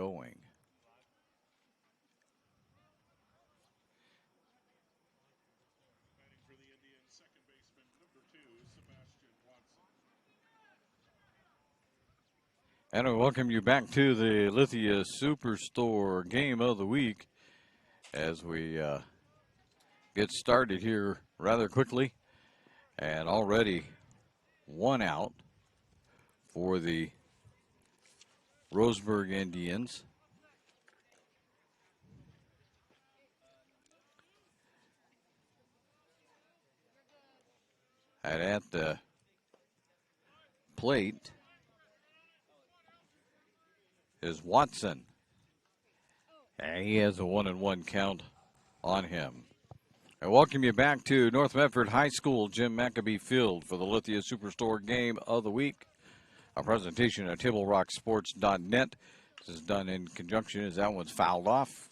going. And I welcome you back to the Lithia Superstore Game of the Week as we get started here rather quickly. And already one out for the Roseburg Indians. And at the plate is Watson. And he has a 1-1 count on him. I welcome you back to North Medford High School, Jim Maccabee Field, for the Lithia Superstore Game of the Week. A presentation at TableRockSports.net. This is done in conjunction, as that one's fouled off,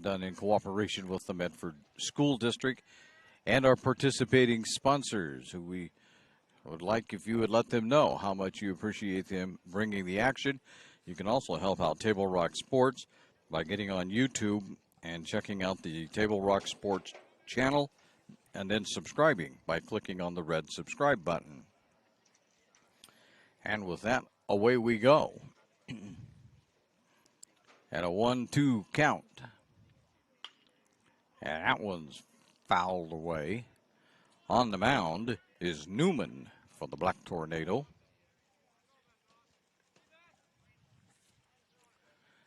done in cooperation with the Medford School District and our participating sponsors, who we would like if you would let them know how much you appreciate them bringing the action. You can also help out Table Rock Sports by getting on YouTube and checking out the Table Rock Sports channel and then subscribing by clicking on the red subscribe button. And with that, away we go. At a 1-2 count. And that one's fouled away. On the mound is Newman for the Black Tornado.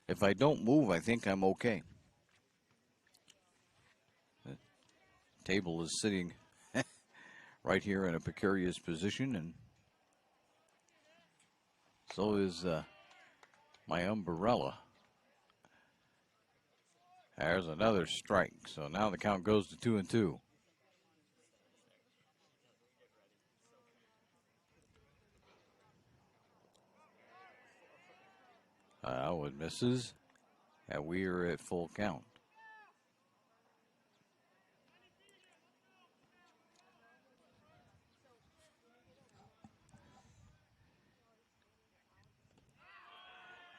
If I don't move, I think I'm okay. The table is sitting right here in a precarious position, and so is my umbrella. There's another strike, so now the count goes to 2-2. One misses, and we are at full count.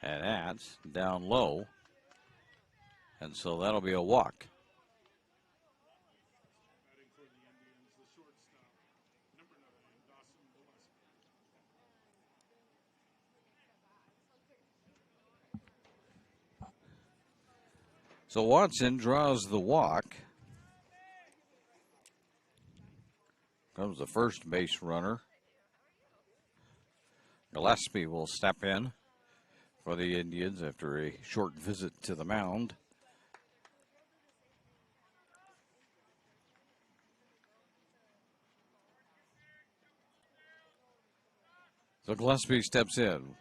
And that's down low, and so that'll be a walk. So Watson draws the walk. Comes the first base runner. Gillespie will step in for the Indians after a short visit to the mound. So Gillespie steps in.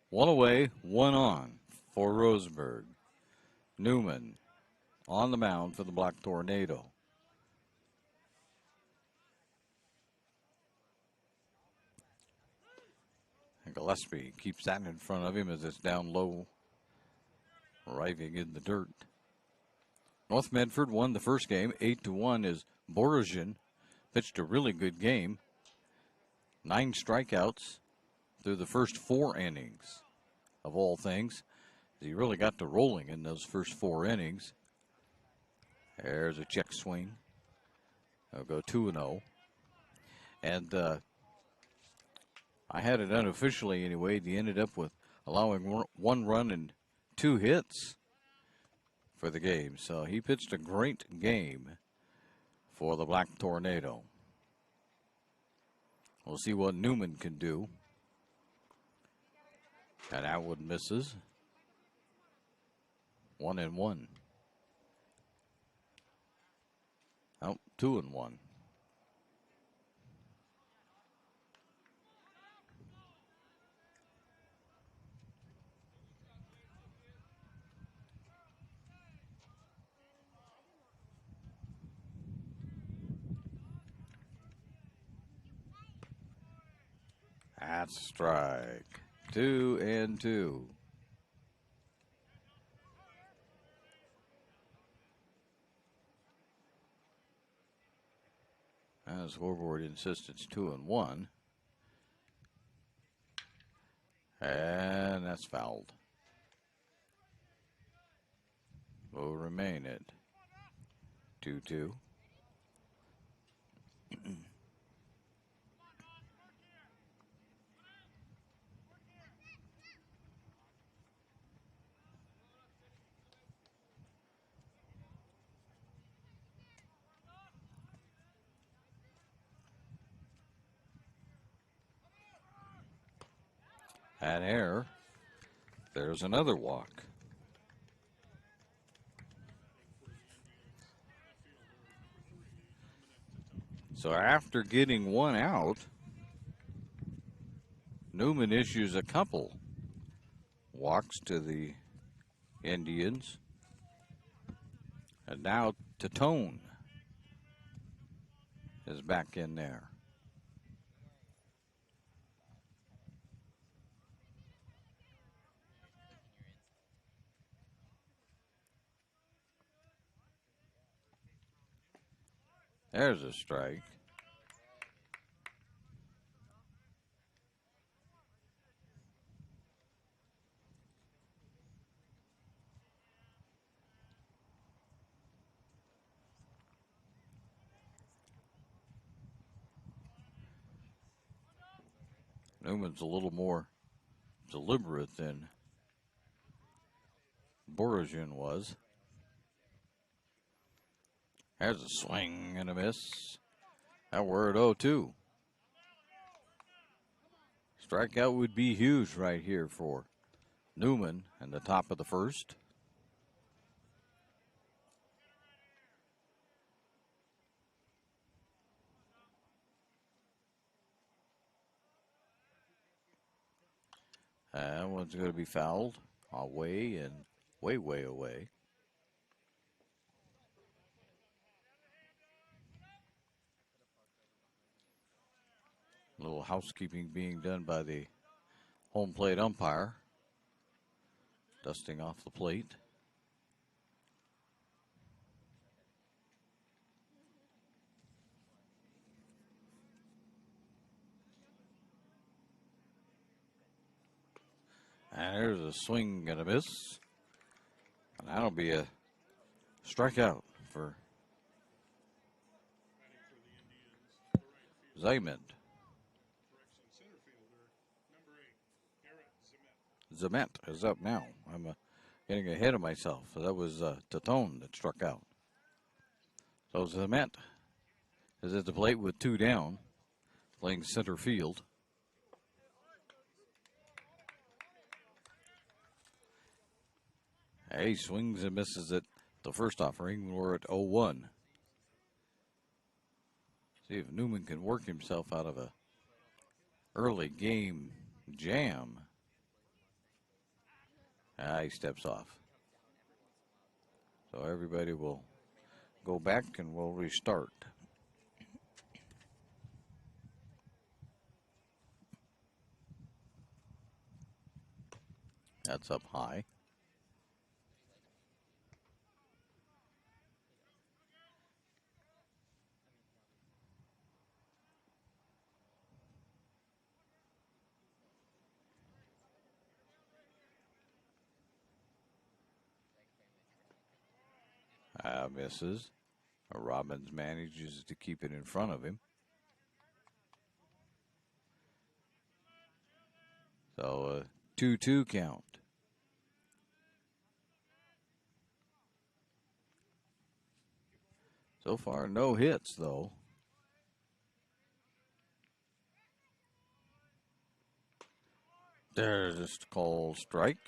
One away, one on for Roseburg. Newman on the mound for the Black Tornado. And Gillespie keeps that in front of him as it's down low, arriving in the dirt. North Medford won the first game, 8-1, as Borosian pitched a really good game. 9 strikeouts through the first 4 innings, of all things. He really got to rolling in those first 4 innings. There's a check swing. They'll go 2-0. And I had it unofficially anyway. He ended up with allowing 1 run and 2 hits for the game. So he pitched a great game for the Black Tornado. We'll see what Newman can do. And that one misses. 1-1. Oh, 2-1. That's a strike. 2-2. And the scoreboard insists it's 2-1. And that's fouled. will remain at 2-2. An error. There's another walk. So after getting one out, Newman issues a couple walks to the Indians. And now Tatone is back in there. There's a strike. Newman's a little more deliberate than Borosian was. There's a swing and a miss. Now we're at 0-2. Strikeout would be huge right here for Newman in the top of the first. That one's going to be fouled away and way, way away. A little housekeeping being done by the home plate umpire. Dusting off the plate. And there's a swing and a miss. And that'll be a strikeout for Zayment. Zemet is up now. I'm getting ahead of myself. That was Tatone that struck out. So Zemet is at the plate with 2 down, playing center field. He swings and misses at the first offering. We're at 0-1. See if Newman can work himself out of a early game jam. He steps off. So everybody will go back and we'll restart. That's up high. Misses. Robbins manages to keep it in front of him. So a 2-2 count. So far, no hits, though. There's just a called strike.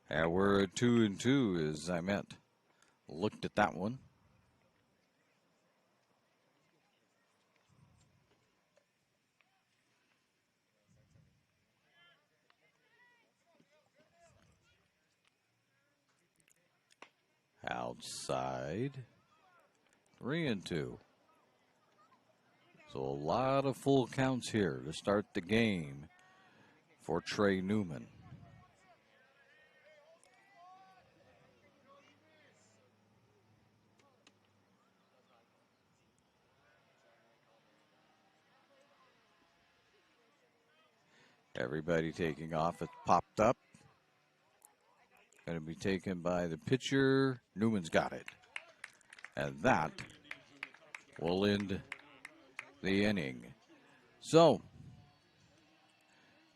And we're at 2-2 as I meant. Looked at that one. Outside. 3-2. So a lot of full counts here to start the game for Trey Newman. Everybody taking off. It popped up. Going to be taken by the pitcher. Newman's got it. And that will end the inning. So,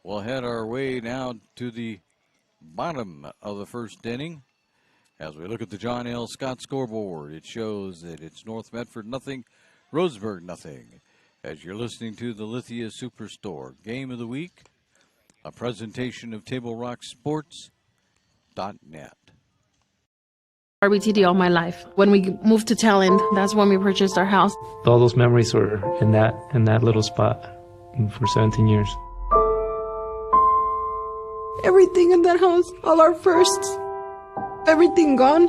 we'll head our way now to the bottom of the first inning. As we look at the John L. Scott scoreboard, it shows that it's North Medford nothing, Roseburg nothing. As you're listening to the Lithia Superstore Game of the Week, a presentation of TableRockSports.net. RBTD all my life. When we moved to Talent, that's when we purchased our house. All those memories were in that little spot for 17 years. Everything in that house, all our firsts, everything gone.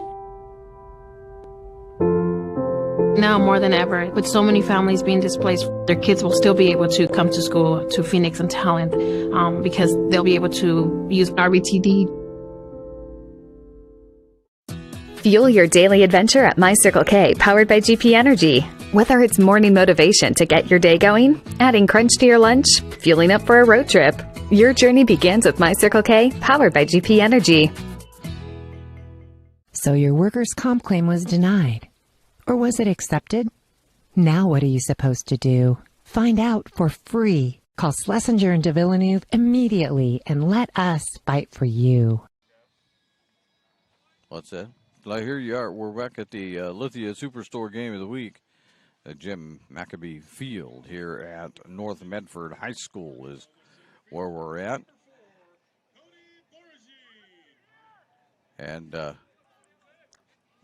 Now more than ever, with so many families being displaced, their kids will still be able to come to school to Phoenix and Talent because they'll be able to use RBTD. Fuel your daily adventure at My Circle K, powered by GP Energy. Whether it's morning motivation to get your day going, adding crunch to your lunch, fueling up for a road trip, your journey begins with My Circle K, powered by GP Energy. So your workers' comp claim was denied. Or was it accepted? Now what are you supposed to do? Find out for free. Call Schlesinger and de Villeneuve immediately and let us fight for you. What's that? Well, here you are. We're back at the Lithia Superstore Game of the Week. Jim Maccabee Field here at North Medford High School is where we're at. And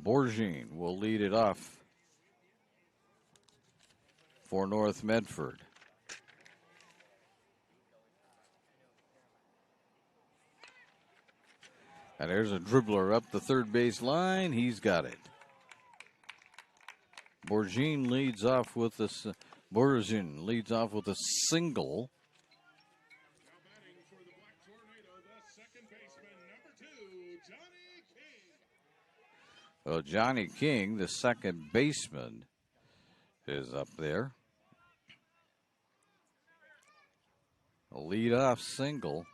Borgine will lead it off for North Medford. And there's a dribbler up the third base line. He's got it. Borgine leads off with a single. Well, Johnny King, the second baseman, is up there. A leadoff single.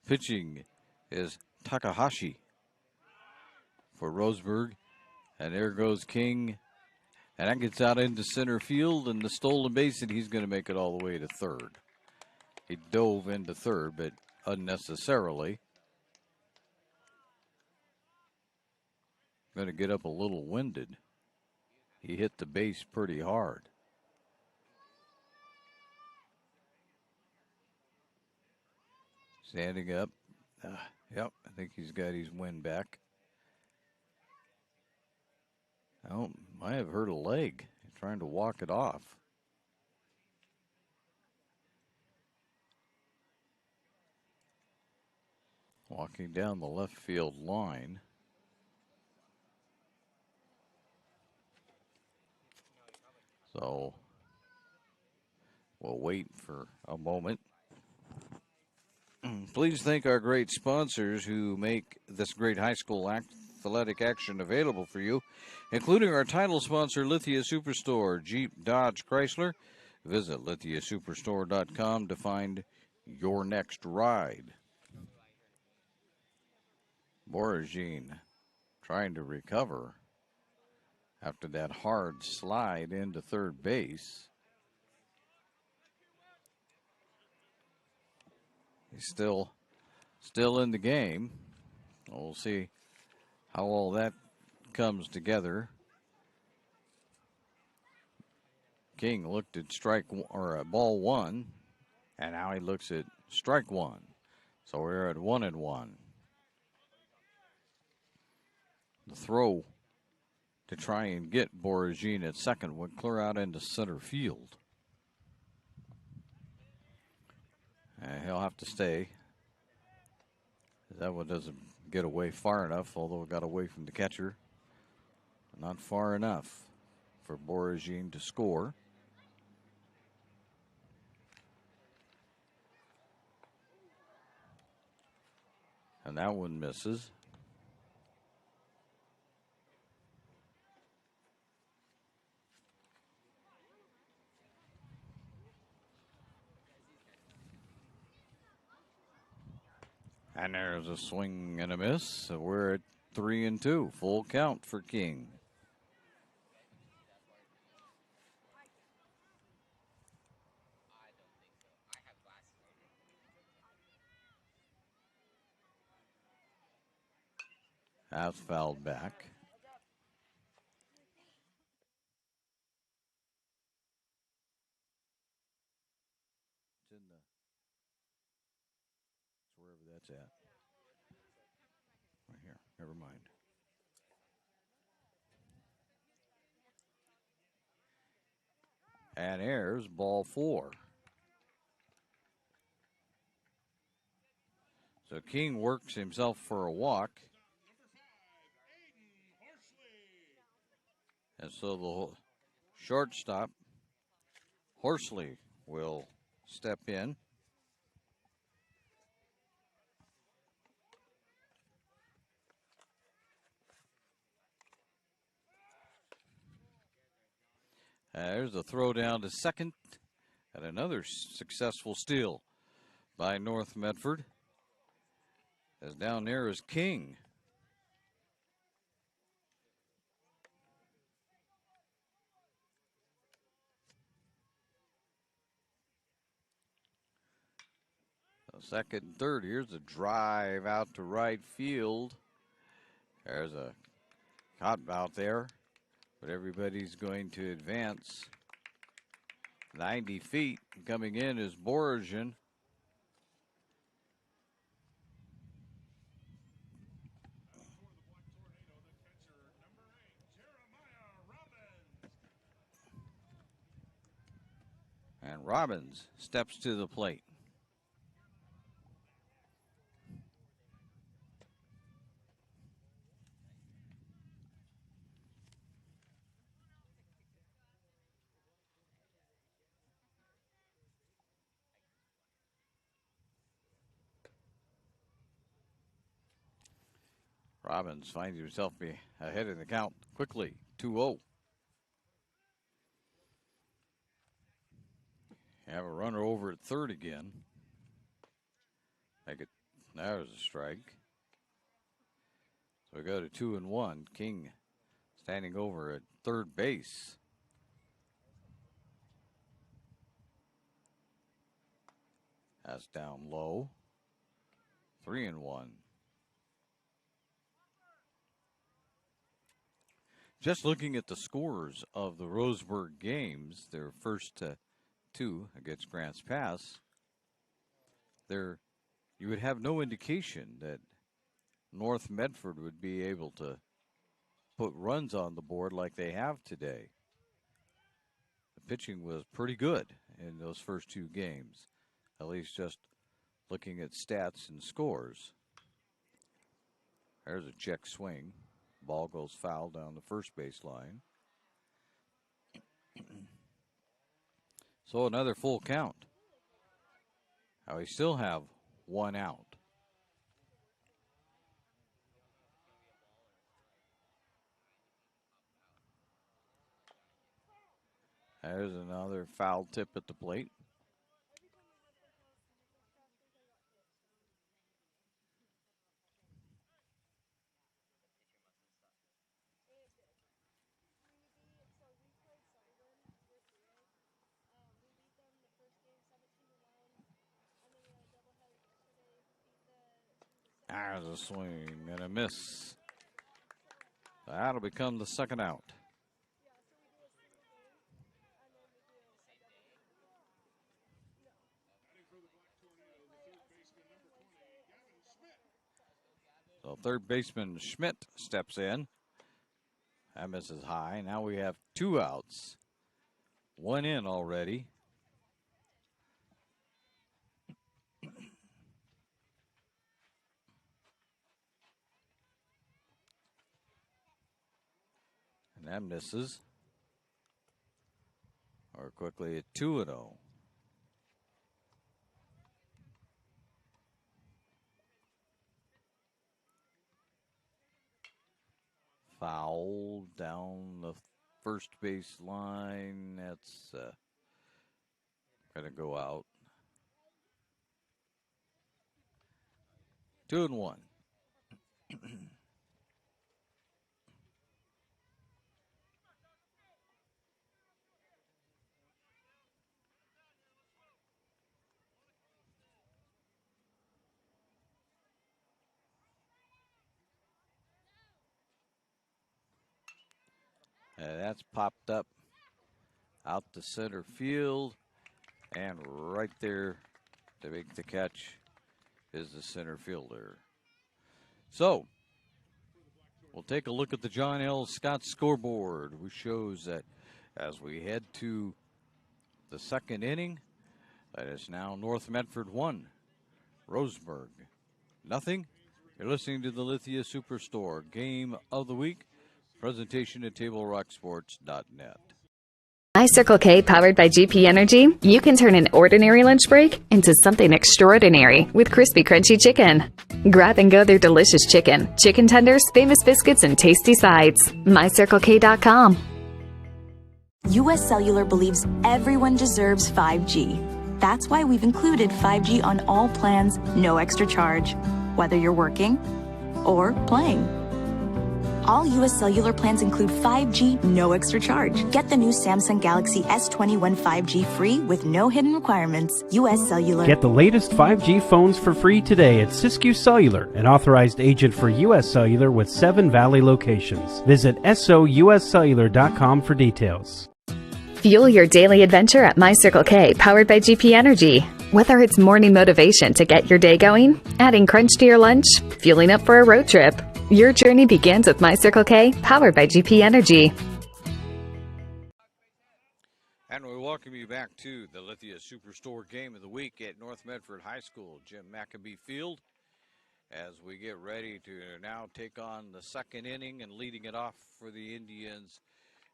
Pitching is Takahashi for Roseburg. And there goes King. And that gets out into center field, and the stolen base, and he's going to make it all the way to third. He dove into third, but unnecessarily. Going to get up a little winded. He hit the base pretty hard. Standing up. Yep, I think he's got his wind back. Oh, might have hurt a leg. Trying to walk it off. Walking down the left field line. So we'll wait for a moment. Please thank our great sponsors who make this great high school athletic action available for you, including our title sponsor, Lithia Superstore, Jeep, Dodge, Chrysler. Visit lithiasuperstore.com to find your next ride. Boragine trying to recover after that hard slide into third base. He's still in the game. We'll see how all that comes together. King looked at ball one, and now he looks at strike one. So we're at 1-1. The throw to try and get Boragine at second would clear out into center field. He'll have to stay. That one doesn't get away far enough, although it got away from the catcher. Not far enough for Boragine to score. And that one misses. And And there's a swing and a miss. So we're at 3-2. Full count for King. That's fouled back. It's in the. It's wherever that's at. Right here. Never mind. And there's ball 4. So King works himself for a walk. And so the shortstop, Horsley, will step in. There's a throw down to second. And another successful steal by North Medford. As down there is King. So second and third. Here's a drive out to right field. There's a caught out there. But everybody's going to advance 90 feet. Coming in is Borosian. And Robbins steps to the plate. Robbins finds himself ahead in the count quickly, 2-0. Have a runner over at third again. Make it. There's a strike. So we go to 2-1. King standing over at third base. That's down low. 3-1. Just looking at the scores of the Roseburg games, their first two against Grants Pass, you would have no indication that North Medford would be able to put runs on the board like they have today. The pitching was pretty good in those first two games, at least just looking at stats and scores. There's a check swing. Ball goes foul down the first base line. So another full count. Now we still have one out. There's another foul tip at the plate. There's a swing and a miss. That'll become the second out. So third baseman Schmidt steps in. That misses high. Now we have two outs. One in already. And that misses. Or quickly at 2-0. Foul down the first base line. That's going to go out. 2-1. That's popped up out to center field, and right there to make the catch is the center fielder. So, we'll take a look at the John L. Scott scoreboard, which shows that as we head to the second inning, that is now North Medford 1, Roseburg nothing. You're listening to the Lithia Superstore Game of the Week, presentation at TableRockSports.net. My Circle K, powered by GP Energy, you can turn an ordinary lunch break into something extraordinary with crispy, crunchy chicken. Grab and go their delicious chicken, chicken tenders, famous biscuits, and tasty sides. MyCircleK.com. U.S. Cellular believes everyone deserves 5G. That's why we've included 5G on all plans, no extra charge, whether you're working or playing. All U.S. Cellular plans include 5G, no extra charge. Get the new Samsung Galaxy S21 5G free with no hidden requirements. U.S. Cellular. Get the latest 5G phones for free today at Siskiyou Cellular, an authorized agent for U.S. Cellular with 7 Valley locations. Visit souscellular.com for details. Fuel your daily adventure at My Circle K, powered by GP Energy. Whether it's morning motivation to get your day going, adding crunch to your lunch, fueling up for a road trip, your journey begins with My Circle K, powered by GP Energy. And we welcome you back to the Lithia Superstore Game of the Week at North Medford High School, Jim McAbee Field, as we get ready to now take on the second inning, and leading it off for the Indians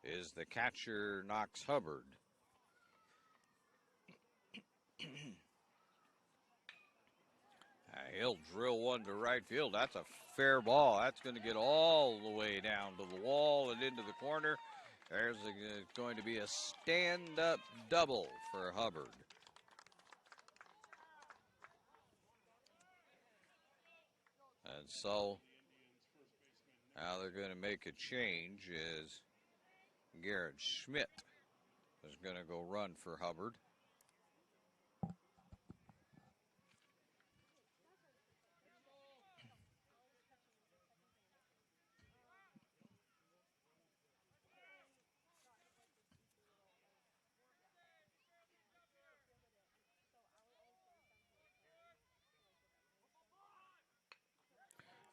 is the catcher, Knox Hubbard. He'll drill one to right field. That's a fair ball. That's going to get all the way down to the wall and into the corner. There's going to be a stand-up double for Hubbard. And so now they're going to make a change as Garrett Schmidt is going to go run for Hubbard.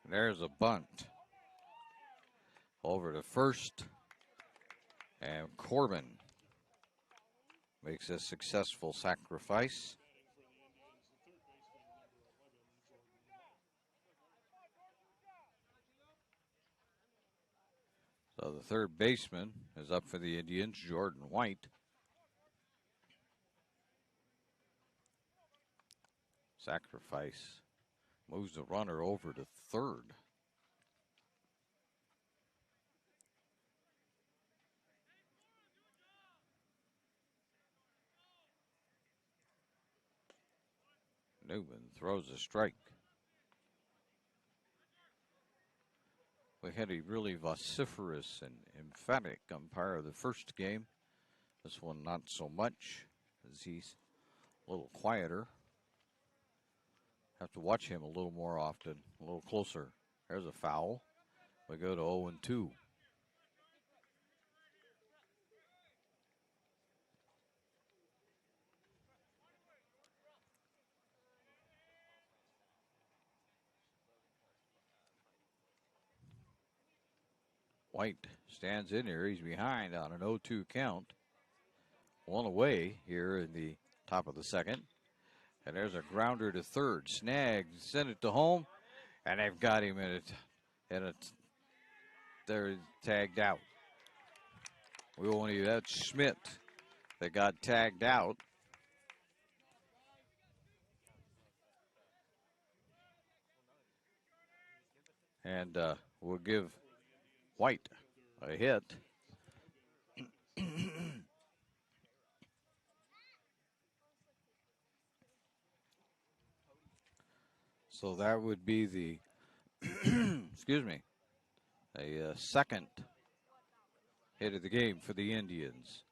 There's a bunt over to first, and Corbin makes a successful sacrifice. So the third baseman is up for the Indians, Jordan White. Sacrifice moves the runner over to third. Newman throws a strike. We had a really vociferous and emphatic umpire the first game. This one not so much, as he's a little quieter. Have to watch him a little more often, a little closer. There's a foul. We go to 0-2. White stands in here. He's behind on an 0-2 count. One away here in the top of the second. And there's a grounder to third. Snag sent it to home, and they've got him in it. They're tagged out. That's Schmidt that got tagged out. And we'll give White a hit. So that would be the, excuse me, a second hit of the game for the Indians.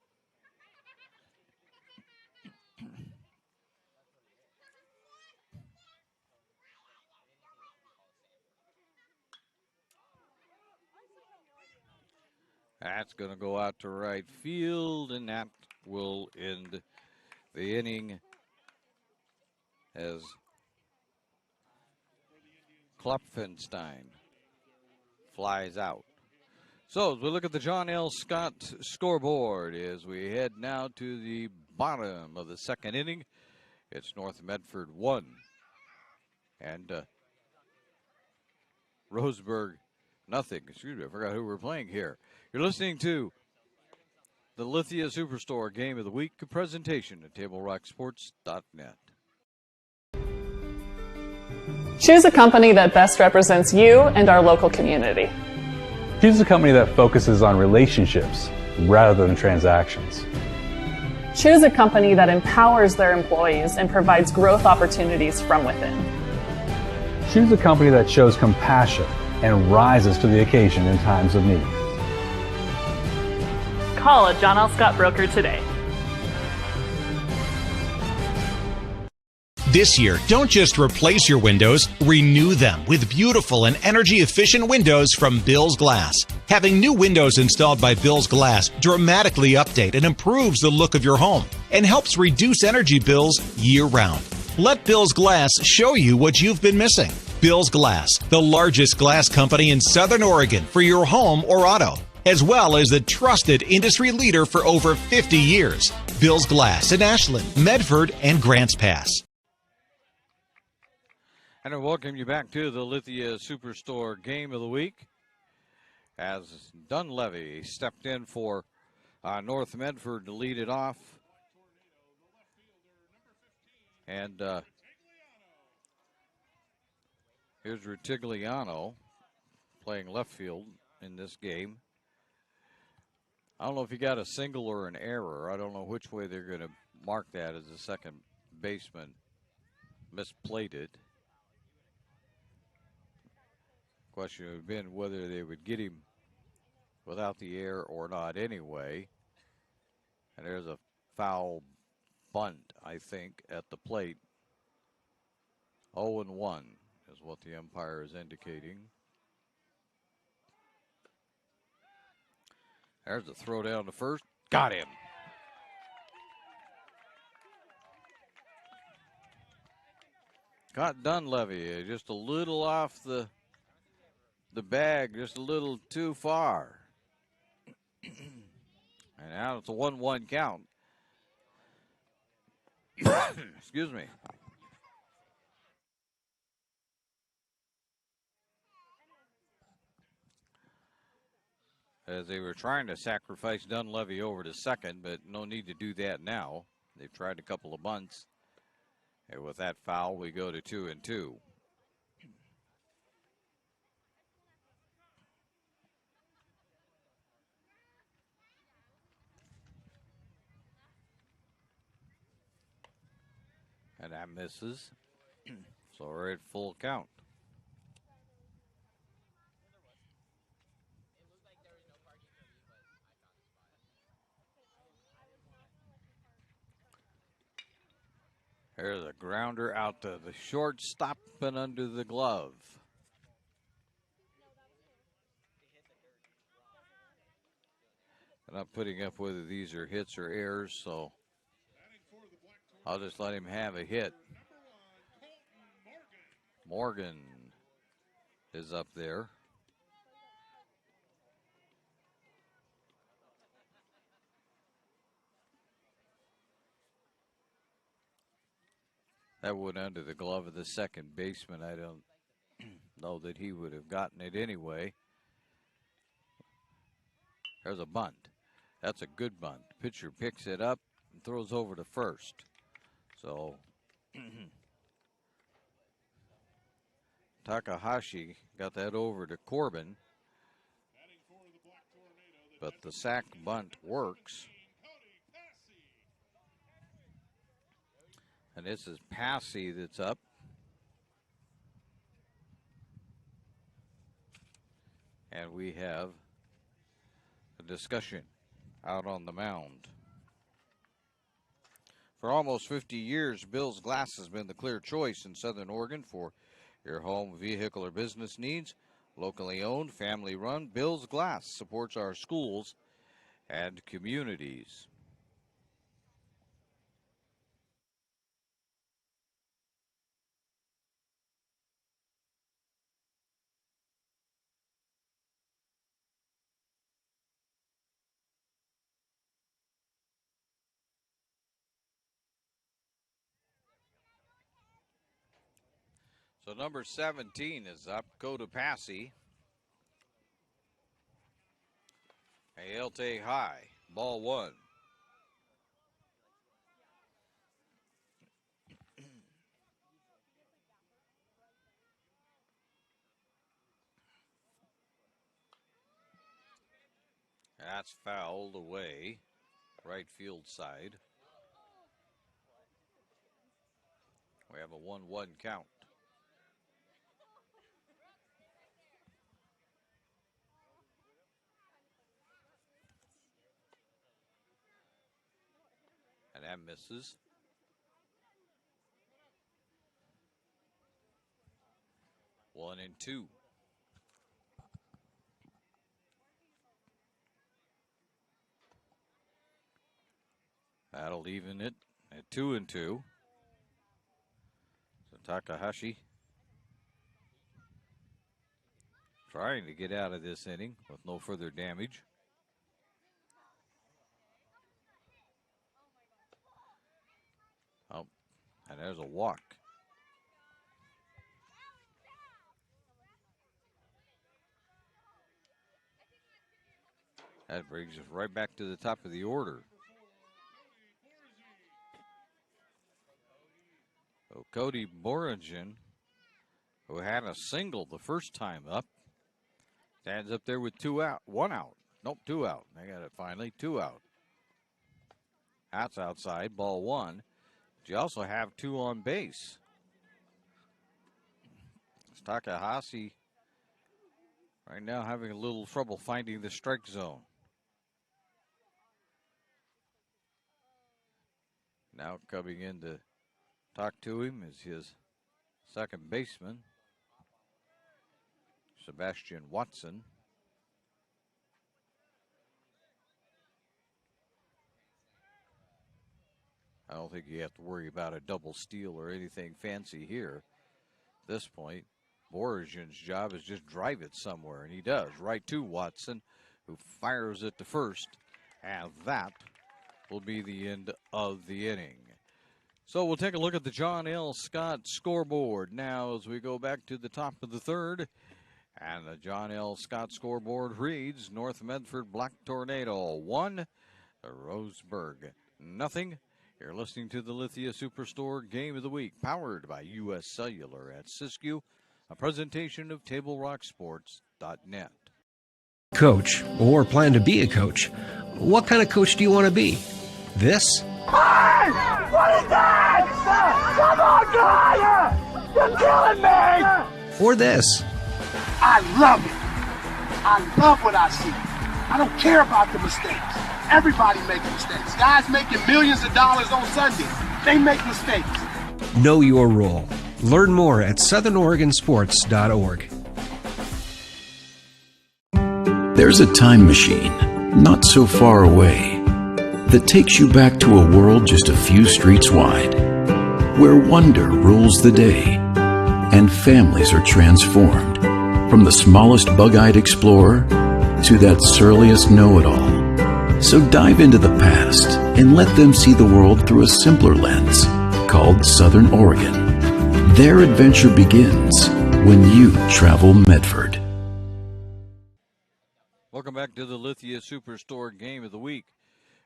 That's going to go out to right field, and that will end the inning as Klopfenstein flies out. So as we look at the John L. Scott scoreboard as we head now to the bottom of the second inning, it's North Medford 1 and Roseburg nothing. Excuse me, I forgot who we're playing here. You're listening to the Lithia Superstore Game of the Week, a presentation at TableRockSports.net. Choose a company that best represents you and our local community. Choose a company that focuses on relationships rather than transactions. Choose a company that empowers their employees and provides growth opportunities from within. Choose a company that shows compassion and rises to the occasion in times of need. Call a John L. Scott broker today. This year, don't just replace your windows, renew them with beautiful and energy-efficient windows from Bill's Glass. Having new windows installed by Bill's Glass dramatically update and improves the look of your home and helps reduce energy bills year-round. Let Bill's Glass show you what you've been missing. Bill's Glass, the largest glass company in Southern Oregon for your home or auto, as well as the trusted industry leader for over 50 years. Bill's Glass in Ashland, Medford, and Grants Pass. And I welcome you back to the Lithia Superstore Game of the Week as Dunleavy stepped in for North Medford to lead it off. And here's Rutigliano playing left field in this game. I don't know if he got a single or an error. I don't know which way they're going to mark that as the second baseman misplayed it. Question would have been whether they would get him without the error or not anyway. And there's a foul bunt, I think, at the plate. 0-1 is what the umpire is indicating. There's a throw down to first. Got him. Got Dunleavy just a little off the bag, just a little too far. And now it's a 1-1 count. Excuse me. As they were trying to sacrifice Dunleavy over to second, but no need to do that now. They've tried a couple of bunts. And with that foul, we go to 2-2. And that misses. So we're at full count. There's a grounder out to the shortstop and under the glove. I'm not putting up whether these are hits or errors, so I'll just let him have a hit. Morgan is up there. That went under the glove of the second baseman. I don't know that he would have gotten it anyway. There's a bunt. That's a good bunt. Pitcher picks it up and throws over to first. So Takahashi got that over to Corbin. But the sac bunt works. And this is Passy that's up. And we have a discussion out on the mound. For almost 50 years, Bill's Glass has been the clear choice in Southern Oregon for your home, vehicle, or business needs. Locally owned, family run, Bill's Glass supports our schools and communities. So number 17 is up, Cotopaxi. Aelte high, ball one. That's fouled away, right field side. We have a 1-1 count. And that misses. One and two. That'll even it at 2-2. So Takahashi trying to get out of this inning with no further damage. Oh, and there's a walk. That brings us right back to the top of the order. So Cody Boragin, who had a single the first time up, stands up there with 2 out, 1 out. Nope, 2 out. They got it finally, 2 out. That's outside, ball one. But you also have 2 on base. It's Takahashi right now having a little trouble finding the strike zone. Now coming in to talk to him is his second baseman, Sebastian Watson. I don't think you have to worry about a double steal or anything fancy here. At this point, Boragin's job is just drive it somewhere, and he does. Right to Watson, who fires it to first, and that will be the end of the inning. So we'll take a look at the John L. Scott scoreboard now as we go back to the top of the third. And the John L. Scott scoreboard reads North Medford Black Tornado 1, Roseburg 0. You're listening to the Lithia Superstore Game of the Week, powered by U.S. Cellular at Siskiyou, a presentation of TableRockSports.net. Coach, or plan to be a coach. What kind of coach do you want to be? This? Hey! What is that? Come on, God! You're killing me! Or this? I love it. I love what I see. I don't care about the mistakes. Everybody makes mistakes. Guys making millions of dollars on Sunday, they make mistakes. Know your role. Learn more at southernoregonsports.org. There's a time machine, not so far away, that takes you back to a world just a few streets wide, where wonder rules the day, and families are transformed, from the smallest bug-eyed explorer to that surliest know-it-all. So dive into the past and let them see the world through a simpler lens called Southern Oregon. Their adventure begins when you travel Medford. Welcome back to the Lithia Superstore Game of the Week.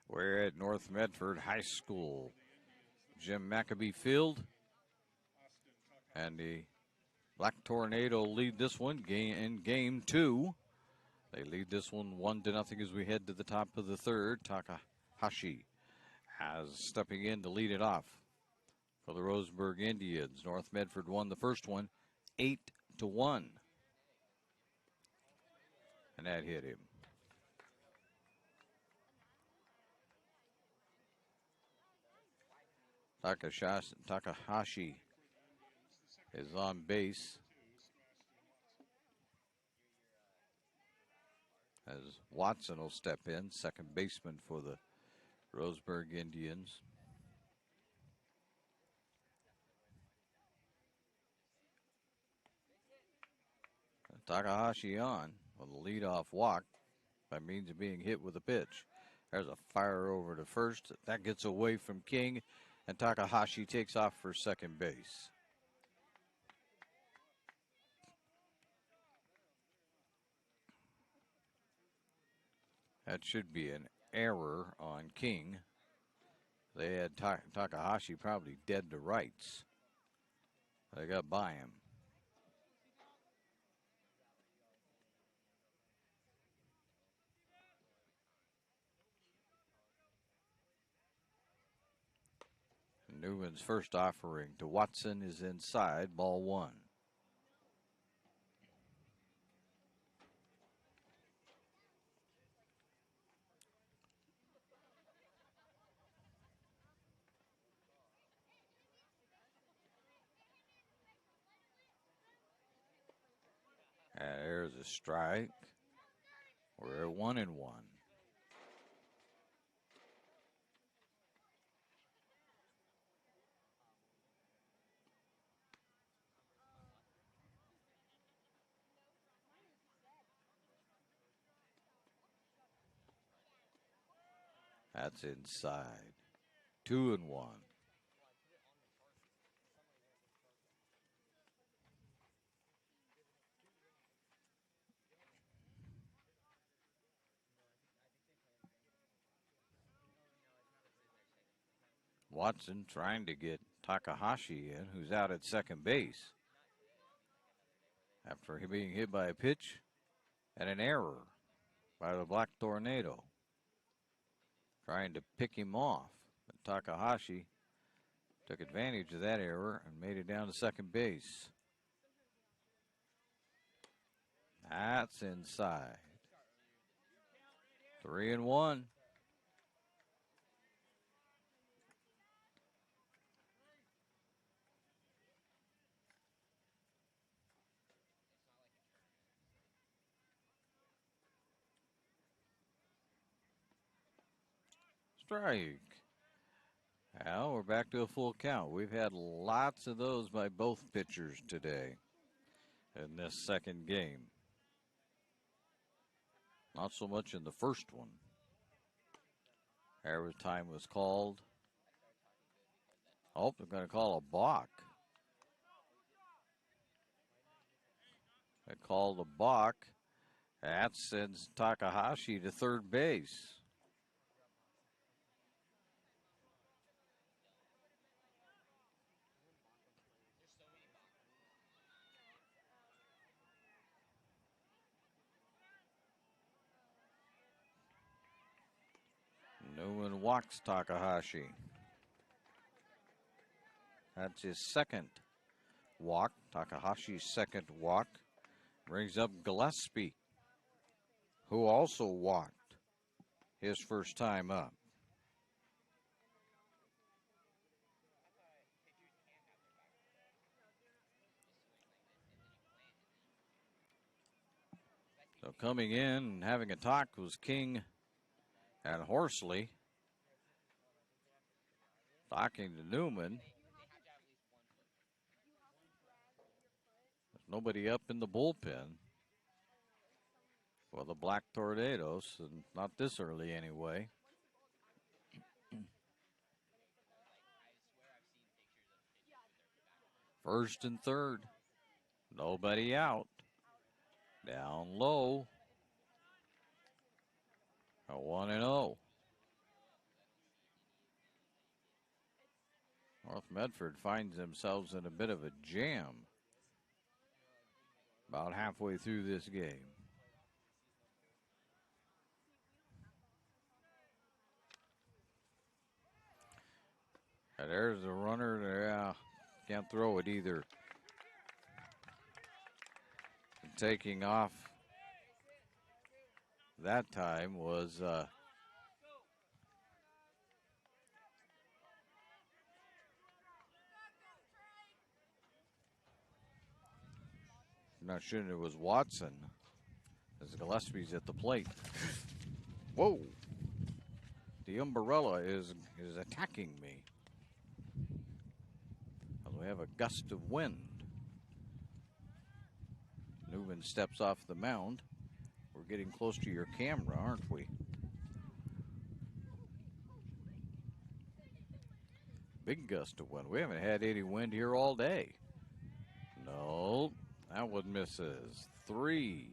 We're at North Medford High School. Jim Maccabee Field. And the Black Tornado lead this one in game 2. They lead this one 1-0 as we head to the top of the third. Takahashi has stepping in to lead it off for the Roseburg Indians. North Medford won the first one 8-1. And that hit him. Takahashi is on base as Watson will step in, second baseman for the Roseburg Indians. Takahashi on with a leadoff walk by means of being hit with a pitch. There's a fire over to first. That gets away from King, and Takahashi takes off for second base. That should be an error on King. They had Takahashi probably dead to rights. They got by him. Newman's first offering to Watson is inside, ball one. And there's a strike. We're at 1-1. That's inside. 2-1. Watson trying to get Takahashi in, who's out at second base after being hit by a pitch and an error by the Black Tornado. Trying to pick him off. But Takahashi took advantage of that error and made it down to second base. That's inside. 3-1. Strike. Now we're back to a full count. We've had lots of those by both pitchers today in this second game. Not so much in the first one. Average time was called. Oh, they're going to call a balk. They called a balk. That sends Takahashi to third base. Newman walks Takahashi. That's his second walk. Takahashi's second walk brings up Gillespie, who also walked his first time up. So coming in and having a talk was King and Horsley. Talking to Newman. There's nobody up in the bullpen for the Black Tornadoes, and not this early anyway. First and third. Nobody out. Down low. A 1-0. North Medford finds themselves in a bit of a jam about halfway through this game. And there's the runner there. Can't throw it either. And taking off that time was I'm not sure it was Watson, as Gillespie's at the plate. Whoa! The umbrella is attacking me. We have a gust of wind. Newman steps off the mound. We're getting close to your camera, aren't we? Big gust of wind. We haven't had any wind here all day. No, that one misses. 3-0.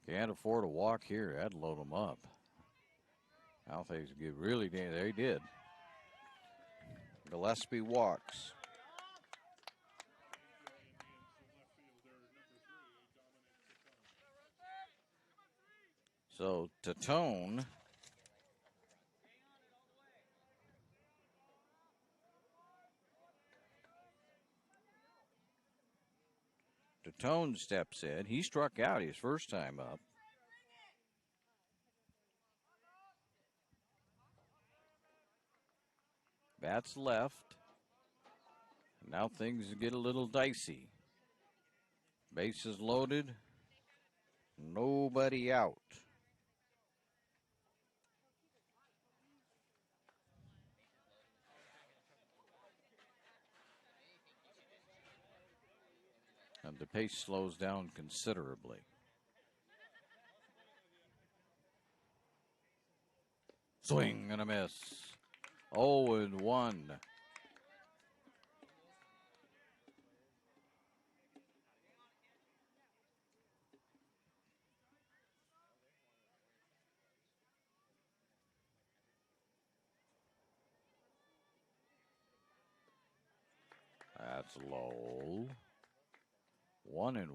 Can't afford to walk here. I'd load them up. Now things get really dangerous. They did. Gillespie walks. So Tatone steps in. He struck out his first time up. Bats left. Now things get a little dicey. Bases loaded. Nobody out. And the pace slows down considerably. Swing and a miss. 0-1. That's low. 1-1.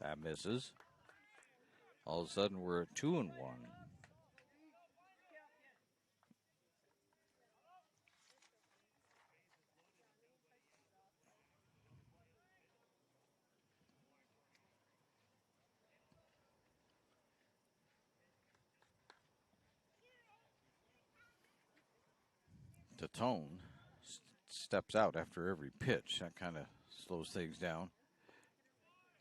That misses. All of a sudden, we're at 2-1. Tatone steps out after every pitch. That kind of slows things down.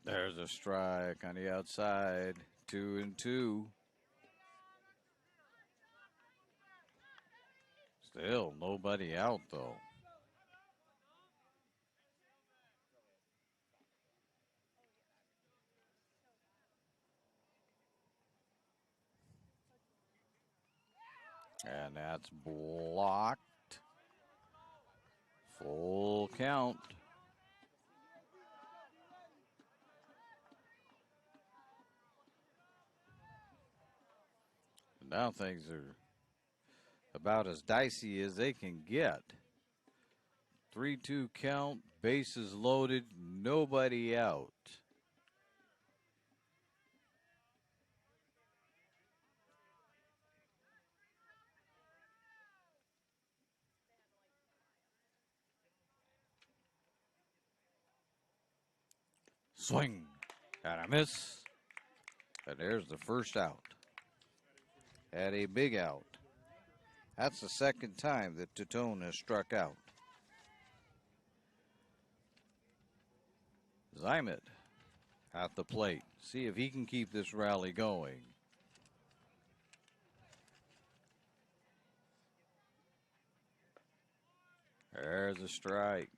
There's a strike on the outside. 2-2. Still nobody out, though. And that's blocked. Full count. Now things are about as dicey as they can get. 3-2 count, bases loaded, nobody out. Swing and a miss. And there's the first out. Had a big out. That's the second time that Tatone has struck out. Zymet at the plate. See if he can keep this rally going. There's a strike.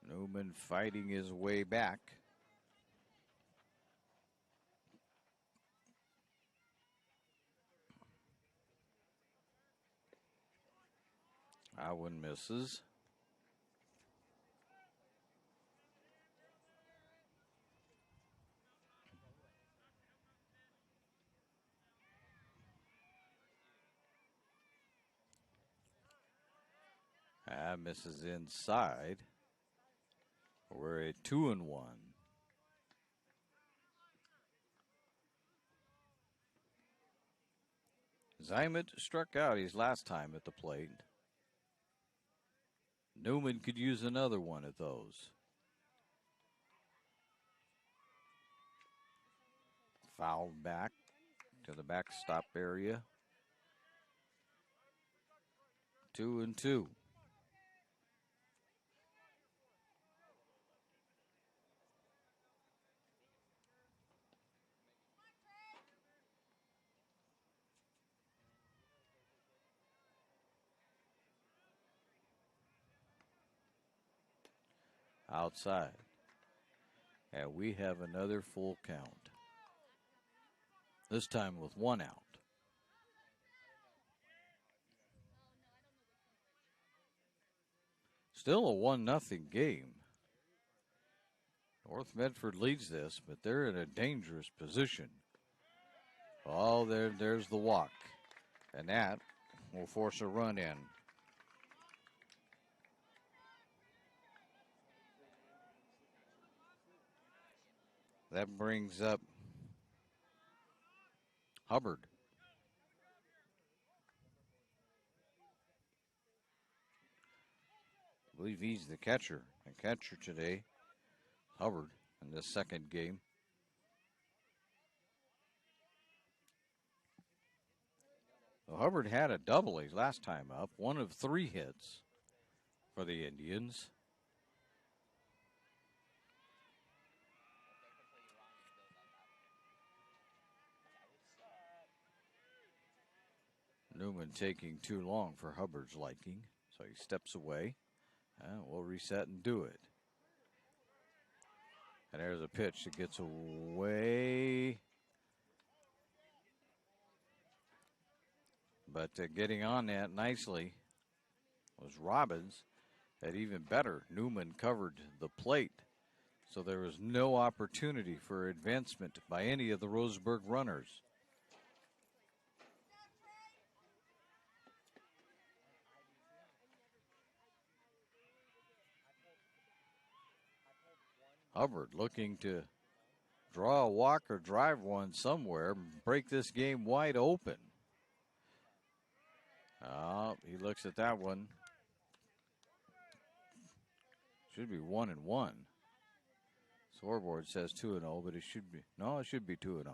Newman fighting his way back. That one misses. Misses inside. We're at 2-1. Zymet struck out his last time at the plate. Newman could use another one of those. Fouled back to the backstop area. 2-2. Outside. And we have another full count. This time with one out. Still a 1-0 game. North Medford leads this, but they're in a dangerous position. Oh, there's the walk. And that will force a run in. That brings up Hubbard. I believe he's the catcher. The catcher today, Hubbard, in this second game. Well, Hubbard had a double his last time up, one of 3 hits for the Indians. Newman taking too long for Hubbard's liking, so he steps away. We'll reset and do it. And there's a pitch that gets away. But getting on that nicely was Robbins. At even better, Newman covered the plate, so there was no opportunity for advancement by any of the Roseburg runners. Hubbard looking to draw a walk or drive one somewhere, break this game wide open. He looks at that one. Should be 1-1. Scoreboard says 2-0, but it should be, no, it should be 2-0.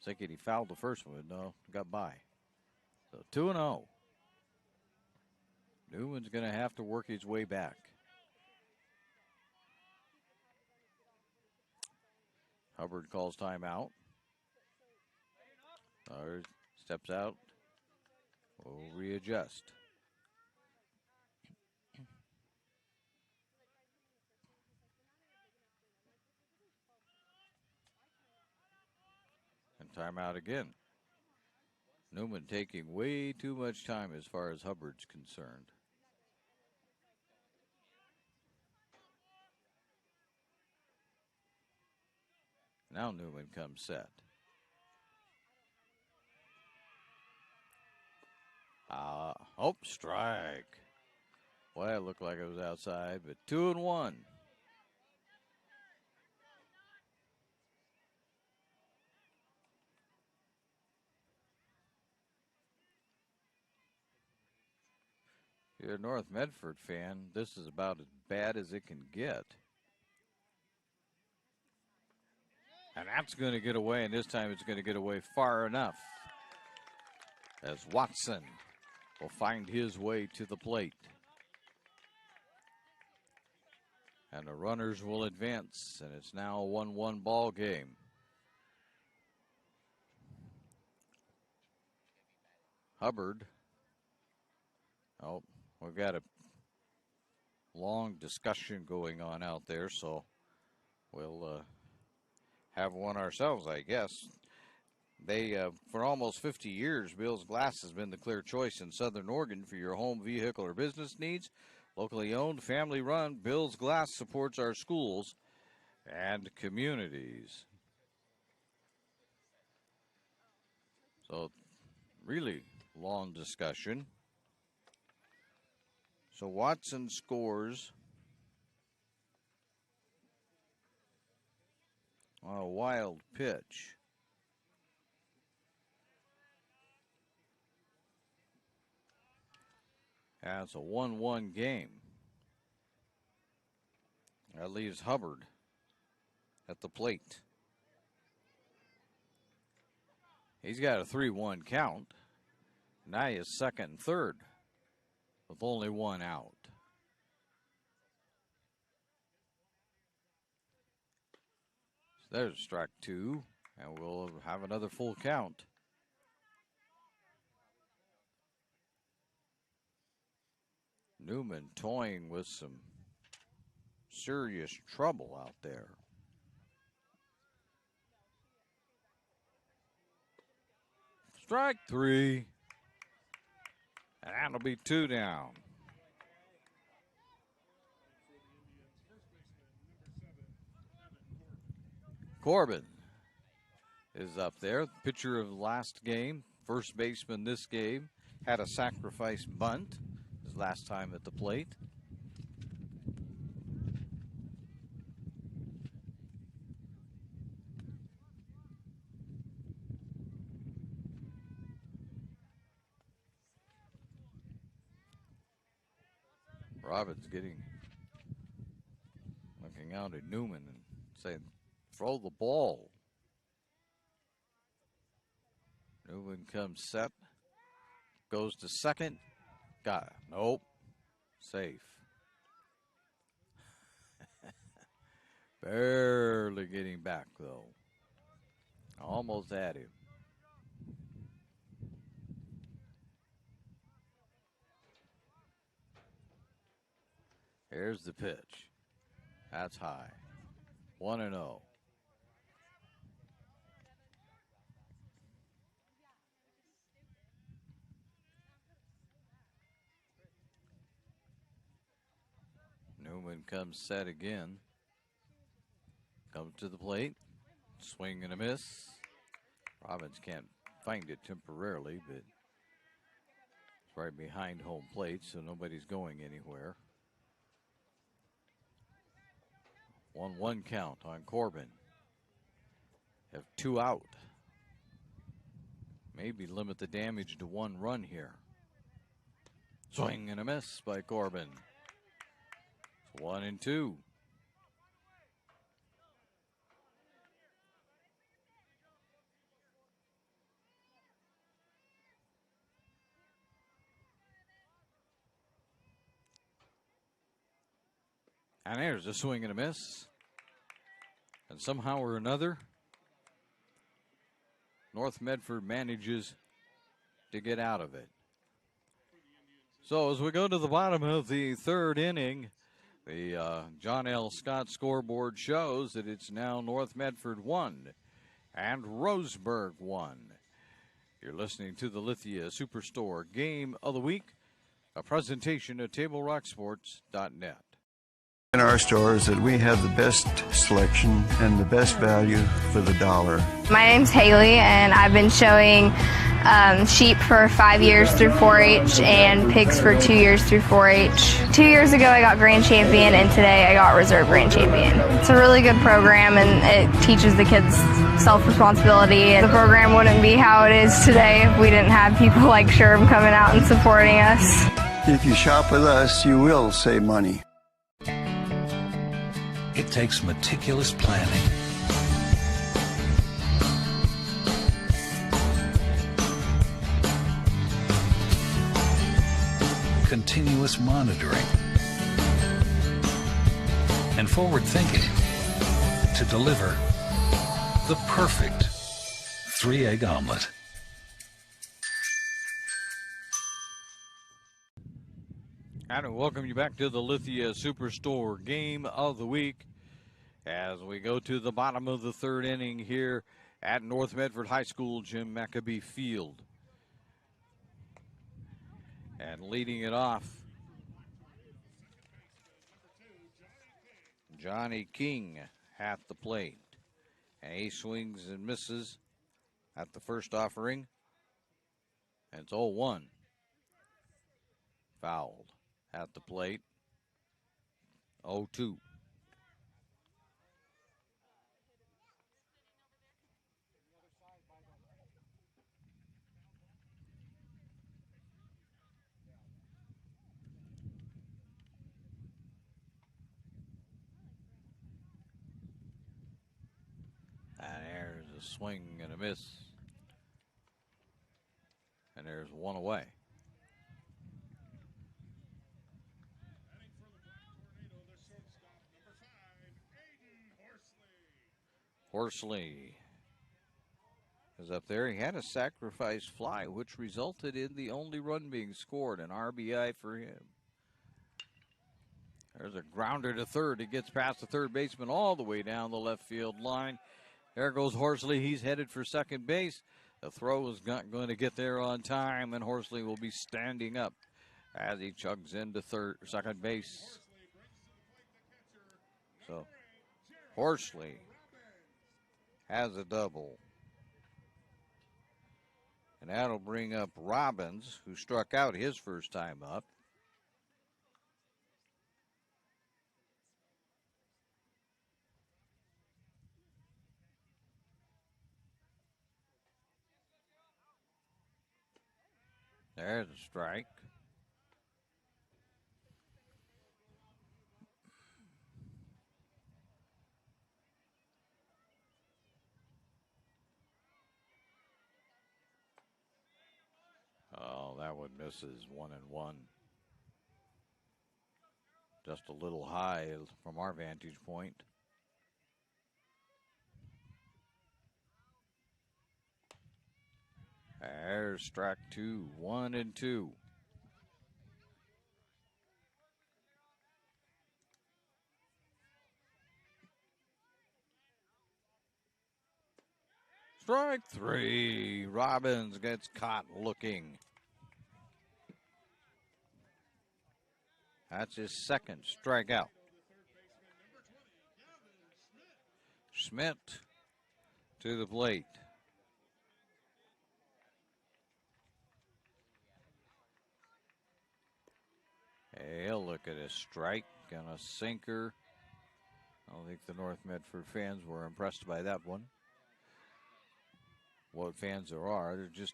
Thinking he fouled the first one, no, got by. So 2-0. Newman's going to have to work his way back. Hubbard calls timeout. Steps out. We'll readjust. And timeout again. Newman taking way too much time as far as Hubbard's concerned. Now Newman comes set. Strike. Well, it looked like it was outside, but 2-1. If you're a North Medford fan, this is about as bad as it can get. And that's going to get away, and this time it's going to get away far enough as Watson will find his way to the plate. And the runners will advance, and it's now a 1-1 ball game. Hubbard. We've got a long discussion going on out there, so we'll have one ourselves, I guess. For almost 50 years, Bill's Glass has been the clear choice in Southern Oregon for your home, vehicle, or business needs. Locally owned, family run, Bill's Glass supports our schools and communities. So, really long discussion. So Watson scores on a wild pitch. That's a 1-1 game. That leaves Hubbard at the plate. He's got a 3-1 count. Now he is second and third with only one out. So there's strike two, and we'll have another full count. Newman toying with some serious trouble out there. Strike three. And that'll be two down. Corbin is up there. Pitcher of last game. First baseman this game. Had a sacrifice bunt his last time at the plate. Robbins looking out at Newman and saying, throw the ball. Newman comes set, goes to second, got it. Nope, safe. Barely getting back though. Almost at him. Here's the pitch. That's high. 1-0. Newman comes set again. Comes to the plate. Swing and a miss. Robbins can't find it temporarily, but it's right behind home plate, so nobody's going anywhere. 1-1 count on Corbin. Have two out. Maybe limit the damage to one run here. Swing and a miss by Corbin. It's 1-2. And there's a swing and a miss. And somehow or another, North Medford manages to get out of it. So as we go to the bottom of the third inning, the John L. Scott scoreboard shows that it's now North Medford 1 and Roseburg 1. You're listening to the Lithia Superstore Game of the Week, a presentation of TableRockSports.net. In our store is that we have the best selection and the best value for the dollar. My name's Haley, and I've been showing sheep for 5 years through 4-H and pigs for 2 years through 4-H. 2 years ago I got Grand Champion, and today I got Reserve Grand Champion. It's a really good program, and it teaches the kids self-responsibility. The program wouldn't be how it is today if we didn't have people like Sherb coming out and supporting us. If you shop with us, you will save money. It takes meticulous planning, continuous monitoring, and forward thinking to deliver the perfect 3-egg omelet. And I welcome you back to the Lithia Superstore Game of the Week as we go to the bottom of the third inning here at North Medford High School, Jim Maccabee Field. And leading it off, Johnny King at the plate. And he swings and misses at the first offering. And it's 0-1. Fouled. at the plate. 0-2. And there's a swing and a miss. And there's one away. Horsley is up there. He had a sacrifice fly, which resulted in the only run being scored, an RBI for him. There's a grounder to third. He gets past the third baseman all the way down the left field line. There goes Horsley. He's headed for second base. The throw is not going to get there on time, and Horsley will be standing up as he chugs into second base. So Horsley has a double. And that'll bring up Robbins, who struck out his first time up. There's a strike. Oh, that one misses. 1-1. Just a little high from our vantage point. There's strike 2, 1-2. Strike 3. Robbins gets caught looking. That's his second strikeout. Schmidt to the plate. He'll look at a strike and a sinker. I don't think the North Medford fans were impressed by that one. What fans there are, they're just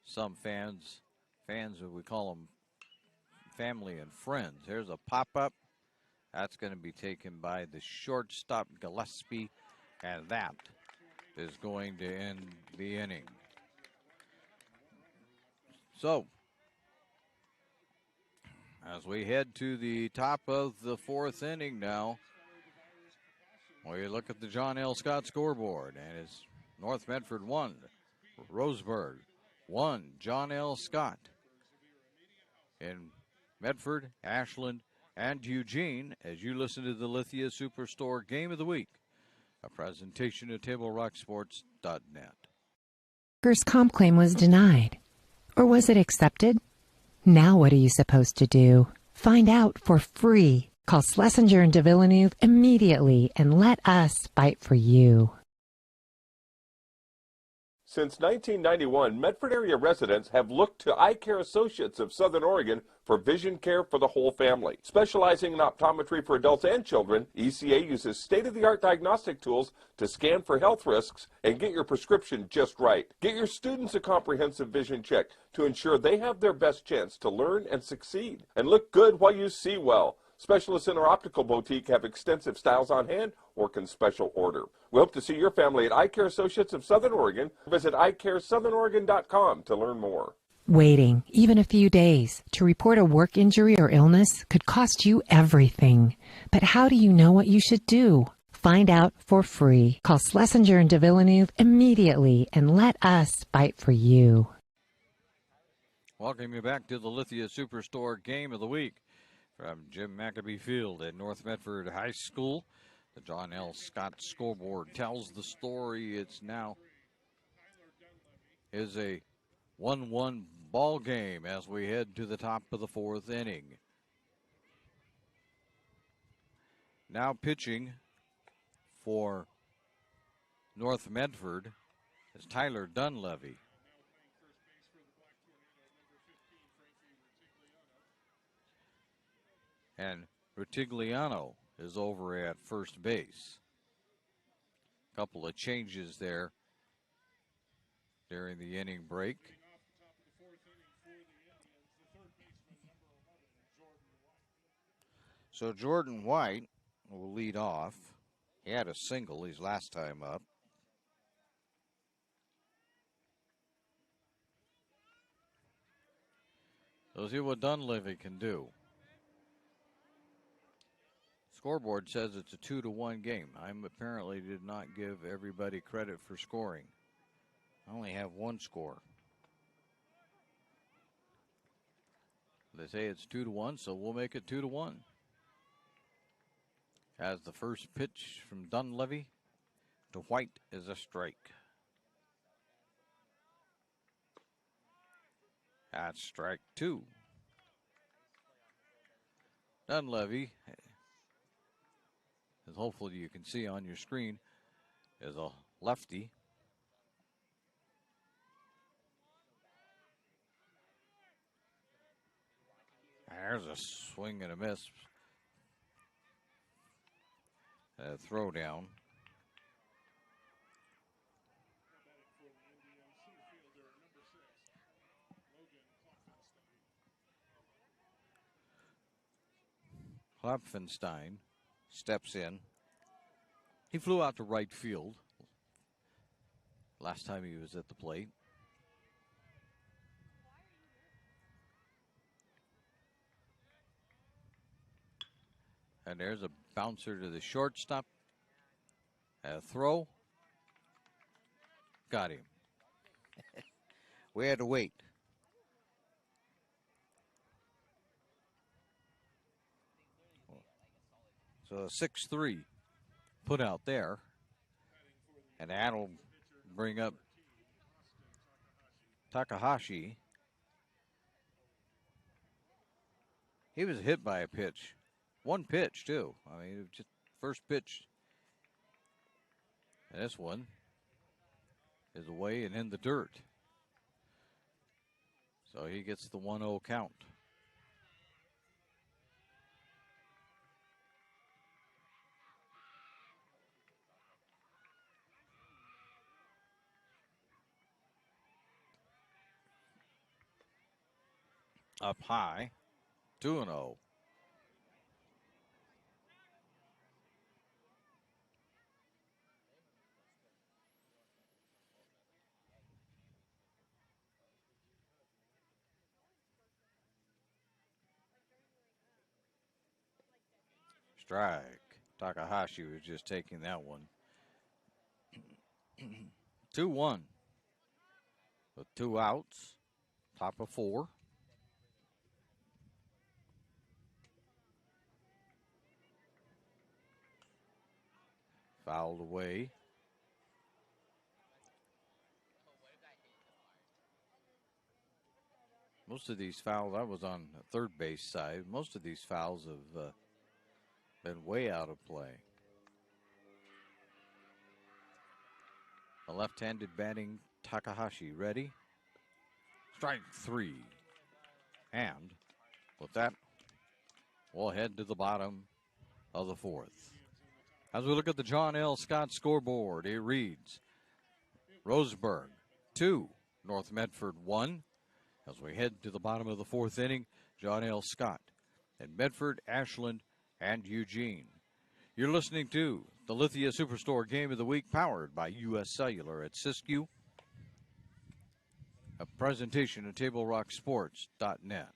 some fans that we call them family and friends. There's a pop-up. That's going to be taken by the shortstop, Gillespie, and that is going to end the inning. So, as we head to the top of the fourth inning now, we look at the John L. Scott scoreboard, and it's North Medford 1, Roseburg 1, John L. Scott. In Medford, Ashland, and Eugene, as you listen to the Lithia Superstore Game of the Week, a presentation of TableRockSports.net. Workers' comp claim was denied. Or was it accepted? Now what are you supposed to do? Find out for free. Call Schlesinger and de Villeneuve immediately and let us fight for you. Since 1991, Medford area residents have looked to Eye Care Associates of Southern Oregon for vision care for the whole family. Specializing in optometry for adults and children, ECA uses state-of-the-art diagnostic tools to scan for health risks and get your prescription just right. Get your students a comprehensive vision check to ensure they have their best chance to learn and succeed. And look good while you see well. Specialists in our optical boutique have extensive styles on hand or can special order. We hope to see your family at Eye Care Associates of Southern Oregon. Visit eyecaresouthern.com to learn more. Waiting, even a few days, to report a work injury or illness could cost you everything. But how do you know what you should do? Find out for free. Call Schlesinger and de Villeneuve immediately and let us fight for you. Welcome you back to the Lithia Superstore Game of the Week. From Jim McAbee Field at North Medford High School, the John L. Scott scoreboard tells the story. It's now is a 1-1 ball game as we head to the top of the fourth inning. Now pitching for North Medford is Tyler Dunleavy. And Rutigliano is over at first base. Couple of changes there during the inning break. So Jordan White will lead off. He had a single his last time up. Let's see what Dunleavy can do. Scoreboard says it's a 2-1 game. I apparently did not give everybody credit for scoring. I only have one score. They say it's 2-1, so we'll make it 2-1. As the first pitch from Dunleavy to White is a strike. That's strike 2. Dunleavy, as hopefully you can see on your screen, is a lefty. There's a swing and a miss. A throw down. Klopfenstein steps in. He flew out to right field last time he was at the plate. And there's a bouncer to the shortstop. A throw. Got him. We had to wait. So a 6-3 put out there. And that'll bring up Takahashi. He was hit by a pitch. One pitch, too. I mean, it was just first pitch. And this one is away and in the dirt. So he gets the 1-0 count. Up high, 2-0. Strike. Takahashi was just taking that one. 2-1. With 2 outs. Top of 4. Fouled away. Most of these fouls, I was on the third base side. Most of these fouls have been way out of play. A left-handed batting Takahashi ready. Strike 3. And with that, we'll head to the bottom of the 4th. As we look at the John L. Scott scoreboard, it reads Roseburg 2, North Medford 1. As we head to the bottom of the 4th inning, John L. Scott and Medford, Ashland, and Eugene. You're listening to the Lithia Superstore Game of the Week, powered by U.S. Cellular at Siskiyou. A presentation of TableRockSports.net.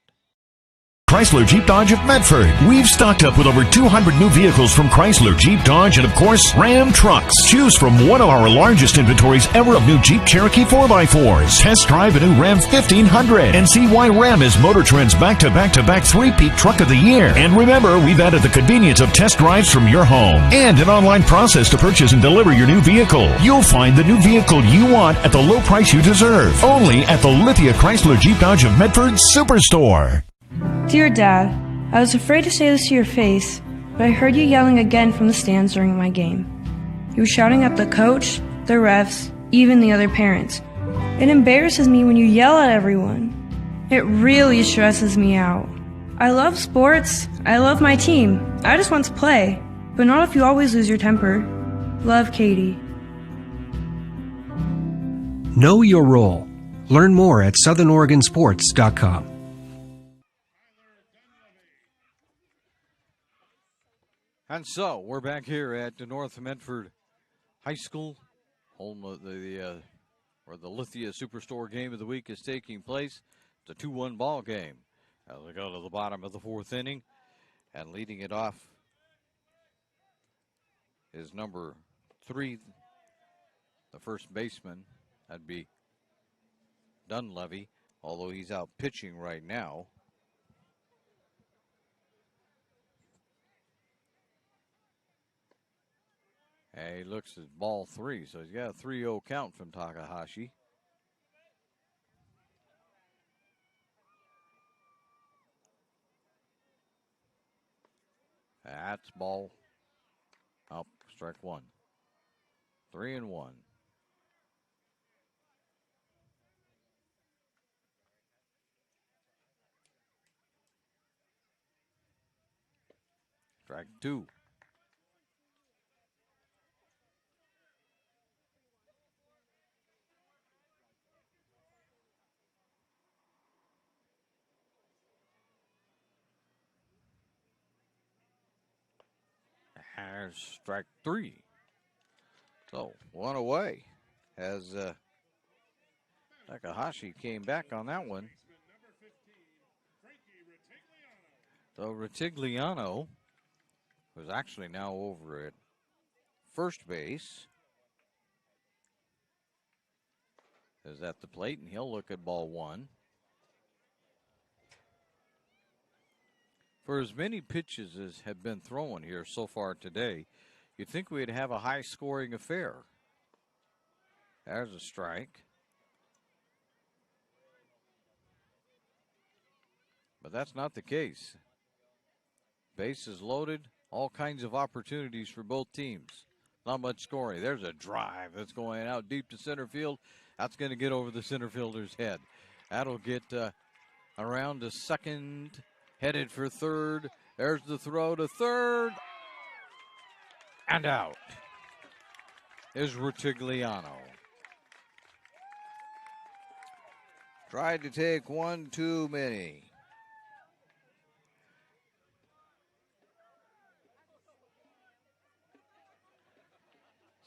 Chrysler Jeep Dodge of Medford. We've stocked up with over 200 new vehicles from Chrysler, Jeep, Dodge, and of course, Ram trucks. Choose from one of our largest inventories ever of new Jeep Cherokee 4x4s. Test drive a new Ram 1500 and see why Ram is Motor Trend's back-to-back-to-back three-peat truck of the year. And remember, we've added the convenience of test drives from your home and an online process to purchase and deliver your new vehicle. You'll find the new vehicle you want at the low price you deserve. Only at the Lithia Chrysler Jeep Dodge of Medford Superstore. Dear Dad, I was afraid to say this to your face, but I heard you yelling again from the stands during my game. You were shouting at the coach, the refs, even the other parents. It embarrasses me when you yell at everyone. It really stresses me out. I love sports. I love my team. I just want to play, but not if you always lose your temper. Love, Katie. Know your role. Learn more at southernoregonsports.com. And so we're back here at the North Medford High School, home of where the Lithia Superstore game of the week is taking place. It's a 2-1 ball game as we go to the bottom of the fourth inning, and leading it off is number 3, the first baseman. That'd be Dunleavy, although he's out pitching right now. And he looks at ball 3, so he's got a 3-0 count from Takahashi. That's ball up, strike 1. 3-1. Strike 2. There's strike 3. So 1 away as Takahashi came back on that one. So Retigliano was actually now over at first base. Is at the plate, and he'll look at ball 1. For as many pitches as have been thrown here so far today, you'd think we'd have a high-scoring affair. There's a strike. But that's not the case. Bases loaded, all kinds of opportunities for both teams. Not much scoring. There's a drive that's going out deep to center field. That's going to get over the center fielder's head. That'll get around to second, headed for third. There's the throw to third. And out is Retigliano. Tried to take one too many.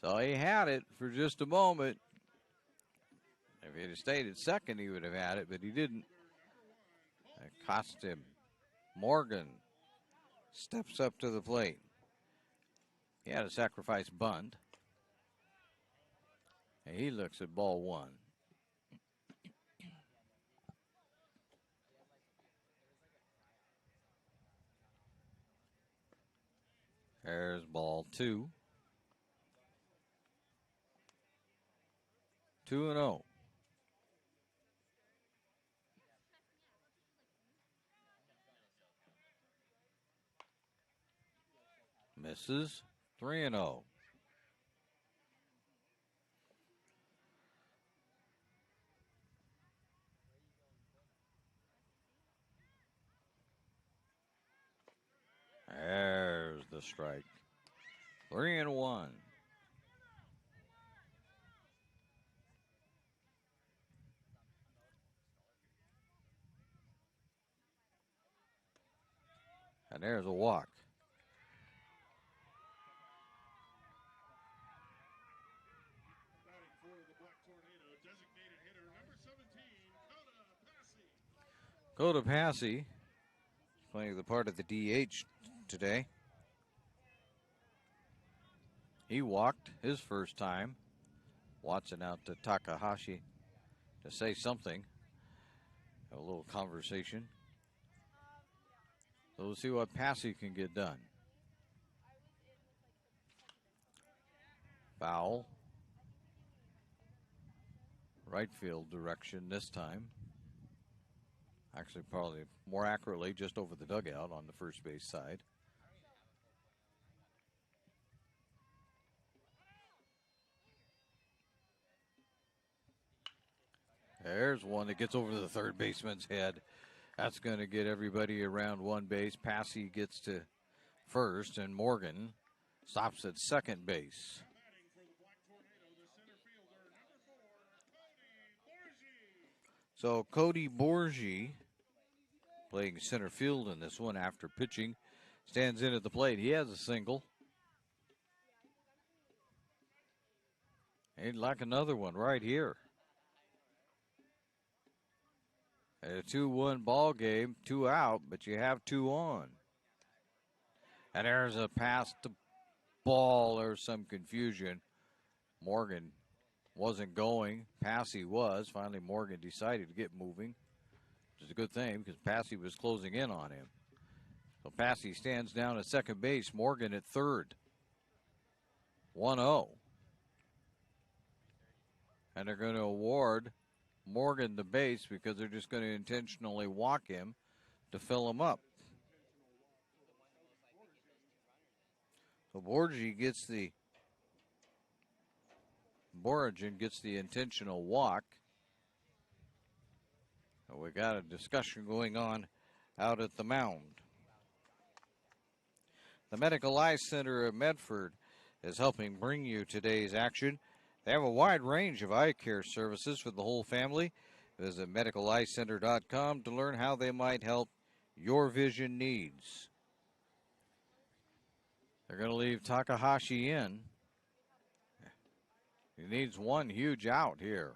So he had it for just a moment. If he'd have stayed at second, he would have had it, but he didn't. It cost him. Morgan steps up to the plate. He had a sacrifice bunt. And he looks at ball 1. There's ball 2. 2-0. Misses. 3-0. There's the strike. 3-1. And there's a walk. Coda Passy playing the part of the DH today. He walked his first time. Watson out to Takahashi to say something. Have a little conversation. So we'll see what Passy can get done. Foul. Right field direction this time. Actually, probably more accurately, just over the dugout on the first base side. There's one that gets over the third baseman's head. That's going to get everybody around one base. Passy gets to first, and Morgan stops at second base. So Cody Borgie, playing center field in this one after pitching, stands in at the plate. He has a single. He'd like another one right here. A 2-1 ball game, 2 out, but you have 2 on. And there's a pass to ball. There's some confusion. Morgan wasn't going. Passy was. Finally, Morgan decided to get moving, which is a good thing because Passy was closing in on him. So Passy stands down at second base. Morgan at third. 1-0. And they're going to award Morgan the base because they're just going to intentionally walk him to fill him up. So Borgia gets the intentional walk. So we got a discussion going on out at the mound. The Medical Eye Center of Medford is helping bring you today's action. They have a wide range of eye care services for the whole family. Visit medicaleyecenter.com to learn how they might help your vision needs. They're going to leave Takahashi in. He needs one huge out here.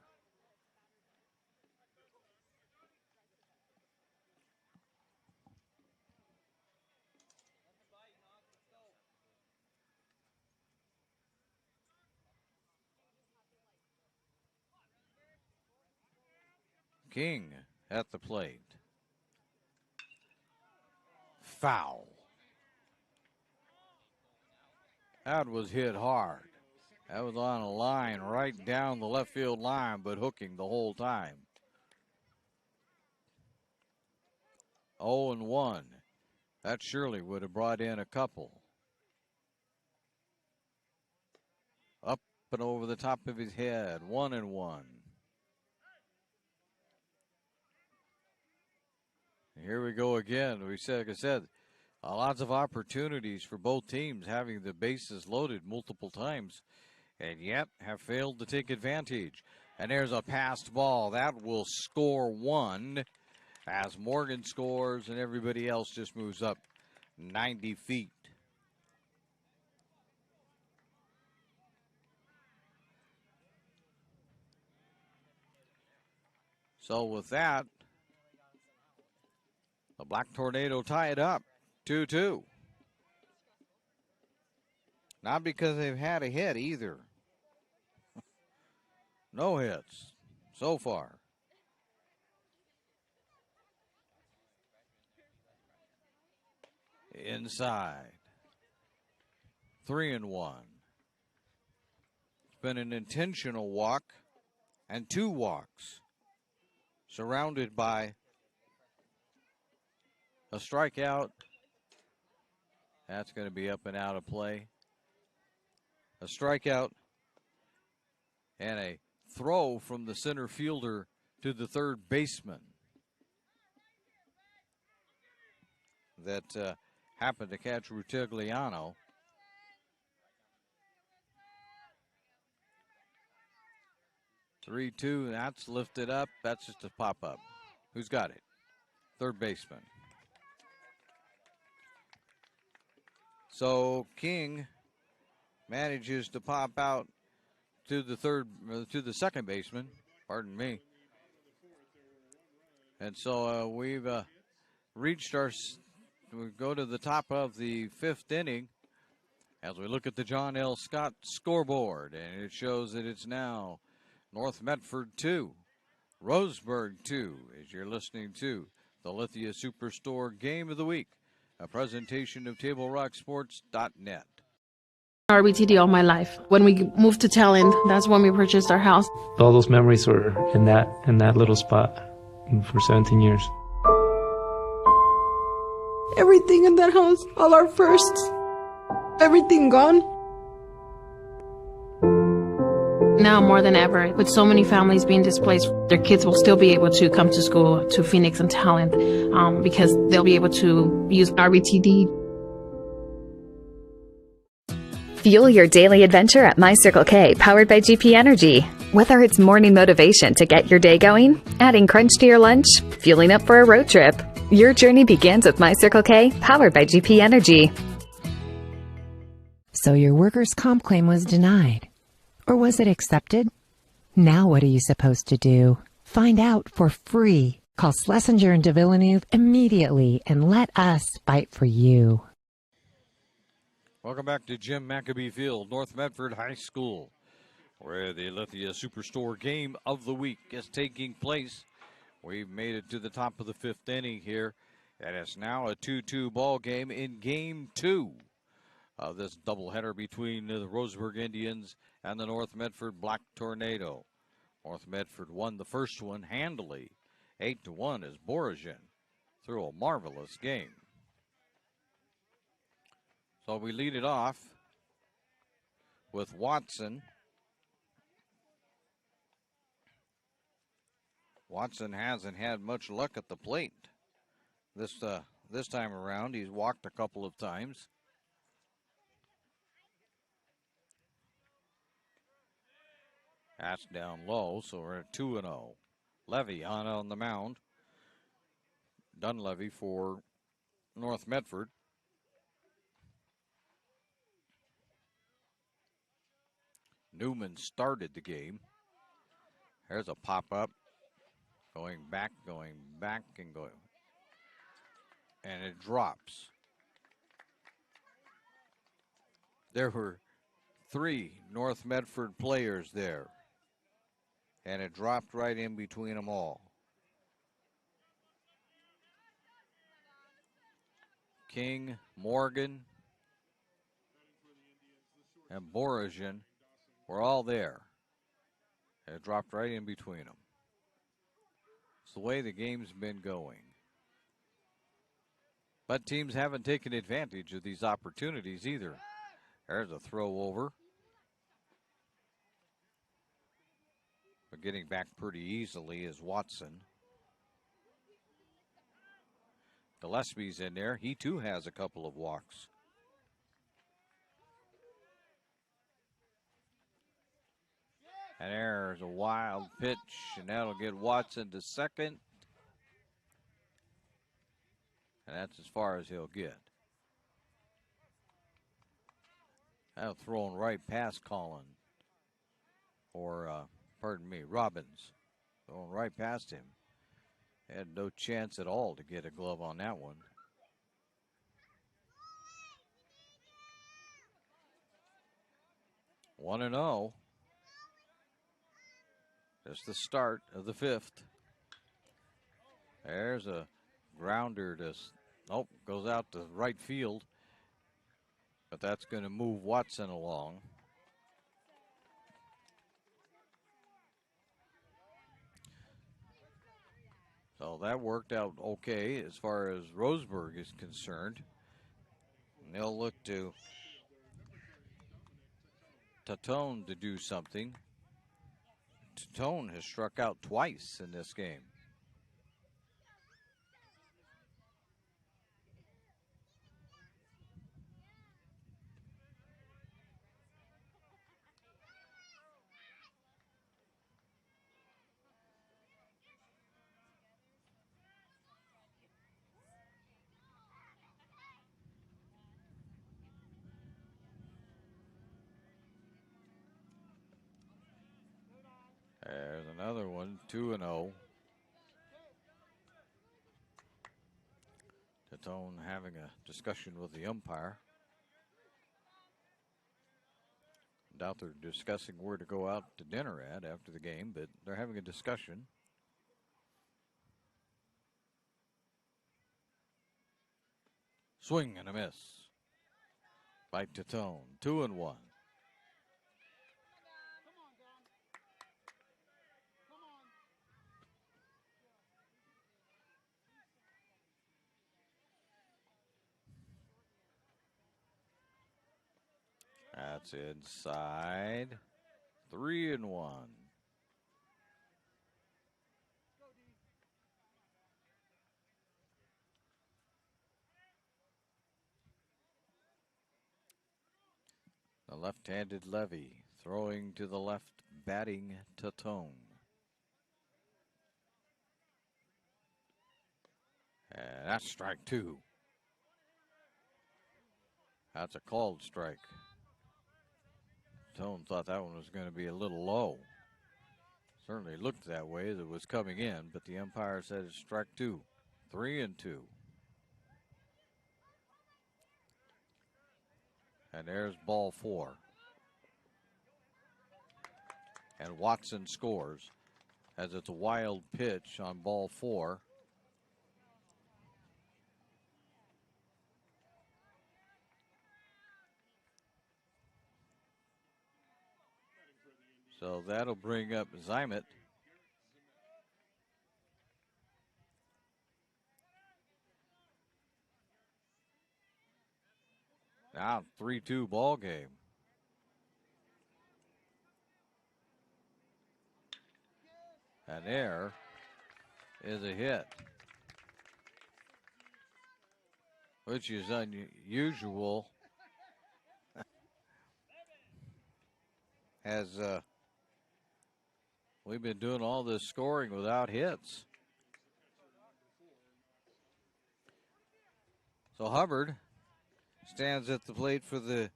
King at the plate. Foul. That was hit hard. That was on a line right down the left field line, but hooking the whole time. 0-1. That surely would have brought in a couple. Up and over the top of his head. 1-1. Here we go again. Like I said, lots of opportunities for both teams having the bases loaded multiple times, and yet have failed to take advantage. And there's a passed ball. That will score 1 as Morgan scores and everybody else just moves up 90 feet. So with that, the Black Tornado tie it up 2-2. Not because they've had a hit either. No hits so far. Inside. 3-1. It's been an intentional walk and 2 walks. Surrounded by a strikeout. That's going to be up and out of play. A strikeout and a throw from the center fielder to the third baseman that happened to catch Rutigliano. (3-2). That's lifted up. That's just a pop-up. Who's got it? Third baseman. So King manages to pop out to the second baseman. Pardon me. And so we've reached we go to the top of the 5th inning as we look at the John L. Scott scoreboard, and it shows that it's now North Medford 2, Roseburg 2, as you're listening to the Lithia Superstore Game of the Week, a presentation of TableRockSports.net. RBTD all my life. When we moved to Talent, that's when we purchased our house. All those memories were in that little spot for 17 years. Everything in that house, all our firsts, everything gone. Now more than ever, with so many families being displaced, their kids will still be able to come to school to Phoenix and Talent because they'll be able to use RBTD. Fuel your daily adventure at My Circle K, powered by GP Energy. Whether it's morning motivation to get your day going, adding crunch to your lunch, fueling up for a road trip, your journey begins with My Circle K, powered by GP Energy. So your workers' comp claim was denied. Or was it accepted? Now what are you supposed to do? Find out for free. Call Schlesinger and de Villeneuve immediately and let us fight for you. Welcome back to Jim Maccabee Field, North Medford High School, where the Lithia Superstore game of the week is taking place. We've made it to the top of the fifth inning here, and it's now a 2-2 ball game in game 2 of this doubleheader between the Roseburg Indians and the North Medford Black Tornado. North Medford won the first one handily, 8-1, as Borosian threw a marvelous game. So we lead it off with Watson. Watson hasn't had much luck at the plate this time around. He's walked a couple of times. That's down low, so we're at 2-0. Levy on the mound. Dunleavy for North Medford. Newman started the game. There's a pop-up. Going back, and going. And it drops. There were 3 North Medford players there. And it dropped right in between them all. King, Morgan, and Borosian were all there. And it dropped right in between them. It's the way the game's been going. But teams haven't taken advantage of these opportunities either. There's a throw over. But getting back pretty easily is Watson. Gillespie's in there. He too has a couple of walks. And there's a wild pitch, and that'll get Watson to second. And that's as far as he'll get. That'll thrown right past Collin. Or, Robbins. Thrown right past him. Had no chance at all to get a glove on that one. One and 0. Just the start of the fifth. There's a grounder to, goes out to right field. But that's going to move Watson along. So that worked out okay as far as Roseburg is concerned. And they'll look to Tatone to do something. Tatone has struck out twice in this game. There's another one, 2-0. Tatone having a discussion with the umpire. Doubt they're discussing where to go out to dinner at after the game, but they're having a discussion. Swing and a miss by Tatone. 2-1. That's inside. 3-1. The left-handed Levy throwing to the left, batting to Tone. And that's strike 2. That's a called strike. Tone thought that one was going to be a little low. Certainly looked that way as it was coming in, but the umpire said it's strike 2. 3-2. And there's ball 4. And Watson scores as it's a wild pitch on ball 4. So that'll bring up Zymet. Now 3-2 ball game. And there is a hit, which is unusual as we've been doing all this scoring without hits. So Hubbard stands at the plate for the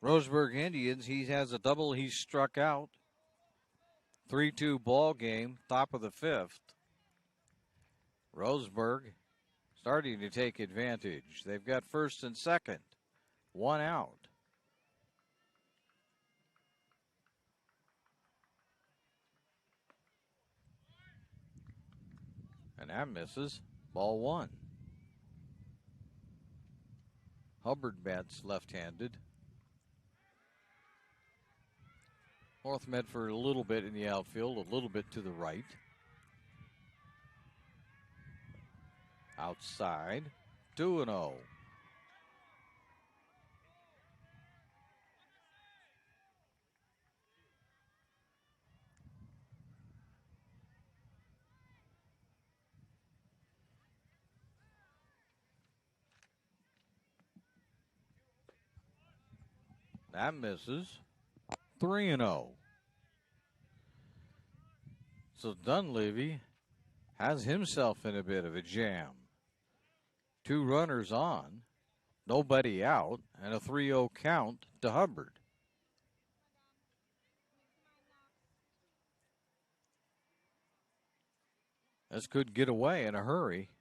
Roseburg Indians. He has a double. He's struck out. 3-2 ball game, top of the 5th. Roseburg starting to take advantage. They've got first and second, 1 out. And that misses. Ball 1. Hubbard bats left-handed. North Medford a little bit in the outfield, a little bit to the right. Outside, 2-0. That misses. 3-0. So Dunleavy has himself in a bit of a jam. 2 runners on, nobody out, and a 3-0 count to Hubbard. This could get away in a hurry.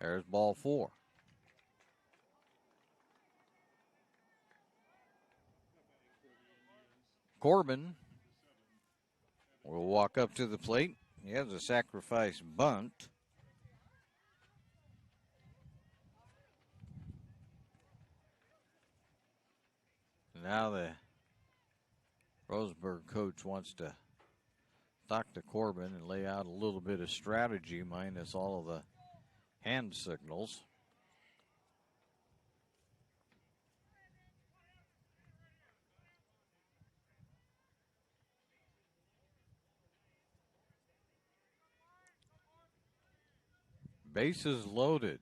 There's ball 4. Corbin will walk up to the plate. He has a sacrifice bunt. Now the Roseburg coach wants to talk to Corbin and lay out a little bit of strategy minus all of the hand signals. Bases loaded.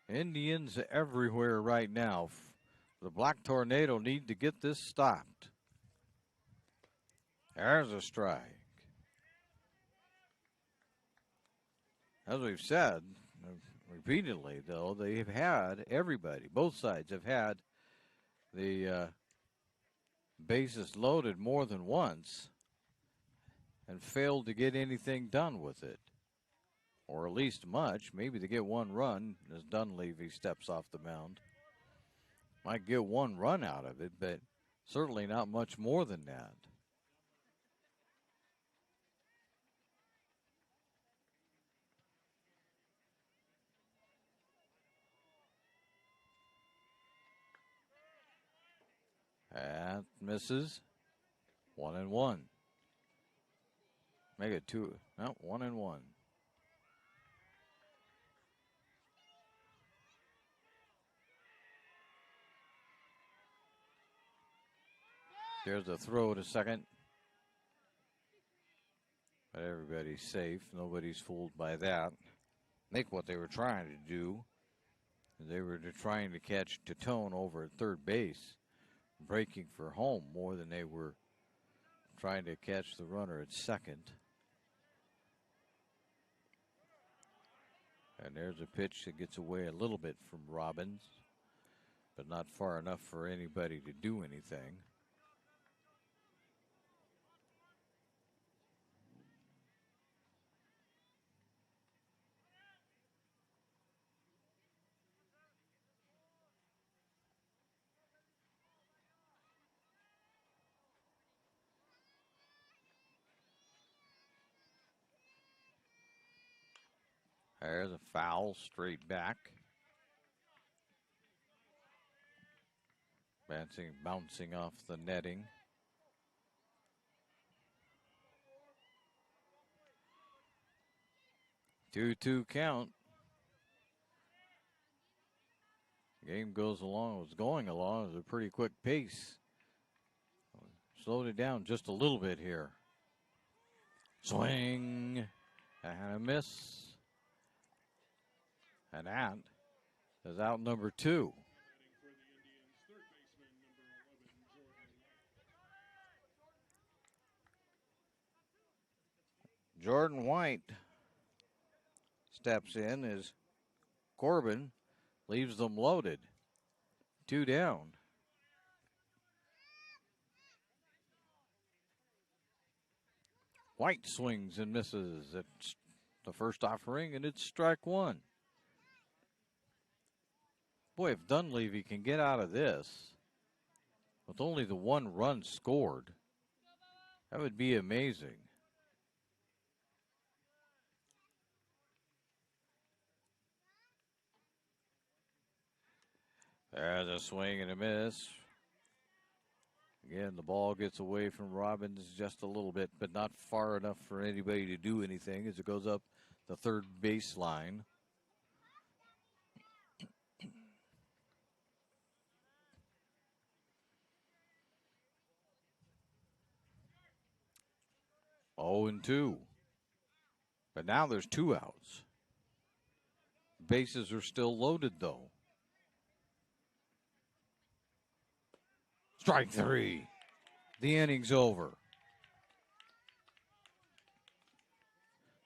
Indians everywhere right now. The Black Tornado need to get this stopped. There's a strike. As we've said repeatedly, though, they've had everybody, both sides have had the bases loaded more than once and failed to get anything done with it. Or at least much. Maybe to get 1 run as Dunleavy steps off the mound. Might get 1 run out of it, but certainly not much more than that. That misses. 1-1. Make it 2. No, 1-1. There's a throw to second. But everybody's safe. Nobody's fooled by that. I think what they were trying to do, they were trying to catch Tatone over at third base, breaking for home more than they were trying to catch the runner at second. And there's a pitch that gets away a little bit from Robbins, but not far enough for anybody to do anything. There's a foul straight back. Bouncing off the netting. Two count. Game was going along at a pretty quick pace. Slowed it down just a little bit here. Swing and a miss. And that is out number 2. Jordan White steps in as Corbin leaves them loaded. 2 down. White swings and misses at the first offering, and it's strike 1. Boy, if Dunleavy can get out of this with only the 1 run scored, that would be amazing. There's a swing and a miss. Again, the ball gets away from Robbins just a little bit, but not far enough for anybody to do anything as it goes up the third baseline. Oh, and 2. But now there's 2 outs. Bases are still loaded, though. Strike 3. The inning's over.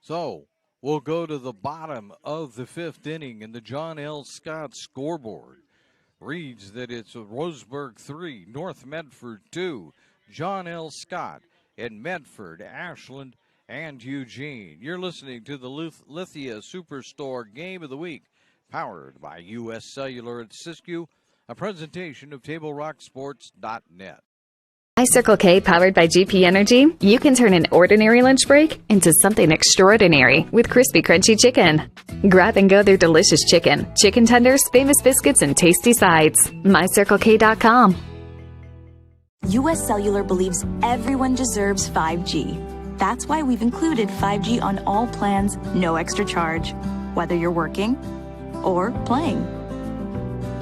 So we'll go to the bottom of the 5th inning, and the John L. Scott scoreboard reads that it's Roseburg 3, North Medford 2, John L. Scott in Medford, Ashland, and Eugene. You're listening to the Lithia Superstore Game of the Week, powered by U.S. Cellular at Siskiyou, a presentation of TableRockSports.net. By Circle K, powered by GP Energy, you can turn an ordinary lunch break into something extraordinary with crispy, crunchy chicken. Grab and go their delicious chicken, chicken tenders, famous biscuits, and tasty sides. MyCircleK.com. U.S. Cellular believes everyone deserves 5G. That's why we've included 5G on all plans, no extra charge, whether you're working or playing.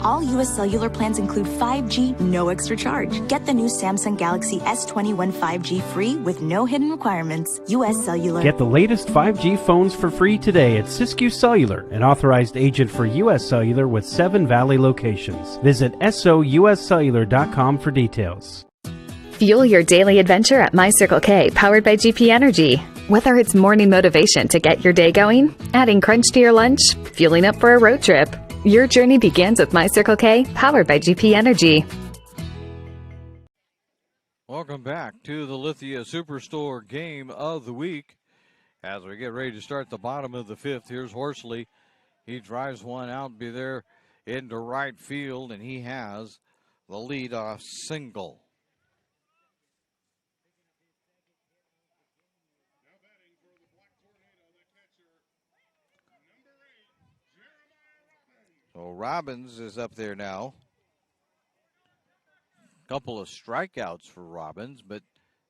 All U.S. Cellular plans include 5G, no extra charge. Get the new Samsung Galaxy S21 5G free with no hidden requirements. U.S. Cellular. Get the latest 5G phones for free today at Siskiyou Cellular, an authorized agent for U.S. Cellular with 7 Valley locations. Visit souscellular.com for details. Fuel your daily adventure at My Circle K, powered by GP Energy. Whether it's morning motivation to get your day going, adding crunch to your lunch, fueling up for a road trip, your journey begins with My Circle K, powered by GP Energy. Welcome back to the Lithia Superstore Game of the Week. As we get ready to start the bottom of the 5th, here's Horsley. He drives one out, be there into right field, and he has the leadoff single. So Robbins is up there now. Couple of strikeouts for Robbins, but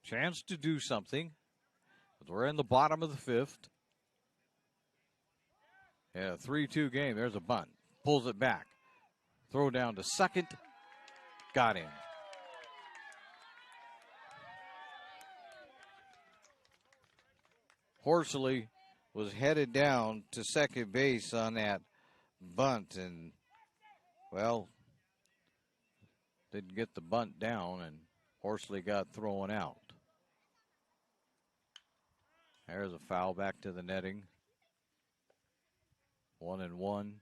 chance to do something. We're in the bottom of the 5th. Yeah, 3-2 game. There's a bunt. Pulls it back. Throw down to second. Got him. Horsley was headed down to second base on that bunt, and, well, didn't get the bunt down, and Horsley got thrown out. There's a foul back to the netting. 1-1.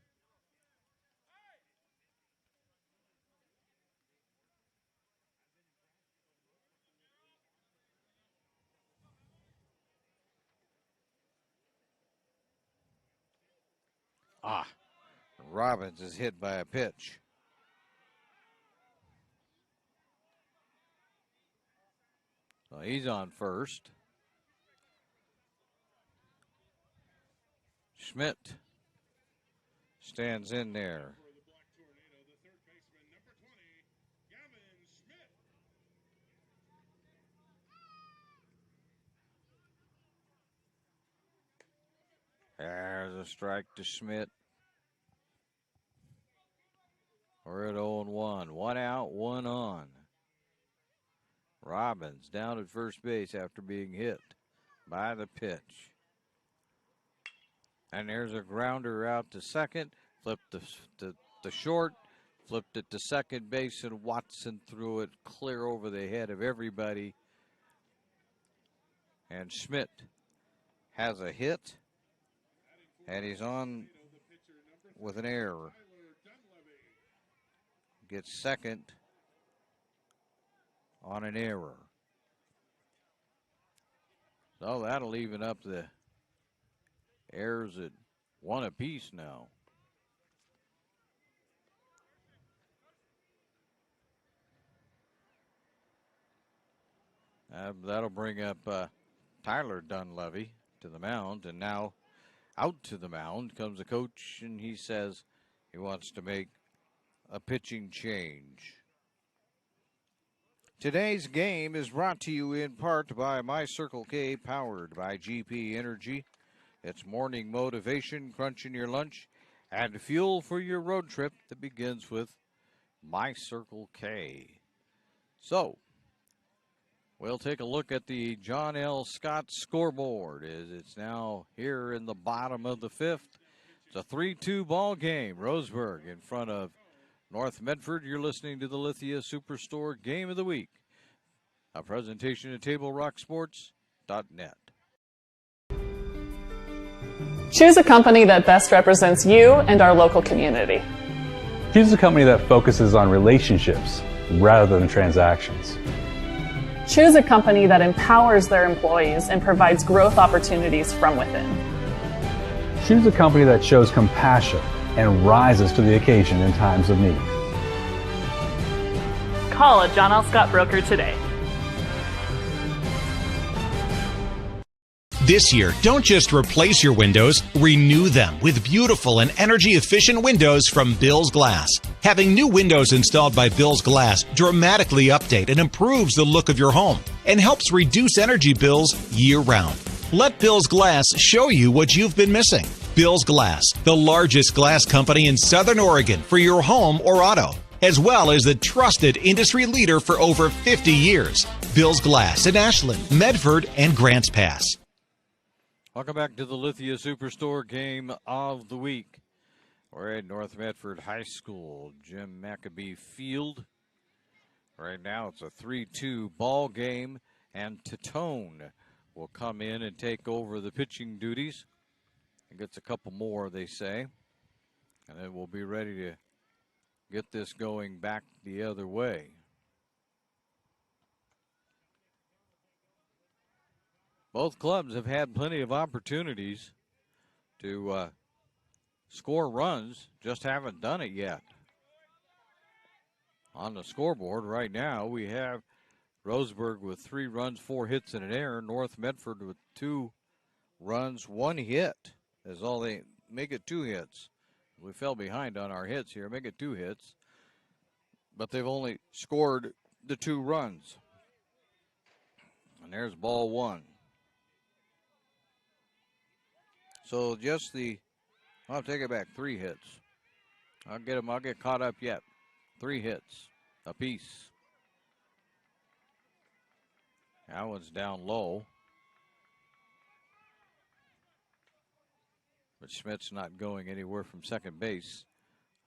Robbins is hit by a pitch. So he's on first. Schmidt stands in there. There's a strike to Schmidt. We're at 0-1. 1 out, 1 on. Robbins down at first base after being hit by the pitch. And there's a grounder out to second. Flipped the short. Flipped it to second base, and Watson threw it clear over the head of everybody. And Schmidt has a hit. And he's on with an error. Gets second on an error. So that'll even up the errors at 1 apiece now. That'll bring up Tyler Dunleavy to the mound, and now out to the mound comes the coach, and he says he wants to make a pitching change. Today's game is brought to you in part by My Circle K, powered by GP Energy. It's morning motivation, crunching your lunch, and fuel for your road trip that begins with My Circle K. So, we'll take a look at the John L. Scott scoreboard as it's now here in the bottom of the 5th. It's a 3-2 ball game. Roseburg in front of North Medford. You're listening to the Lithia Superstore Game of the Week, a presentation of TableRockSports.net. Choose a company that best represents you and our local community. Choose a company that focuses on relationships rather than transactions. Choose a company that empowers their employees and provides growth opportunities from within. Choose a company that shows compassion and rises to the occasion in times of need. Call a John L. Scott broker today. This year, don't just replace your windows, renew them with beautiful and energy-efficient windows from Bill's Glass. Having new windows installed by Bill's Glass dramatically update and improves the look of your home and helps reduce energy bills year-round. Let Bill's Glass show you what you've been missing. Bill's Glass, the largest glass company in Southern Oregon for your home or auto, as well as the trusted industry leader for over 50 years. Bill's Glass in Ashland, Medford, and Grants Pass. Welcome back to the Lithia Superstore Game of the Week. We're at North Medford High School, Jim Maccabee Field. Right now it's a 3-2 ball game, and Tatone will come in and take over the pitching duties. He gets a couple more, they say, and then we'll be ready to get this going back the other way. Both clubs have had plenty of opportunities to score runs, just haven't done it yet. On the scoreboard right now, we have Roseburg with 3 runs, 4 hits, and an error. North Medford with 2 runs, 1 hit. That's all they make it 2 hits. We fell behind on our hits here, make it 2 hits. But they've only scored the 2 runs. And there's ball 1. So just I'll take it back, 3 hits. I'll get caught up yet. 3 hits apiece. That one's down low. But Schmidt's not going anywhere from second base.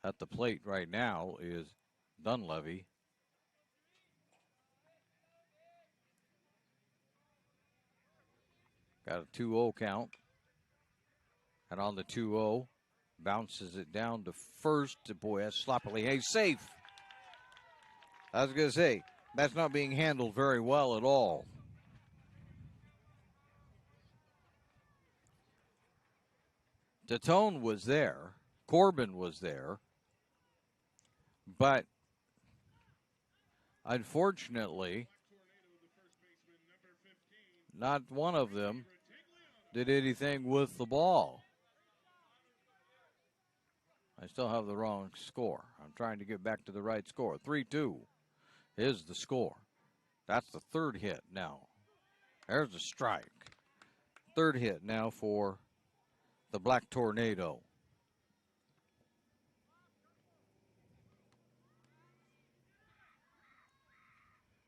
At the plate right now is Dunleavy. Got a 2-0 count. And on the 2-0, bounces it down to first. Boy, that's sloppily. Hey, safe. I was going to say, that's not being handled very well at all. Tatone was there. Corbin was there. But unfortunately, not one of them did anything with the ball. I still have the wrong score. I'm trying to get back to the right score. 3-2 is the score. That's the third hit now. There's a strike. Third hit now for the Black Tornado.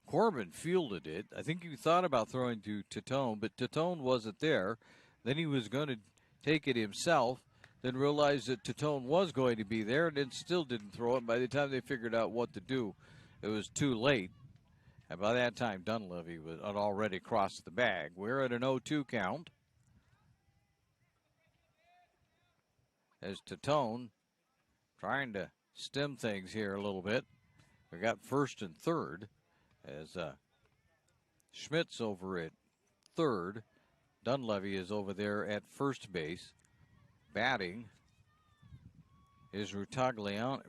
Corbin fielded it. I think he thought about throwing to Tatone, but Tatone wasn't there. Then he was going to take it himself, then realized that Tatone was going to be there, and then still didn't throw it. By the time they figured out what to do, it was too late. And by that time, Dunleavy had already crossed the bag. We're at an 0-2 count. As Tatone trying to stem things here a little bit. We got first and third. As Schmidt's over at third. Dunleavy is over there at first base. Batting is Rutagliano.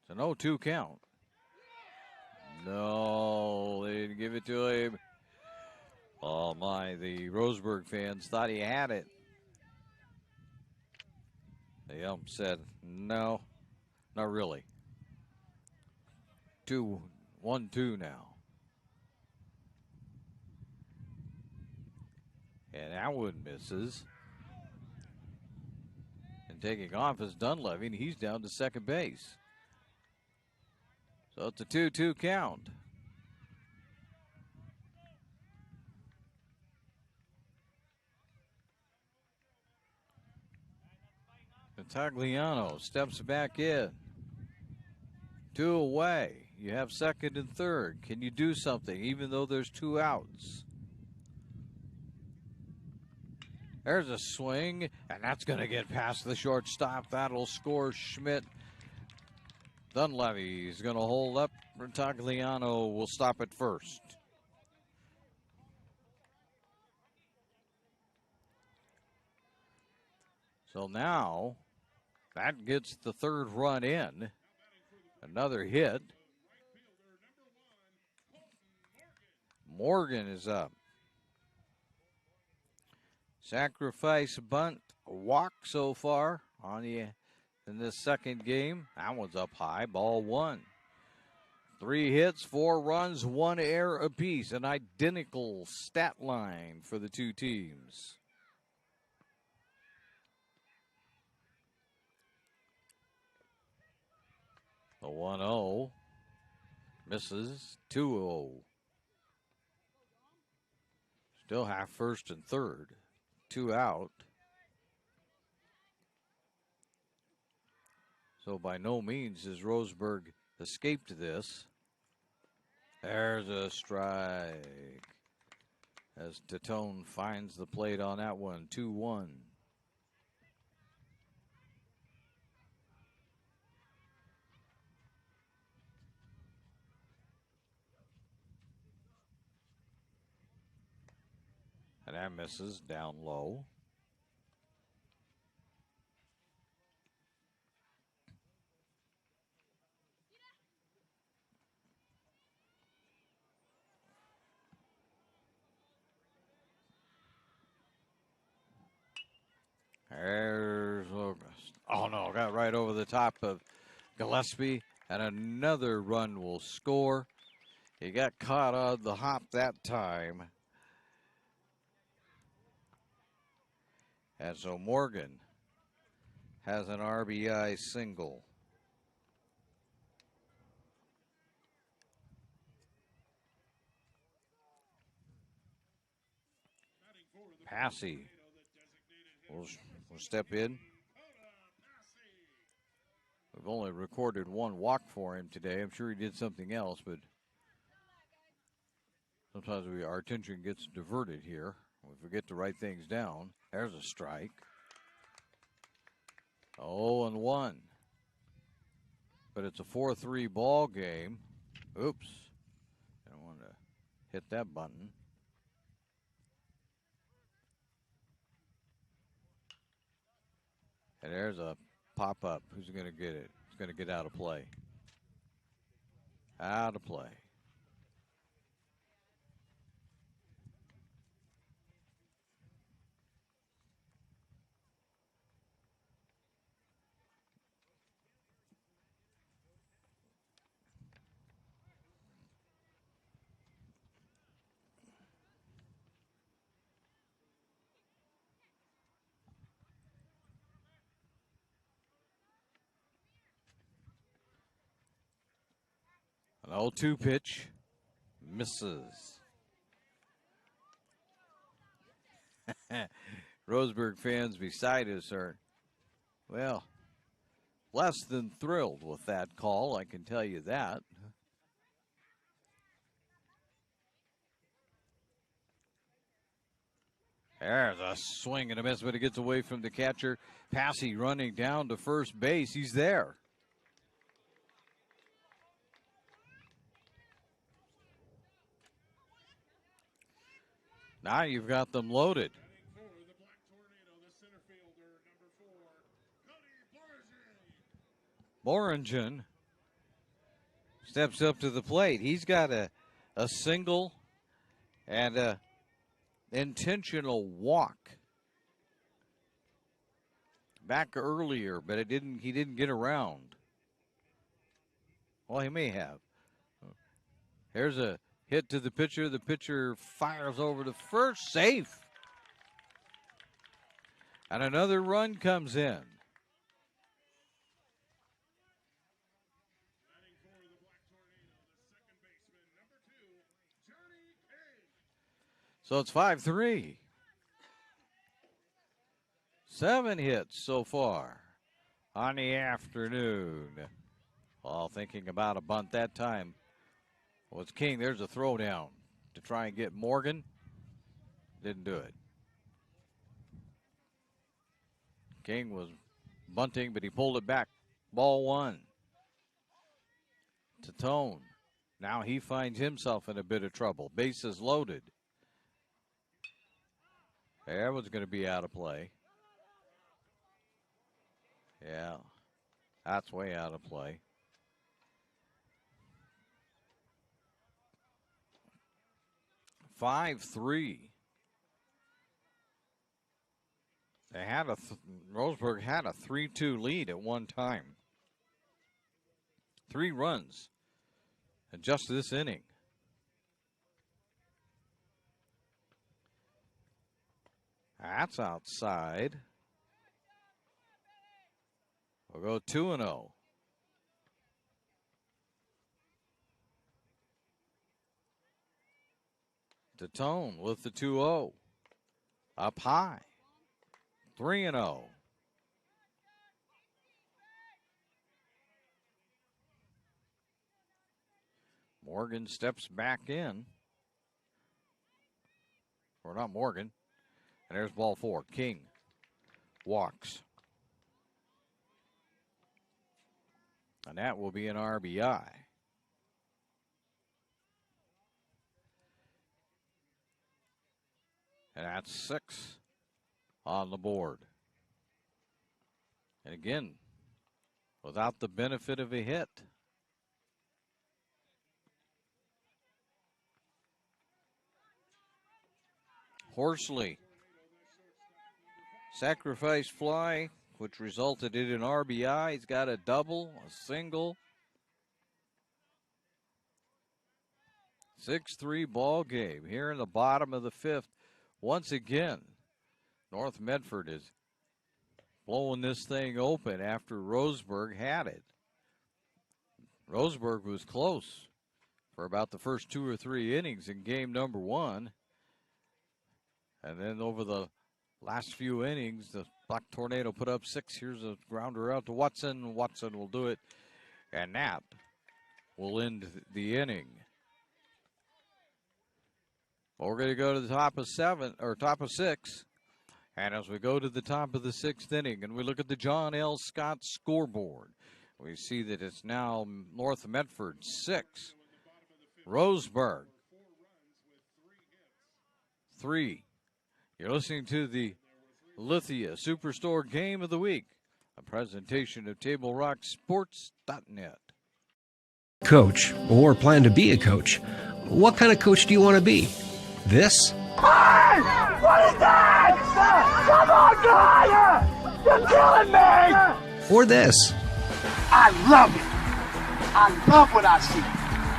It's an 0-2 count. No, they didn't give it to him. Oh my, the Roseburg fans thought he had it. The ump said, no, not really. 1-2 now. And that one misses. And taking off is Dunleavy, and he's down to second base. So it's a 2-2 count. Tagliano steps back in. 2 away. You have second and third. Can you do something even though there's 2 outs? There's a swing, and that's going to get past the shortstop. That'll score Schmidt. Dunleavy is going to hold up. Tagliano will stop it first. So now that gets the third run in. Another hit. Morgan is up. Sacrifice bunt walk so far in this second game. That one's up high. Ball 1. 3 hits, 4 runs, 1 error apiece. An identical stat line for the two teams. The 1-0 misses. 2-0. Still half first and third. 2 out. So by no means has Roseburg escaped this. There's a strike. As Tatone finds the plate on that one. 2-1. And that misses down low. There's August. Oh no, got right over the top of Gillespie, and another run will score. He got caught on the hop that time. And so Morgan has an RBI single. Passy will step in. We've only recorded one walk for him today. I'm sure he did something else, but sometimes our attention gets diverted here. We forget to write things down. There's a strike. 0-1. But it's a 4-3 ball game. Oops. I don't want to hit that button. And there's a pop-up. Who's going to get it? It's going to get out of play. Out of play. An 0-2 pitch. Misses. Roseburg fans beside us are, well, less than thrilled with that call, I can tell you that. There's a swing and a miss, but it gets away from the catcher. Passy running down to first base. He's there. Now you've got them loaded. Boringen steps up to the plate. He's got a single and a intentional walk back earlier, but he didn't get around. Well, he may have. Here's a hit to the pitcher. The pitcher fires over to first, safe. And another run comes in. So it's 5-3. 7 hits so far on the afternoon. All thinking about a bunt that time was King. There's a throwdown to try and get Morgan. Didn't do it. King was bunting, but he pulled it back. Ball 1 to Tone. Now he finds himself in a bit of trouble. Bases loaded. That was going to be out of play. Yeah, that's way out of play. Five-3. They had Roseburg had a 3-2 lead at one time. 3 runs in just this inning. That's outside. We'll go 2-0. To Tone with the 2-0. Up high. 3-0. Morgan steps back in. Or not Morgan. And there's ball 4. King walks. And that will be an RBI. And that's 6 on the board. And again, without the benefit of a hit. Horsley. Sacrifice fly, which resulted in an RBI. He's got a double, a single. 6-3 ball game here in the bottom of the 5th. Once again, North Medford is blowing this thing open after Roseburg had it. Roseburg was close for about the first 2 or 3 innings in game number 1. And then over the last few innings, the Black Tornado put up 6. Here's a grounder out to Watson. Watson will do it, and that will end the inning. Well, we're going to go to the top of 7 or top of 6. And as we go to the top of the 6th inning and we look at the John L. Scott scoreboard, we see that it's now North Medford 6, Roseburg 3. You're listening to the Lithia Superstore Game of the Week, a presentation of TableRockSports.net. Coach or plan to be a coach. What kind of coach do you want to be? This? Hey! What is that? Come on, God! You're killing me! Or this? I love it. I love what I see.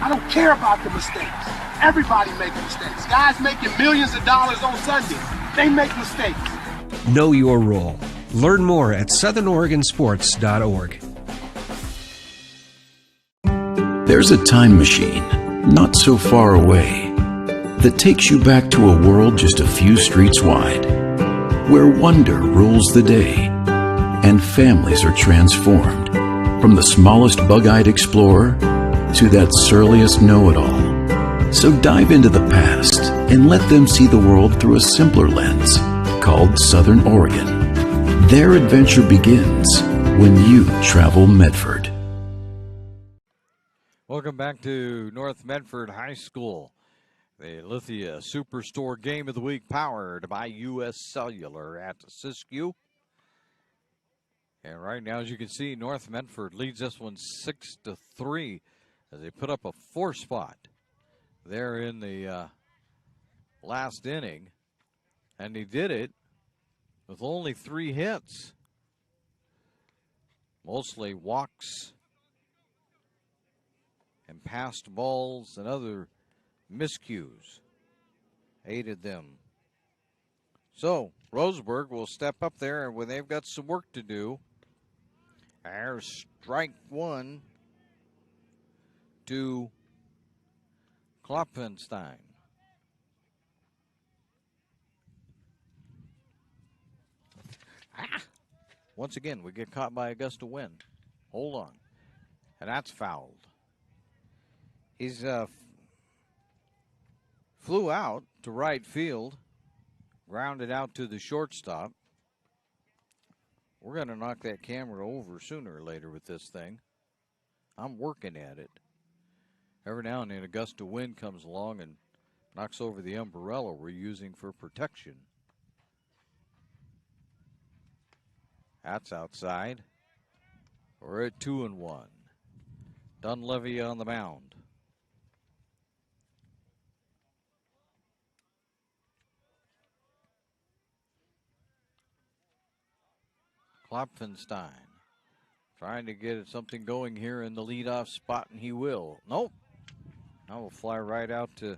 I don't care about the mistakes. Everybody makes mistakes. Guys making millions of dollars on Sunday, they make mistakes. Know your role. Learn more at southernoregonsports.org. There's a time machine not so far away that takes you back to a world just a few streets wide, where wonder rules the day and families are transformed, from the smallest bug-eyed explorer to that surliest know-it-all. So dive into the past and let them see the world through a simpler lens called Southern Oregon. Their adventure begins when you travel Medford. Welcome back to North Medford High School. The Lithia Superstore Game of the Week, powered by U.S. Cellular at Siskiyou. And right now, as you can see, North Medford leads this one 6-3 as they put up a 4 spot there in the last inning. And they did it with only 3 hits. Mostly walks and passed balls and other miscues aided them. So Roseburg will step up there, and when they've got some work to do, there's strike 1 to Klopfenstein. Once again, we get caught by a gust of wind. Hold on. And that's fouled. He's flew out to right field, grounded out to the shortstop. We're going to knock that camera over sooner or later with this thing. I'm working at it. Every now and then a gust of wind comes along and knocks over the umbrella we're using for protection. That's outside. We're at 2-1. Dunleavy on the mound. Klopfenstein trying to get something going here in the leadoff spot, and he will. Nope. Now will fly right out to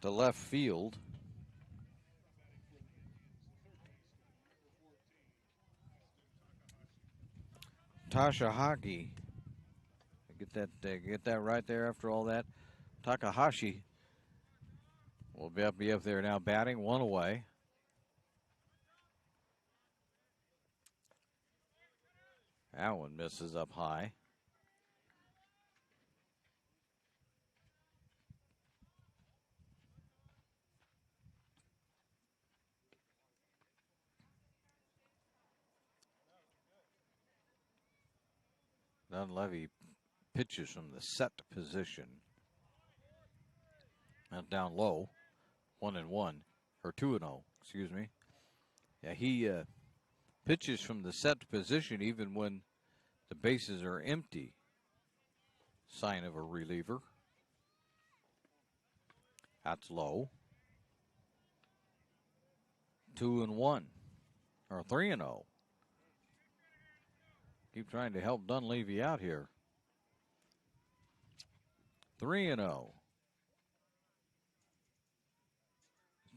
left field. Tasha Hagi, get that right there after all that. Takahashi will be up there now batting, 1 away. That one misses up high. Dunleavy pitches from the set position. And down low, 1-1, or 2-0, excuse me. Yeah, he pitches from the set position even when the bases are empty. Sign of a reliever. That's low. 2-1, or 3-0. Keep trying to help Dunleavy out here. 3-0.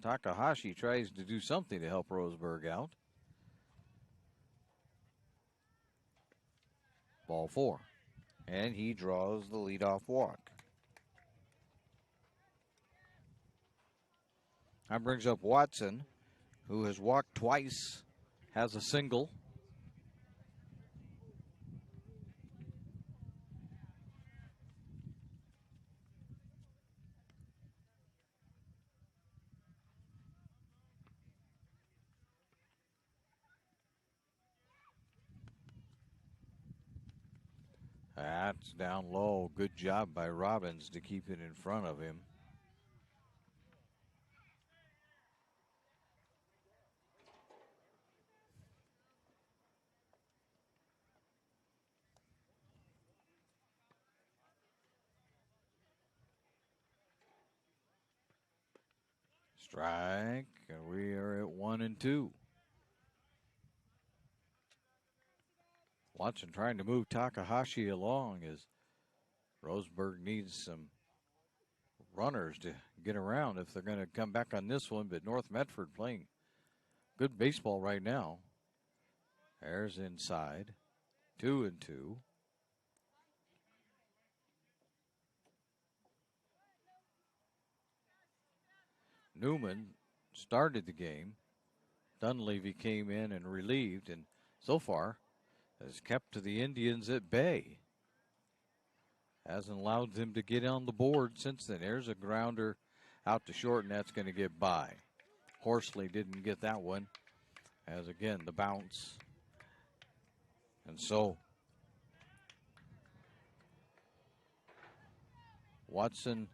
Takahashi tries to do something to help Roseburg out. Ball 4. And he draws the leadoff walk. That brings up Watson, who has walked twice, has a single. That's down low. Good job by Robbins to keep it in front of him. Strike, and we are at 1-2. Watson trying to move Takahashi along as Roseburg needs some runners to get around if they're going to come back on this one. But North Medford playing good baseball right now. There's inside. 2-2. Newman started the game. Dunleavy came in and relieved, and so far has kept the Indians at bay. Hasn't allowed them to get on the board since then. There's a grounder out to short, and that's going to get by. Horsley didn't get that one, as again the bounce. And so Watson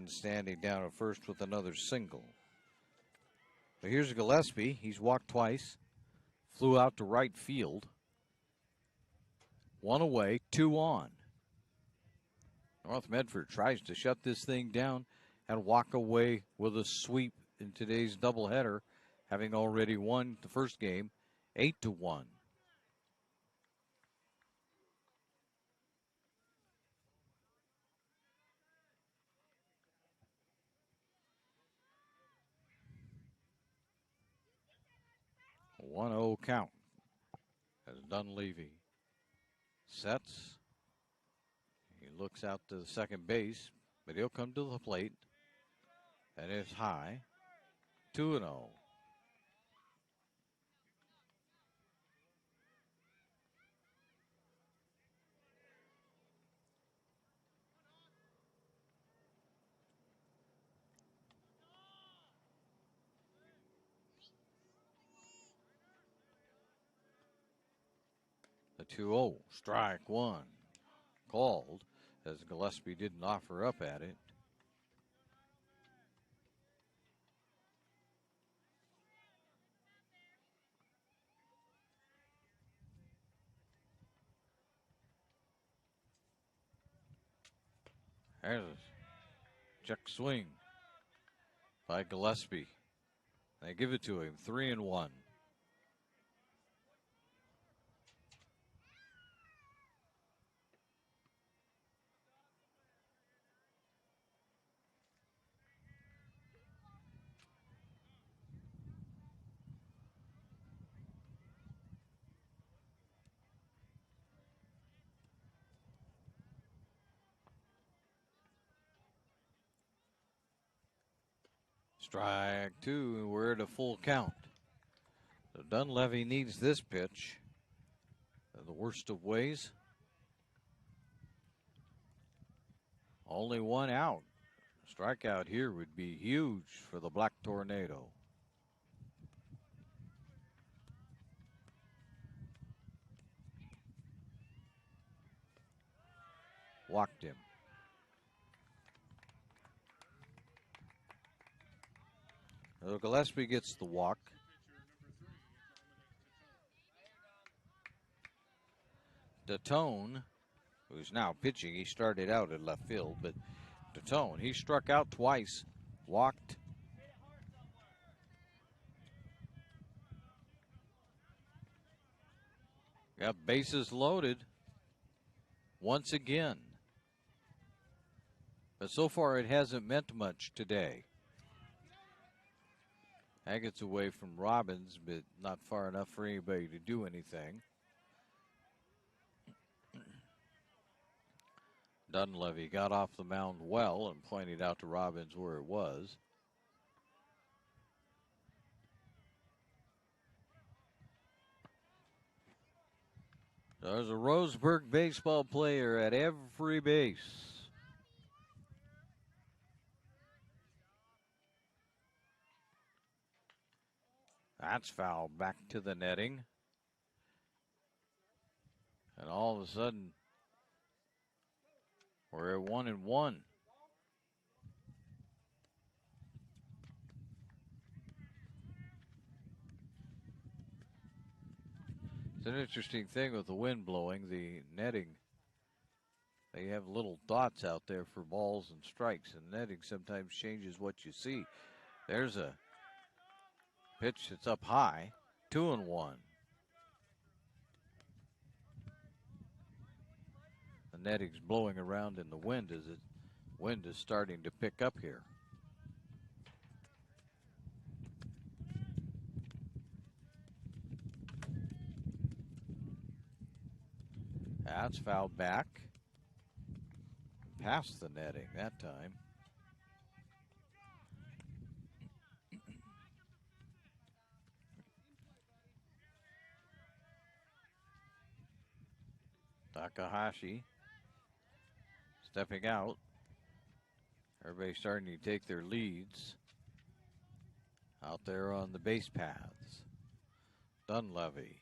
standing down at first with another single. So here's Gillespie. He's walked twice. Flew out to right field. 1 away, 2 on. North Medford tries to shut this thing down and walk away with a sweep in today's doubleheader, having already won the first game 8-1. A 1-0 count as Dunleavy sets. He looks out to the second base, but he'll come to the plate. And it's high. 2-0. The 2-0, strike one, called as Gillespie didn't offer up at it. There's a check swing by Gillespie. They give it to him, 3-1. Strike two, and we're at a full count. So Dunleavy needs this pitch. The worst of ways. Only one out. A strikeout here would be huge for the Black Tornado. Walked him. So Gillespie gets the walk. Datone, who's now pitching, he started out at left field, but Datone, he struck out twice, walked. Got bases loaded once again. But so far it hasn't meant much today. That gets away from Robbins, but not far enough for anybody to do anything. Dunleavy got off the mound well and pointed out to Robbins where it was. There's a Roseburg baseball player at every base. That's foul back to the netting. And all of a sudden, we're at 1-1. It's an interesting thing with the wind blowing, the netting. They have little dots out there for balls and strikes, and netting sometimes changes what you see. There's a pitch that's up high, 2-1. The netting's blowing around in the wind as the wind is starting to pick up here. That's fouled back. Past the netting that time. Takahashi stepping out. Everybody's starting to take their leads out there on the base paths. Dunleavy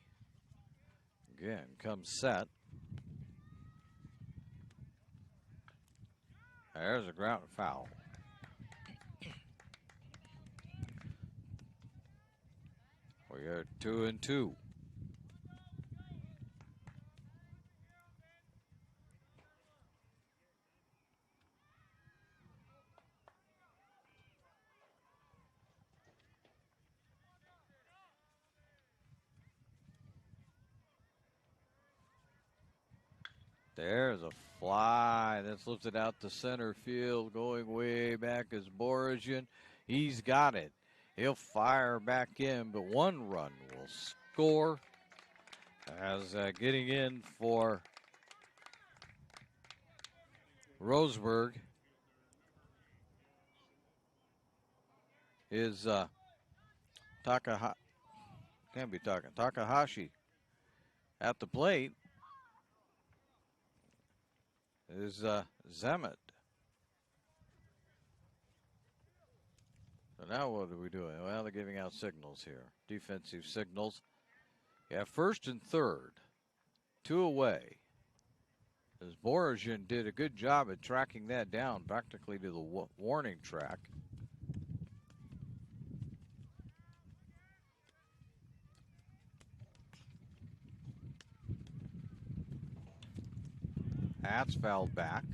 again comes set. There's a ground foul. We are 2-2. There's a fly that's lifted out to center field, going way back is Borosian. He's got it. He'll fire back in, but one run will score as getting in for Roseburg is Takahashi at the plate. Is Zemet. So now what are we doing? Well, they're giving out signals here. Defensive signals. You have first and third. 2 away. As Borosian did a good job at tracking that down practically to the warning track. That's fouled back.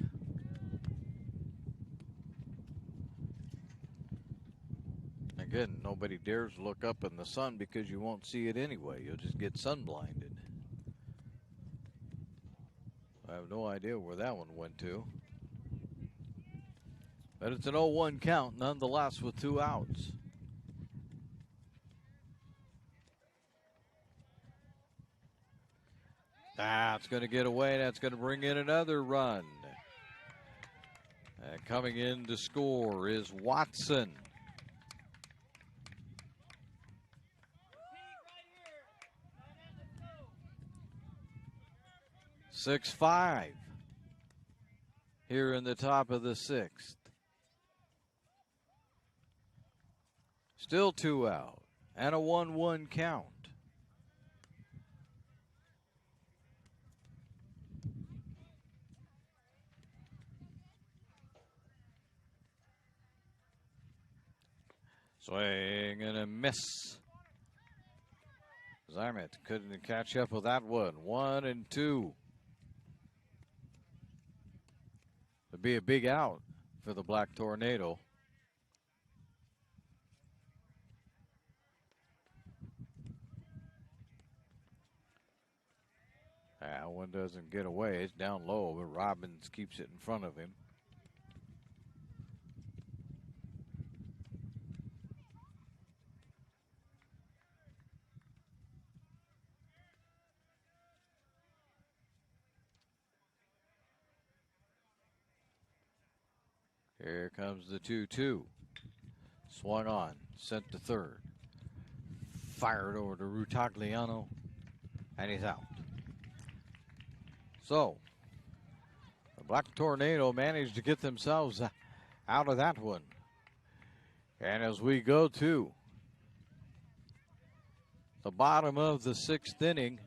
Again, nobody dares look up in the sun because you won't see it anyway. You'll just get sun blinded. I have no idea where that one went to. But it's an 0-1 count nonetheless with 2 outs. That's going to get away. That's going to bring in another run. And coming in to score is Watson. .65 here in the top of the 6th. Still 2 out and a 1-1 count. Swing and a miss. Zarmet couldn't catch up with that one. 1-2. It'd be a big out for the Black Tornado. That one doesn't get away. It's down low, but Robbins keeps it in front of him. Here comes the 2-2. Swung on, sent to third. Fired over to Rutagliano, and he's out. So, the Black Tornado managed to get themselves out of that one. And as we go to the bottom of the 6th inning,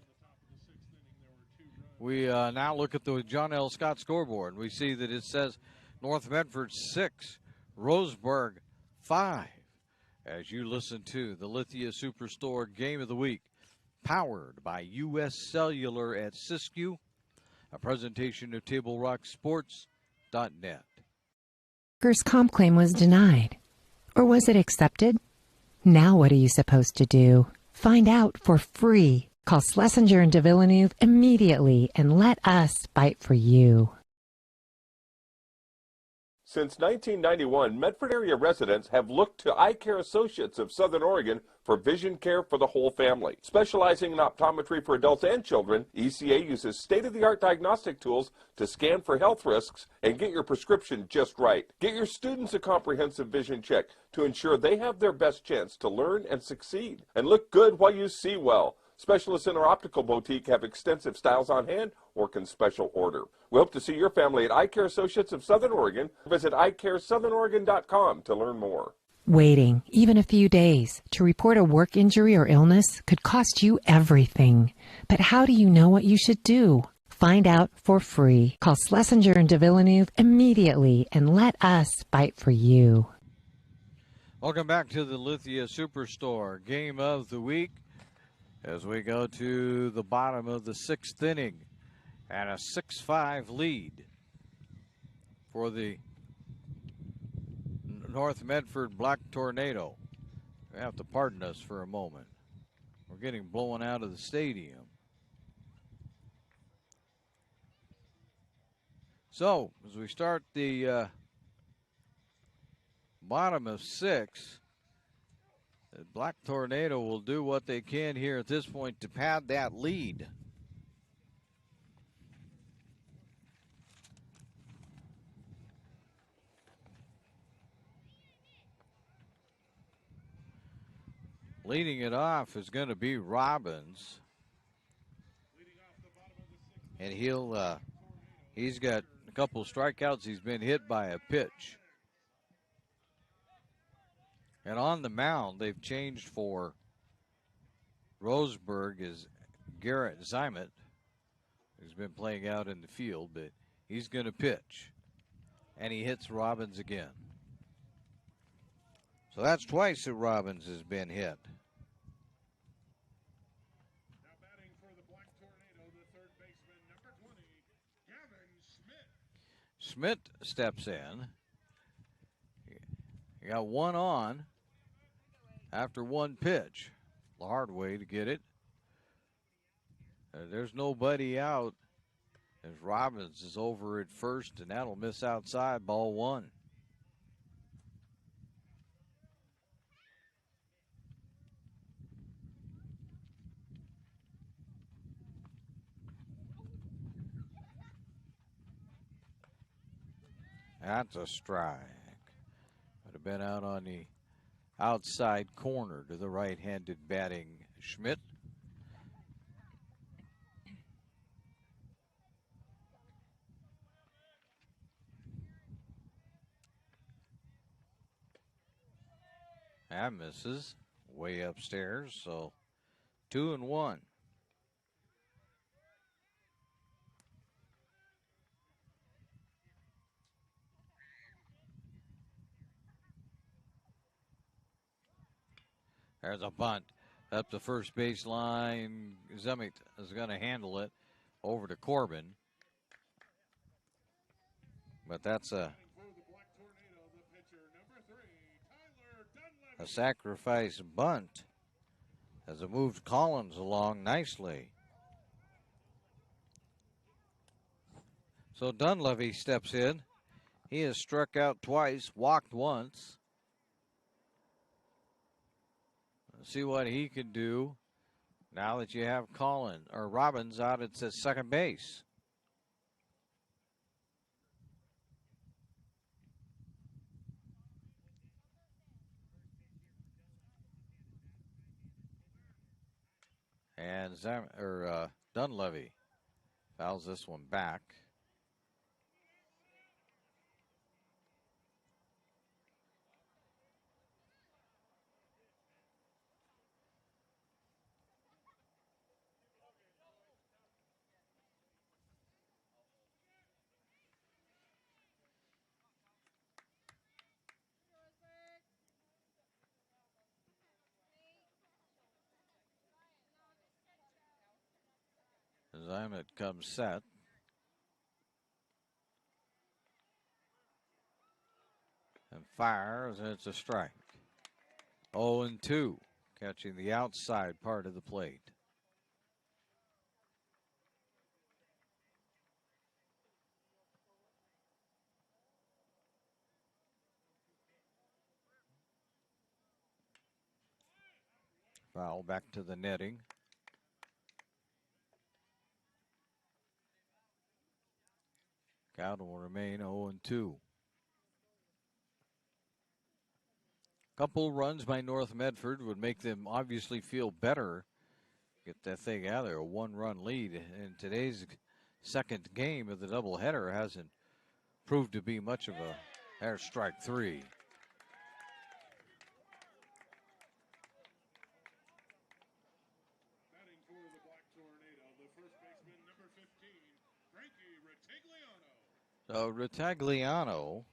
we now look at the John L. Scott scoreboard. We see that it says North Medford 6, Roseburg 5. As you listen to the Lithia Superstore Game of the Week, powered by U.S. Cellular at Siskiyou, a presentation of TableRockSports.net. Workers' comp claim was denied. Or was it accepted? Now what are you supposed to do? Find out for free. Call Schlesinger and de Villeneuve immediately and let us fight for you. Since 1991, Medford area residents have looked to Eye Care Associates of Southern Oregon for vision care for the whole family. Specializing in optometry for adults and children, ECA uses state-of-the-art diagnostic tools to scan for health risks and get your prescription just right. Get your students a comprehensive vision check to ensure they have their best chance to learn and succeed. And look good while you see well. Specialists in our optical boutique have extensive styles on hand or can special order. We hope to see your family at Eye Care Associates of Southern Oregon. Visit eyecaresouthern.oregon.com to learn more. Waiting, even a few days, to report a work injury or illness could cost you everything. But how do you know what you should do? Find out for free. Call Schlesinger and de Villeneuve immediately and let us fight for you. Welcome back to the Lithia Superstore Game of the Week. As we go to the bottom of the 6th inning and a 6-5 lead for the North Medford Black Tornado. You have to pardon us for a moment. We're getting blown out of the stadium. So, as we start the bottom of 6, the Black Tornado will do what they can here at this point to pad that lead. Leading it off is going to be Robbins. And he's got a couple strikeouts. He's been hit by a pitch. And on the mound, they've changed for Roseburg is Garrett Zimet, who's been playing out in the field, but he's going to pitch. And he hits Robbins again. So that's twice that Robbins has been hit. Now batting for the Black Tornado, the third baseman, number 20, Gavin Schmidt. Schmidt steps in. He got one on after one pitch. The hard way to get it. There's nobody out as Robbins is over at first, and that'll miss outside, ball one. That's a strike. Would have been out on the outside corner to the right-handed batting Schmidt. That misses way upstairs, so 2-1. There's a bunt up the first base line. Zimet is going to handle it over to Corbin. But that's a sacrifice bunt as it moved Collins along nicely. So Dunleavy steps in. He has struck out twice, walked once. See what he can do now that you have Robbins out at second base. And Dunleavy fouls this one back. Zimet comes set. And fires, and it's a strike. 0-2, catching the outside part of the plate. Foul back to the netting. Count will remain 0-2. Couple runs by North Medford would make them obviously feel better. Get that thing out of there, a one-run lead. In today's second game of the doubleheader hasn't proved to be much of a there's strike three. So Ritagliano,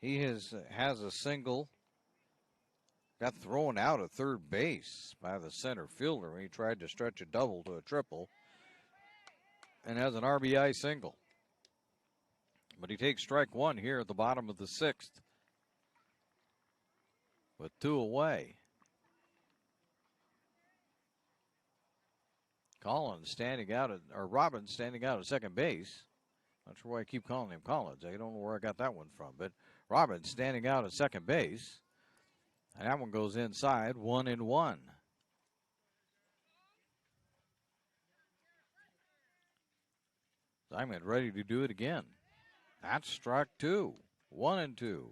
he has a single, got thrown out at third base by the center fielder when he tried to stretch a double to a triple, and has an RBI single. But he takes strike one here at the bottom of the sixth with 2 away. Robbins standing out at second base. Not sure why I keep calling him Collins. I don't know where I got that one from. But Robbins standing out at second base. And that one goes inside, 1-1. Simon ready to do it again. That's strike two, 1-2.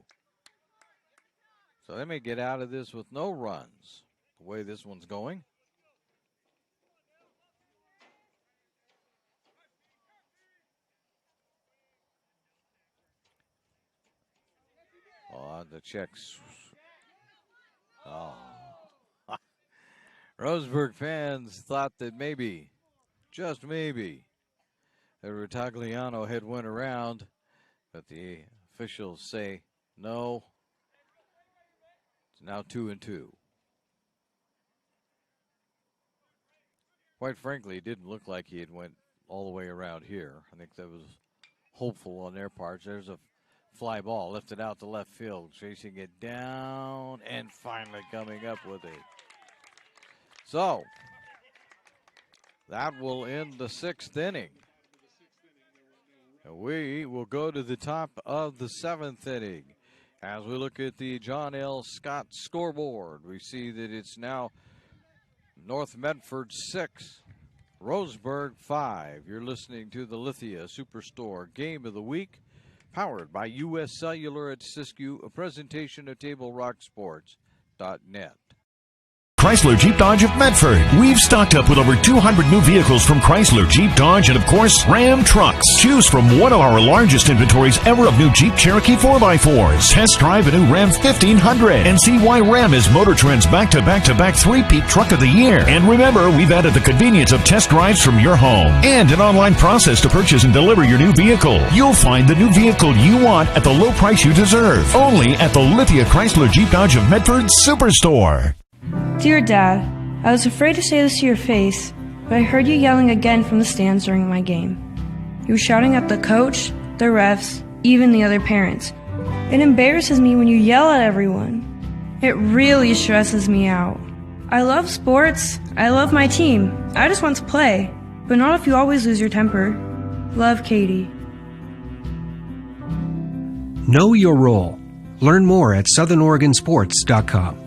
So they may get out of this with no runs, the way this one's going. The checks. Oh. Roseburg fans thought that maybe, just maybe, that Ritagliano had went around, but the officials say no. It's now 2-2. Quite frankly, it didn't look like he had went all the way around here. I think that was hopeful on their parts. There's a fly ball lifted out to left field, chasing it down and finally coming up with it. So that will end the sixth inning. And we will go to the top of the seventh inning. As we look at the John L. Scott scoreboard, we see that it's now North Medford 6, Roseburg 5. You're listening to the Lithia Superstore Game of the Week, powered by U.S. Cellular at Siskiyou, a presentation of TableRockSports.net. Chrysler Jeep Dodge of Medford. We've stocked up with over 200 new vehicles from Chrysler, Jeep Dodge, and of course, Ram trucks. Choose from one of our largest inventories ever of new Jeep Cherokee 4x4s. Test drive a new Ram 1500 and see why Ram is Motor Trend's back-to-back-to-back three-peat truck of the year. And remember, we've added the convenience of test drives from your home and an online process to purchase and deliver your new vehicle. You'll find the new vehicle you want at the low price you deserve. Only at the Lithia Chrysler Jeep Dodge of Medford Superstore. Dear Dad, I was afraid to say this to your face, but I heard you yelling again from the stands during my game. You were shouting at the coach, the refs, even the other parents. It embarrasses me when you yell at everyone. It really stresses me out. I love sports. I love my team. I just want to play, but not if you always lose your temper. Love, Katie. Know your role. Learn more at SouthernOregonSports.com.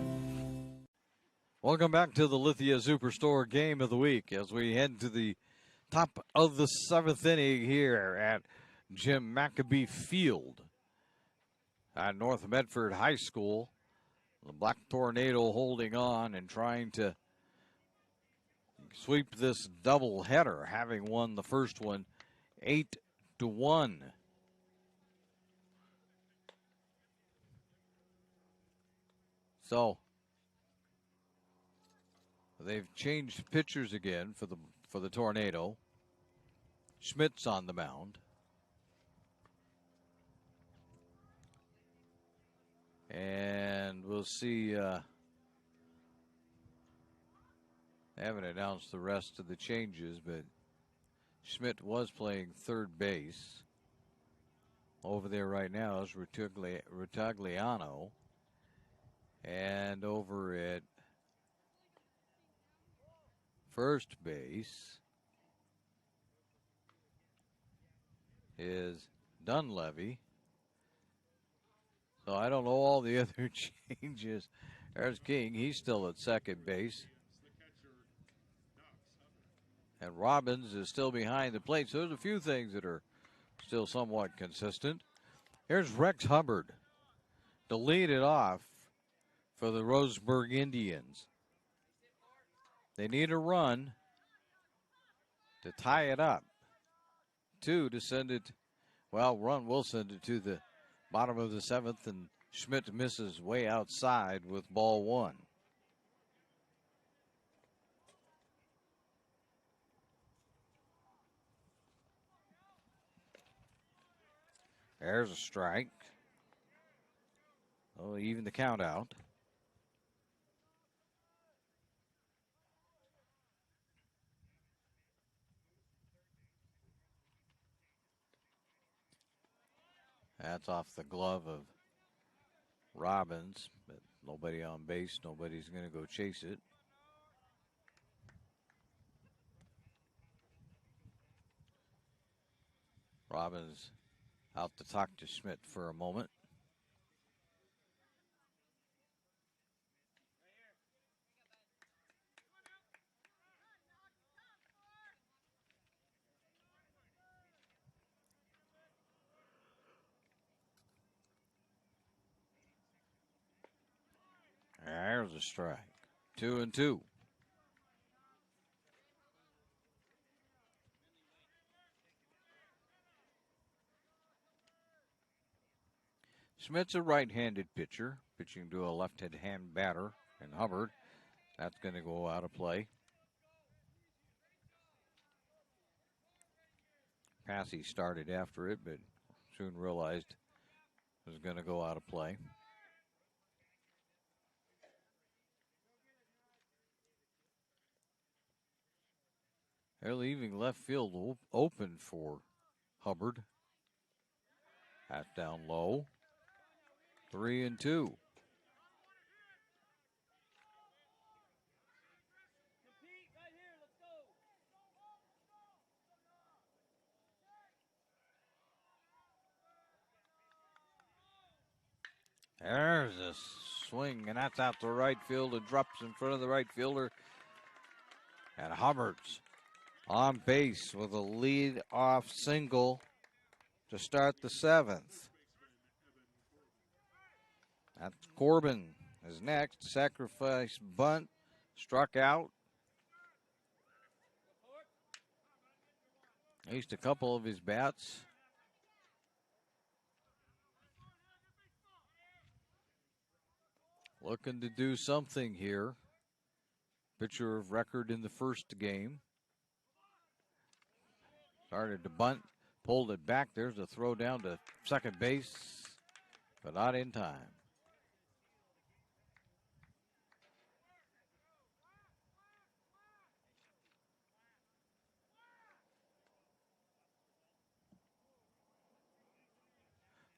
Welcome back to the Lithia Superstore Game of the Week as we head to the top of the seventh inning here at Jim Maccabee Field at North Medford High School. The Black Tornado holding on and trying to sweep this double header, having won the first one 8-1. So they've changed pitchers again for the Tornado. Schmidt's on the mound. And we'll see. They haven't announced the rest of the changes, but Schmidt was playing third base. Over there right now is Rutagliano. And over at first base is Dunleavy. So I don't know all the other changes. There's King. He's still at second base. And Robbins is still behind the plate. So there's a few things that are still somewhat consistent. Here's Rex Hubbard to lead it off for the Roseburg Indians. They need a run to tie it up. 2 to send it. Well, run will send it to the bottom of the 7th, and Schmidt misses way outside with ball 1. There's a strike. Oh, even the count out. That's off the glove of Robbins, but nobody on base. Nobody's going to go chase it. Robbins out to talk to Schmidt for a moment. There's a strike. 2-2. Schmidt's a right-handed pitcher, pitching to a left-handed batter, and Hubbard. That's going to go out of play. Passy started after it, but soon realized it was going to go out of play. They're leaving left field open for Hubbard. That's down low. 3-2. There's a swing, and that's out to right field. It drops in front of the right fielder. And Hubbard's on base with a lead-off single to start the 7th. That's Corbin is next. Sacrifice bunt, struck out. At least a couple of his bats. Looking to do something here. Pitcher of record in the first game. Started to bunt, pulled it back. There's a throw down to second base, but not in time.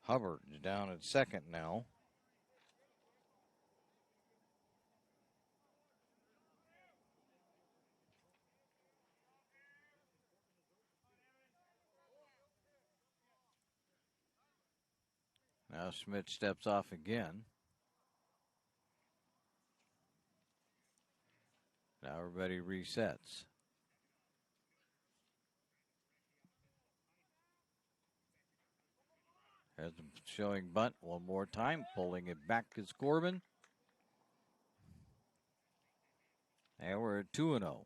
Hubbard is down at second now. Now Schmidt steps off again. Now everybody resets. As showing bunt one more time, pulling it back is Corbin. And we're at 2-0.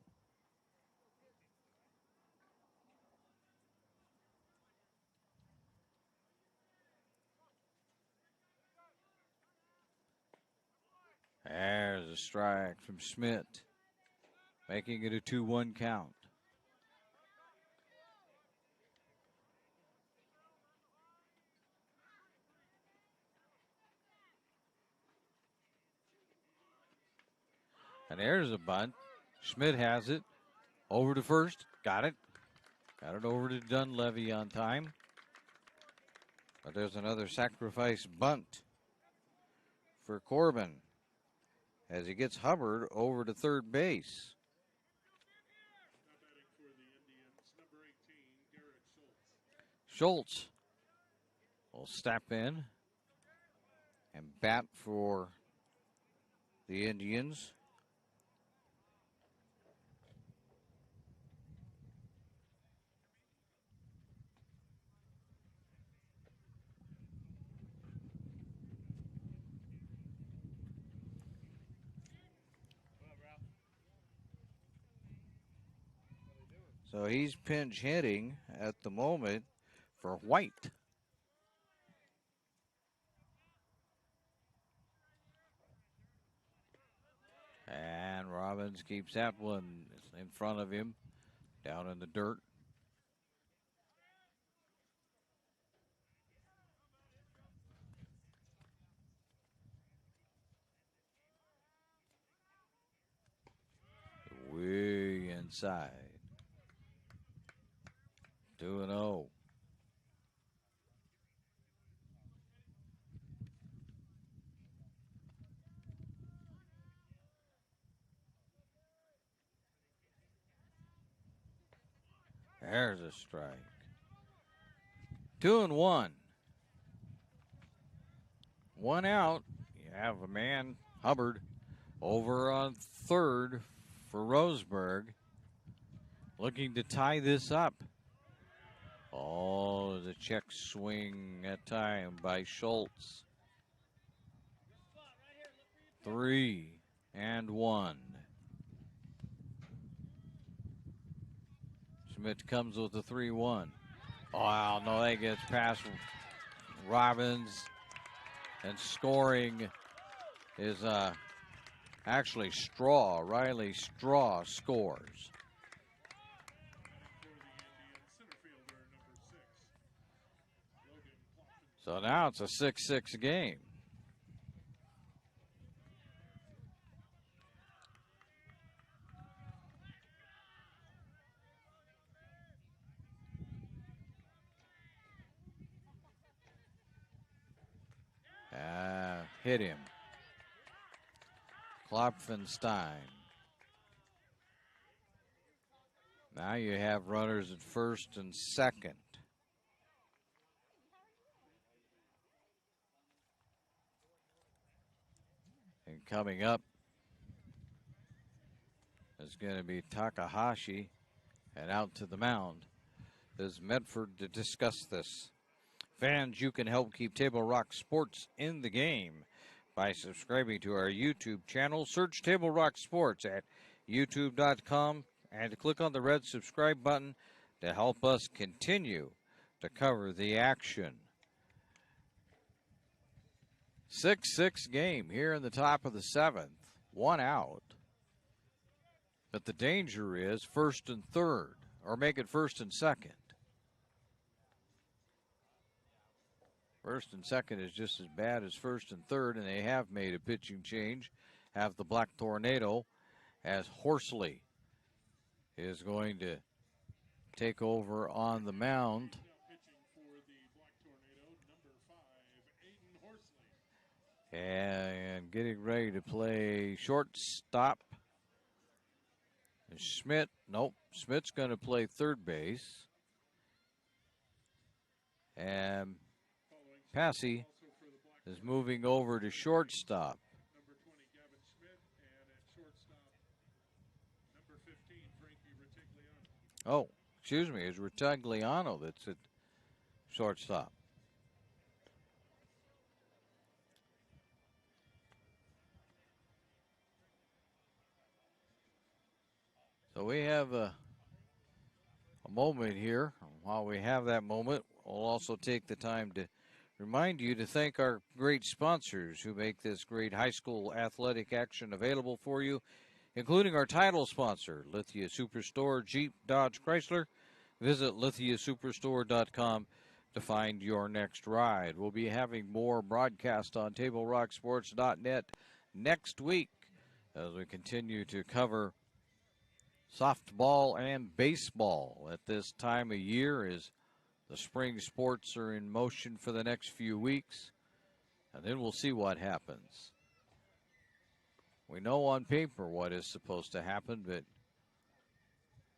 There's a strike from Schmidt, making it a 2-1 count. And there's a bunt. Schmidt has it. Over to first. Got it. Got it over to Dunleavy on time. But there's another sacrifice bunt for Corbin as he gets Hubbard over to third base. Schultz will step in and bat for the Indians. So he's pinch hitting at the moment for White. And Robbins keeps that one in front of him, down in the dirt. Way inside. 2-0. There's a strike. 2-1. One out. You have a man, Hubbard, over on third for Roseburg, looking to tie this up. Oh, the check swing at time by Schultz. 3-1. Schmidt comes with the 3-1. Oh, no, that gets past Robbins. And scoring is actually Straw. Riley Straw scores. So now it's a 6-6 game. Hit him. Klopfenstein. Now you have runners at first and second. And coming up is going to be Takahashi, and out to the mound is Medford to discuss this. Fans, you can help keep Table Rock Sports in the game by subscribing to our YouTube channel. Search Table Rock Sports at youtube.com and click on the red subscribe button to help us continue to cover the action. 6-6 game here in the top of the seventh. One out. But the danger is first and third, or make it first and second. First and second is just as bad as first and third, and they have made a pitching change. Have the Black Tornado as Horsley is going to take over on the mound. And getting ready to play shortstop. And Schmidt, nope, Schmidt's going to play third base. And Passy is moving over to shortstop. Oh, excuse me, it's Ritagliano that's at shortstop. So we have a moment here. While we have that moment, we'll also take the time to remind you to thank our great sponsors who make this great high school athletic action available for you, including our title sponsor, Lithia Superstore, Jeep, Dodge, Chrysler. Visit lithiasuperstore.com to find your next ride. We'll be having more broadcast on TableRockSports.net next week as we continue to cover softball and baseball at this time of year as the spring sports are in motion for the next few weeks, and then we'll see what happens. We know on paper what is supposed to happen, but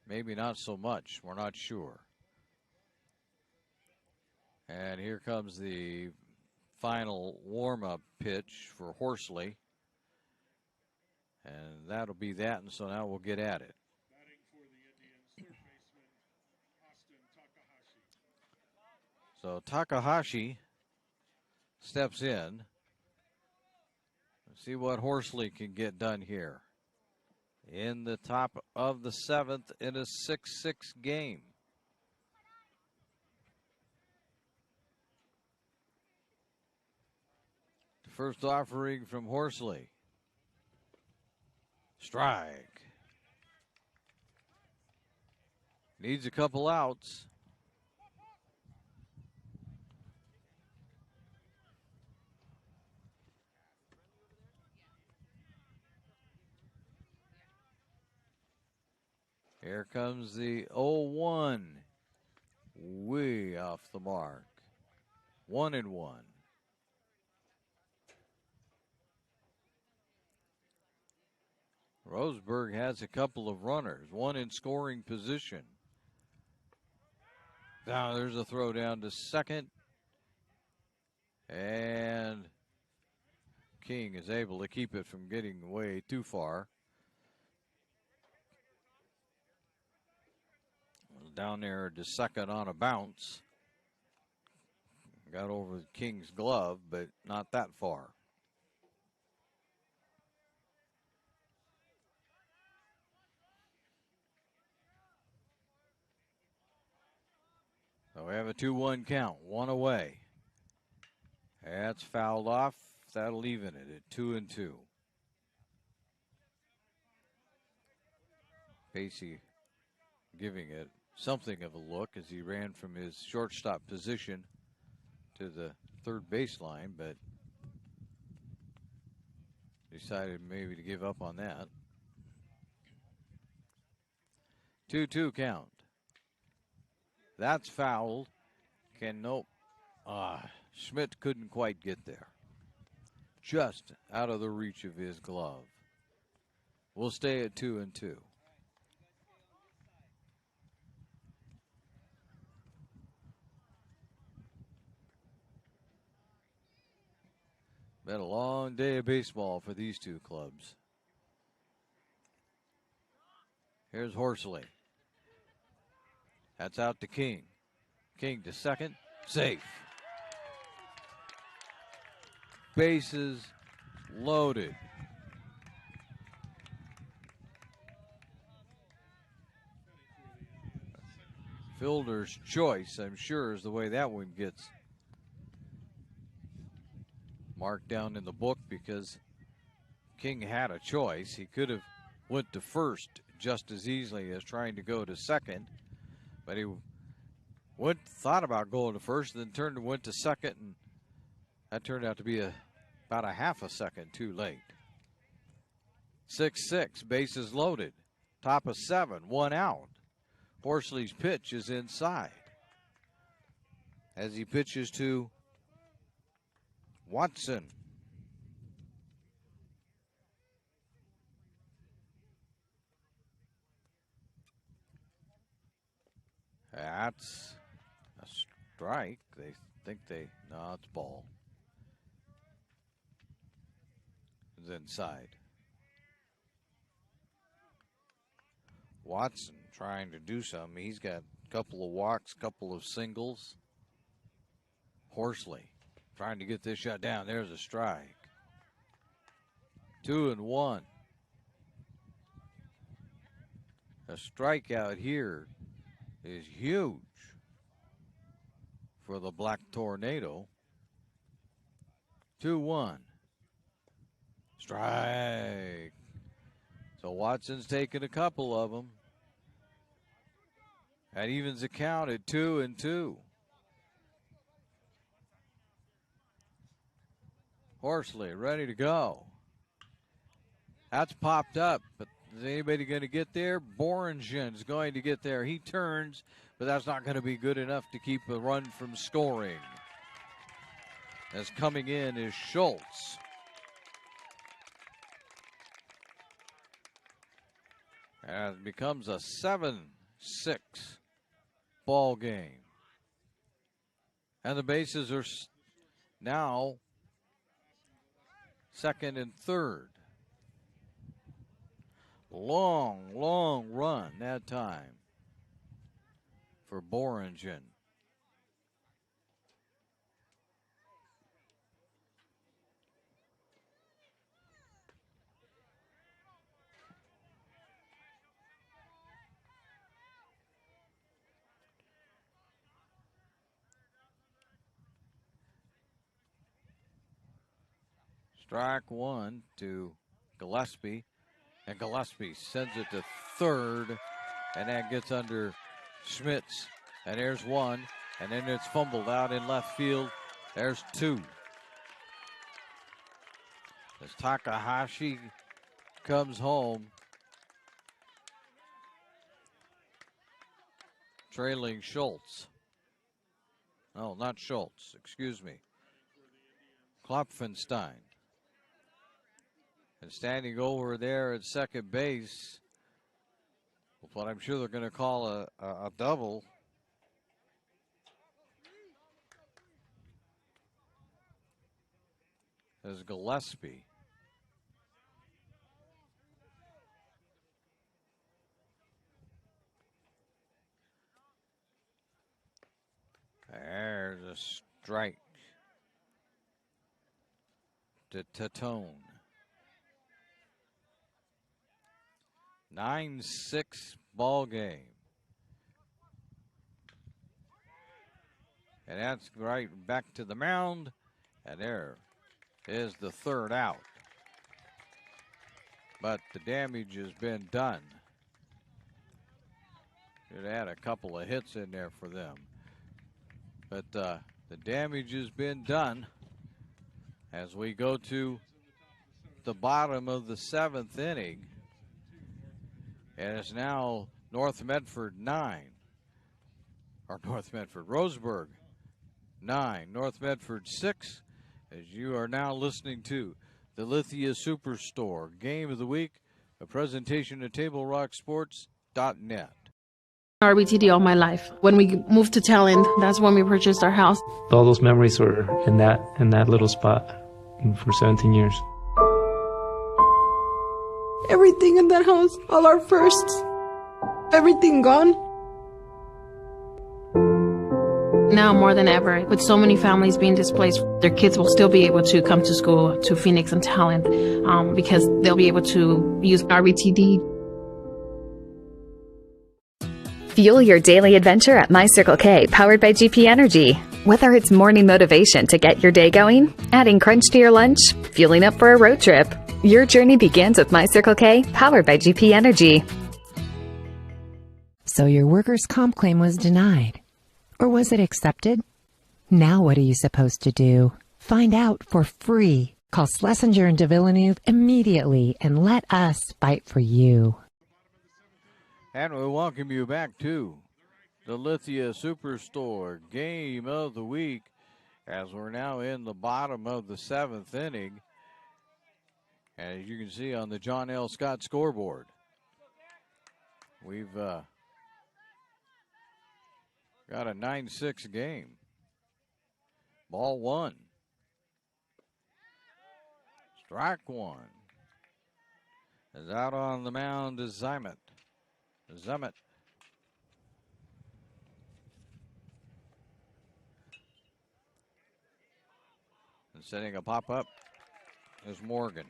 maybe not so much. We're not sure. And here comes the final warm-up pitch for Horsley. And that'll be that, and so now we'll get at it. So Takahashi steps in. Let's see what Horsley can get done here. In the top of the 7th in a 6-6 game. The first offering from Horsley. Strike. Needs a couple outs. Here comes the 0-1. Way off the mark. 1-1. Roseburg has a couple of runners, one in scoring position. Now there's a throw down to second. And King is able to keep it from getting away too far. Down there to second on a bounce. Got over King's glove, but not that far. So we have a 2-1 count, one away. That's fouled off. That'll even it at 2-2. Pacey giving it something of a look as he ran from his shortstop position to the third baseline, but decided maybe to give up on that. 2-2 count. That's fouled. Nope. Schmidt couldn't quite get there. Just out of the reach of his glove. We'll stay at 2-2. Been a long day of baseball for these two clubs. Here's Horsley. That's out to King. King to second. Safe. Bases loaded. Fielder's choice, I'm sure, is the way that one gets marked down in the book, because King had a choice. He could have went to first just as easily as trying to go to second, but he thought about going to first, then turned and went to second, and that turned out to be about a half a second too late. 6-6, bases loaded. Top of 7, 1 out. Horsley's pitch is inside as he pitches to Watson. That's a strike. They think no, it's ball. It's inside. Watson trying to do something. He's got a couple of walks, couple of singles. Horsley trying to get this shot down. There's a strike. 2-1. A strikeout here is huge for the Black Tornado. 2-1. Strike. So Watson's taken a couple of them. That evens the count at 2-2. Horsley ready to go. That's popped up, but is anybody going to get there? Boringen's going to get there. He turns, but that's not going to be good enough to keep a run from scoring. As coming in is Schultz. And it becomes a 7-6 ball game. And the bases are now second and third. Long run that time for Boringen. Strike one to Gillespie, and Gillespie sends it to third, and that gets under Schmitz, and there's one, and then it's fumbled out in left field. There's two. As Takahashi comes home, trailing Schultz. No, not Schultz, excuse me. Klopfenstein. And standing over there at second base, what I'm sure they're going to call a double. Is Gillespie. There's a strike to Tatone. 9-6 ball game. And that's right back to the mound. And there is the third out. But the damage has been done. Should have had a couple of hits in there for them. But the damage has been done as we go to the bottom of the seventh inning. And it's now North Medford 9. Or North Medford, Roseburg 9. North Medford 6. As you are now listening to the Lithia Superstore Game of the Week, a presentation of TableRockSports.net. RBTD all my life. When we moved to Talent, that's when we purchased our house. All those memories were in that little spot for 17 years. Everything in that house, all our firsts, everything gone. Now more than ever, with so many families being displaced, their kids will still be able to come to school to Phoenix and Talent because they'll be able to use RBTD. Fuel your daily adventure at My Circle K, powered by GP Energy. Whether it's morning motivation to get your day going, adding crunch to your lunch, fueling up for a road trip, your journey begins with My Circle K, powered by GP Energy. So your workers' comp claim was denied. Or was it accepted? Now what are you supposed to do? Find out for free. Call Schlesinger and de Villeneuve immediately and let us fight for you. And we welcome you back to the Lithia Superstore Game of the Week as we're now in the bottom of the seventh inning. As you can see on the John L. Scott scoreboard, we've got a 9-6 game. Ball one. Strike one. Is out on the mound is Zimet. And setting a pop-up is Morgan.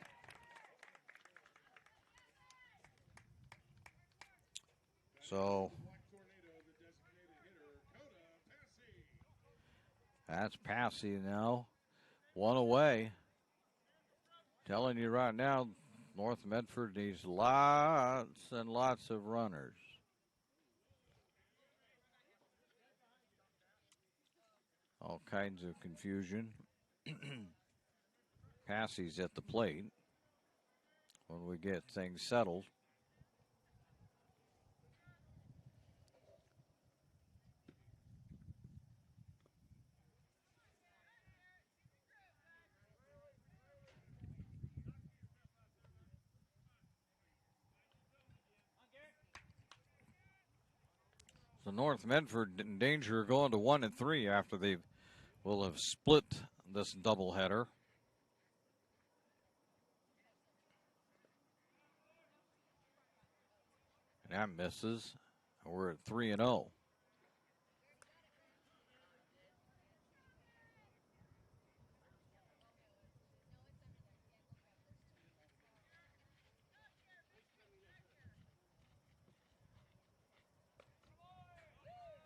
So that's Passy now. One away. Telling you right now, North Medford needs lots and lots of runners. All kinds of confusion. Passy's at the plate when we get things settled. So North Medford in danger of going to 1-3 after they will have split this doubleheader. And that misses. We're at 3-0.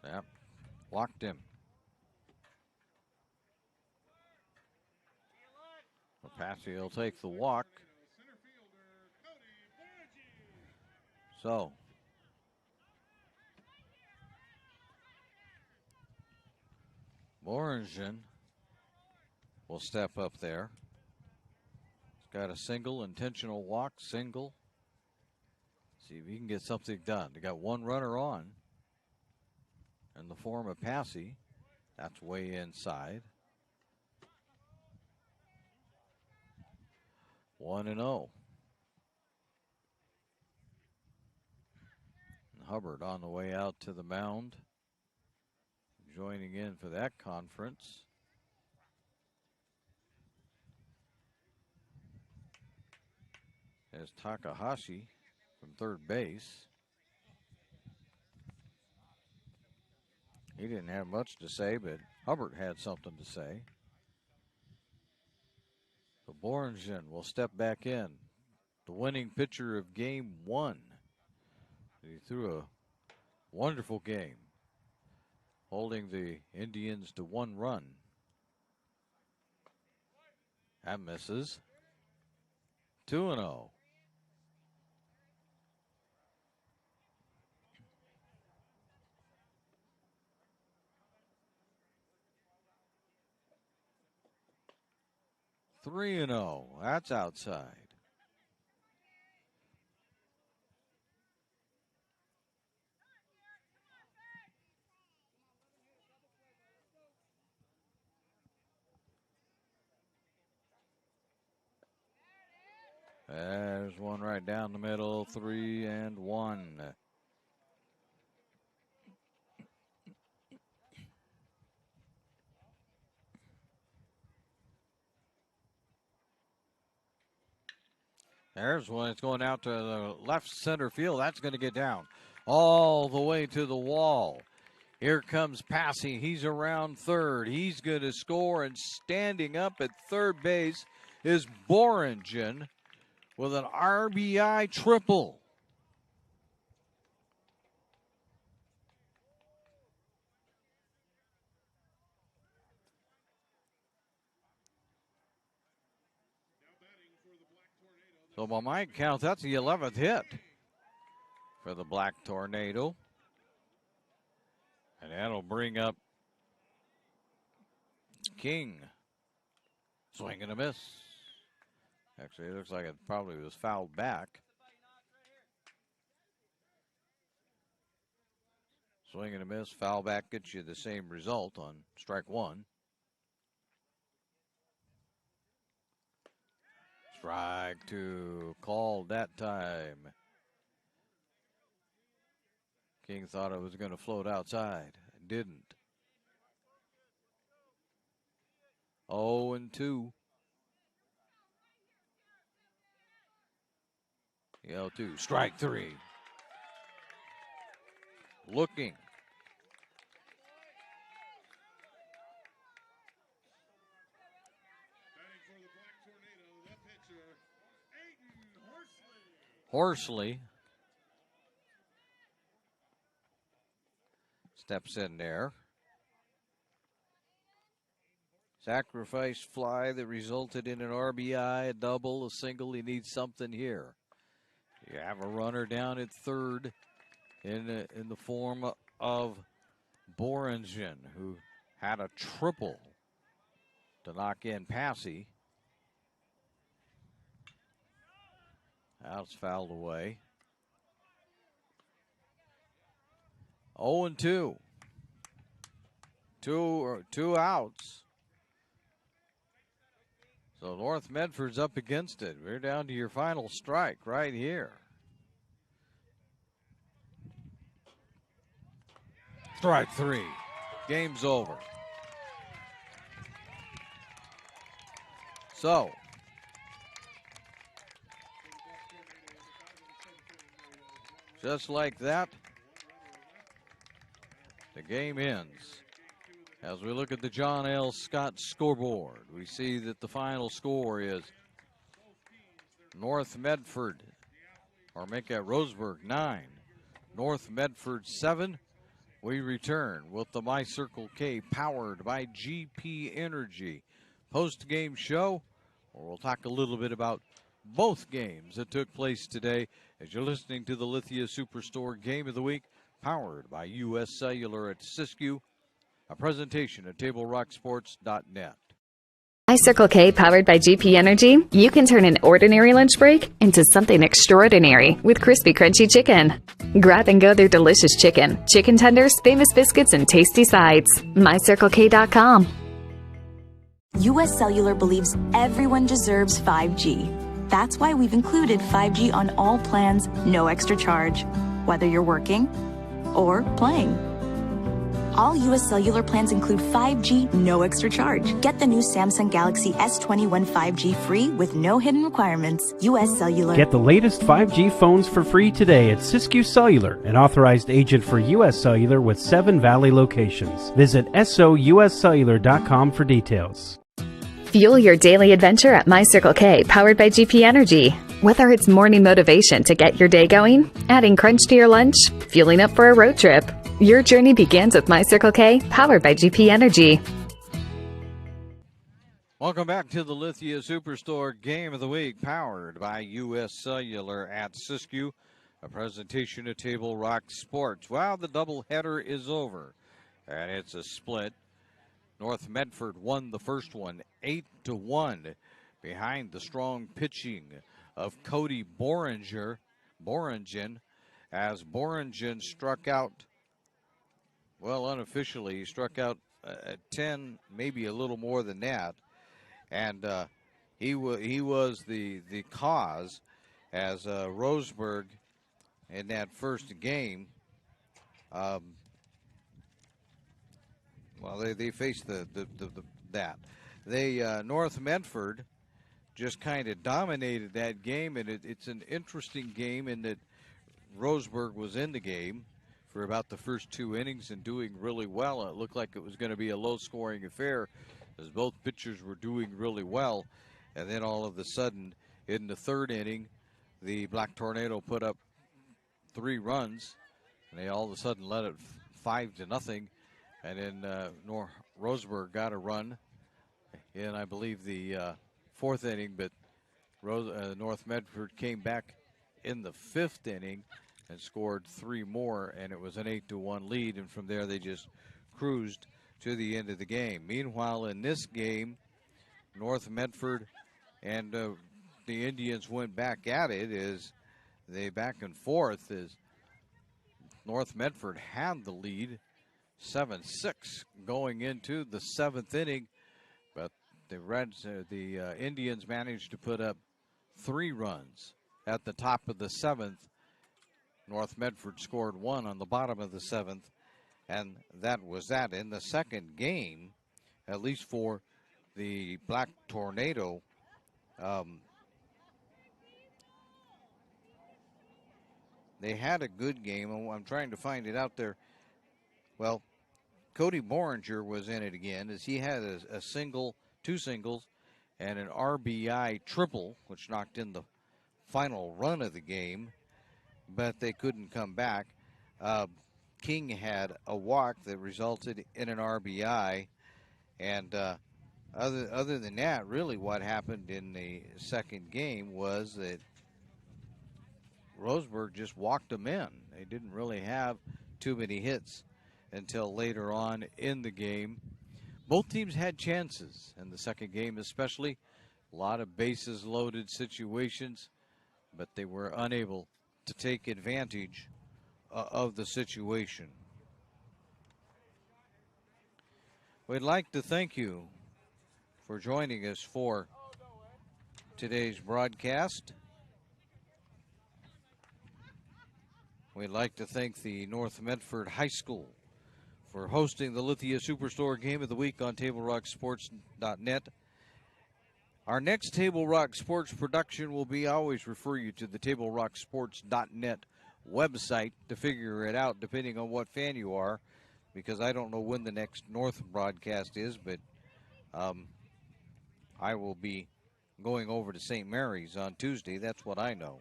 Yep, walked him. Passy will take the walk. So Boringen will step up there. He's got a single, intentional walk, single. See if he can get something done. They got one runner on in the form of Passy. That's way inside. 1-0. Hubbard on the way out to the mound, joining in for that conference. There's Takahashi from third base. He didn't have much to say, but Hubbard had something to say. So Boringen will step back in. The winning pitcher of game one. He threw a wonderful game, holding the Indians to one run. That misses. 2-0. Three and 0. That's outside. There's one right down the middle. 3-1. There's one. It's going out to the left center field. That's going to get down all the way to the wall. Here comes Passy. He's around third. He's going to score, and standing up at third base is Boringen with an RBI triple. So by my count, that's the 11th hit for the Black Tornado. And that'll bring up King. Swing and a miss. Actually, it looks like it probably was fouled back. Swing and a miss, foul back gets you the same result on strike one. Strike two, called that time. King thought it was going to float outside. It didn't. 0-2. 0-2. Strike three. Looking. Horsley steps in there. Sacrifice fly that resulted in an RBI, a double, a single. He needs something here. You have a runner down at third in the form of Boringen, who had a triple to knock in Passy. Now it's fouled away. 0-2. Two outs. So North Medford's up against it. We're down to your final strike right here. Strike three. Game's over. So, just like that, the game ends. As we look at the John L. Scott scoreboard, we see that the final score is North Medford, or make that Roseburg 9, North Medford 7. We return with the My Circle K powered by GP Energy post-game show, where we'll talk a little bit about both games that took place today as you're listening to the Lithia Superstore Game of the Week, powered by U.S. Cellular at Siskiyou, a presentation at TableRockSports.net. My Circle K powered by GP Energy, you can turn an ordinary lunch break into something extraordinary with crispy, crunchy chicken. Grab and go their delicious chicken, chicken tenders, famous biscuits, and tasty sides. MyCircleK.com. U.S. Cellular believes everyone deserves 5G. That's why we've included 5G on all plans, no extra charge, whether you're working or playing. All U.S. Cellular plans include 5G, no extra charge. Get the new Samsung Galaxy S21 5G free with no hidden requirements. U.S. Cellular. Get the latest 5G phones for free today at Siskiyou Cellular, an authorized agent for U.S. Cellular with 7 Valley locations. Visit SOUScellular.com for details. Fuel your daily adventure at My Circle K, powered by GP Energy. Whether it's morning motivation to get your day going, adding crunch to your lunch, fueling up for a road trip, your journey begins with My Circle K, powered by GP Energy. Welcome back to the Lithia Superstore Game of the Week, powered by U.S. Cellular at Siskiyou, a presentation of Table Rock Sports. Well, the doubleheader is over, and it's a split. North Medford won the first one 8-1 behind the strong pitching of Cody Boringen, as Boringen struck out, well, unofficially, he struck out 10, maybe a little more than that, and he was the cause as Roseburg in that first game. Well, they faced that. North Medford just kind of dominated that game, and it's an interesting game in that Roseburg was in the game for about the first 2 innings and doing really well. It looked like it was going to be a low-scoring affair as both pitchers were doing really well. And then all of a sudden, in the 3rd inning, the Black Tornado put up 3 runs, and they all of a sudden led it 5-0. And then Roseburg got a run in, I believe, the 4th inning, but North Medford came back in the 5th inning and scored 3 more, and it was an 8-1 lead, and from there they just cruised to the end of the game. Meanwhile, in this game, North Medford and the Indians went back at it as they back and forth as North Medford had the lead 7-6 going into the 7th inning, but the Indians managed to put up 3 runs at the top of the 7th. North Medford scored 1 on the bottom of the 7th, and that was that. In the second game, at least for the Black Tornado, they had a good game. I'm trying to find it out there. Well, Cody Boringen was in it again, as he had a single, 2 singles, and an RBI triple, which knocked in the final run of the game, but they couldn't come back. King had a walk that resulted in an RBI. And other than that, really what happened in the second game was that Roseburg just walked them in. They didn't really have too many hits until later on in the game. Both teams had chances in the second game, especially a lot of bases loaded situations, but they were unable to take advantage of the situation. We'd like to thank you for joining us for today's broadcast. We'd like to thank the North Medford High School for hosting the Lithia Superstore Game of the Week on TableRockSports.net. Our next Table Rock Sports production will be, I always refer you to the TableRockSports.net website to figure it out depending on what fan you are, because I don't know when the next North broadcast is, but I will be going over to St. Mary's on Tuesday. That's what I know.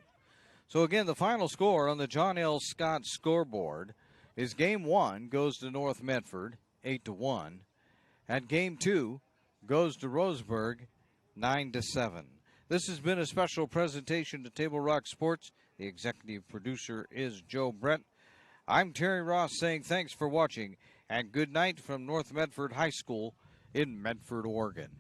So again, the final score on the John L. Scott scoreboard is Game 1 goes to North Medford, 8-1. And Game 2 goes to Roseburg, 9-7. This has been a special presentation to Table Rock Sports. The executive producer is Joe Brett. I'm Terry Ross saying thanks for watching and good night from North Medford High School in Medford, Oregon.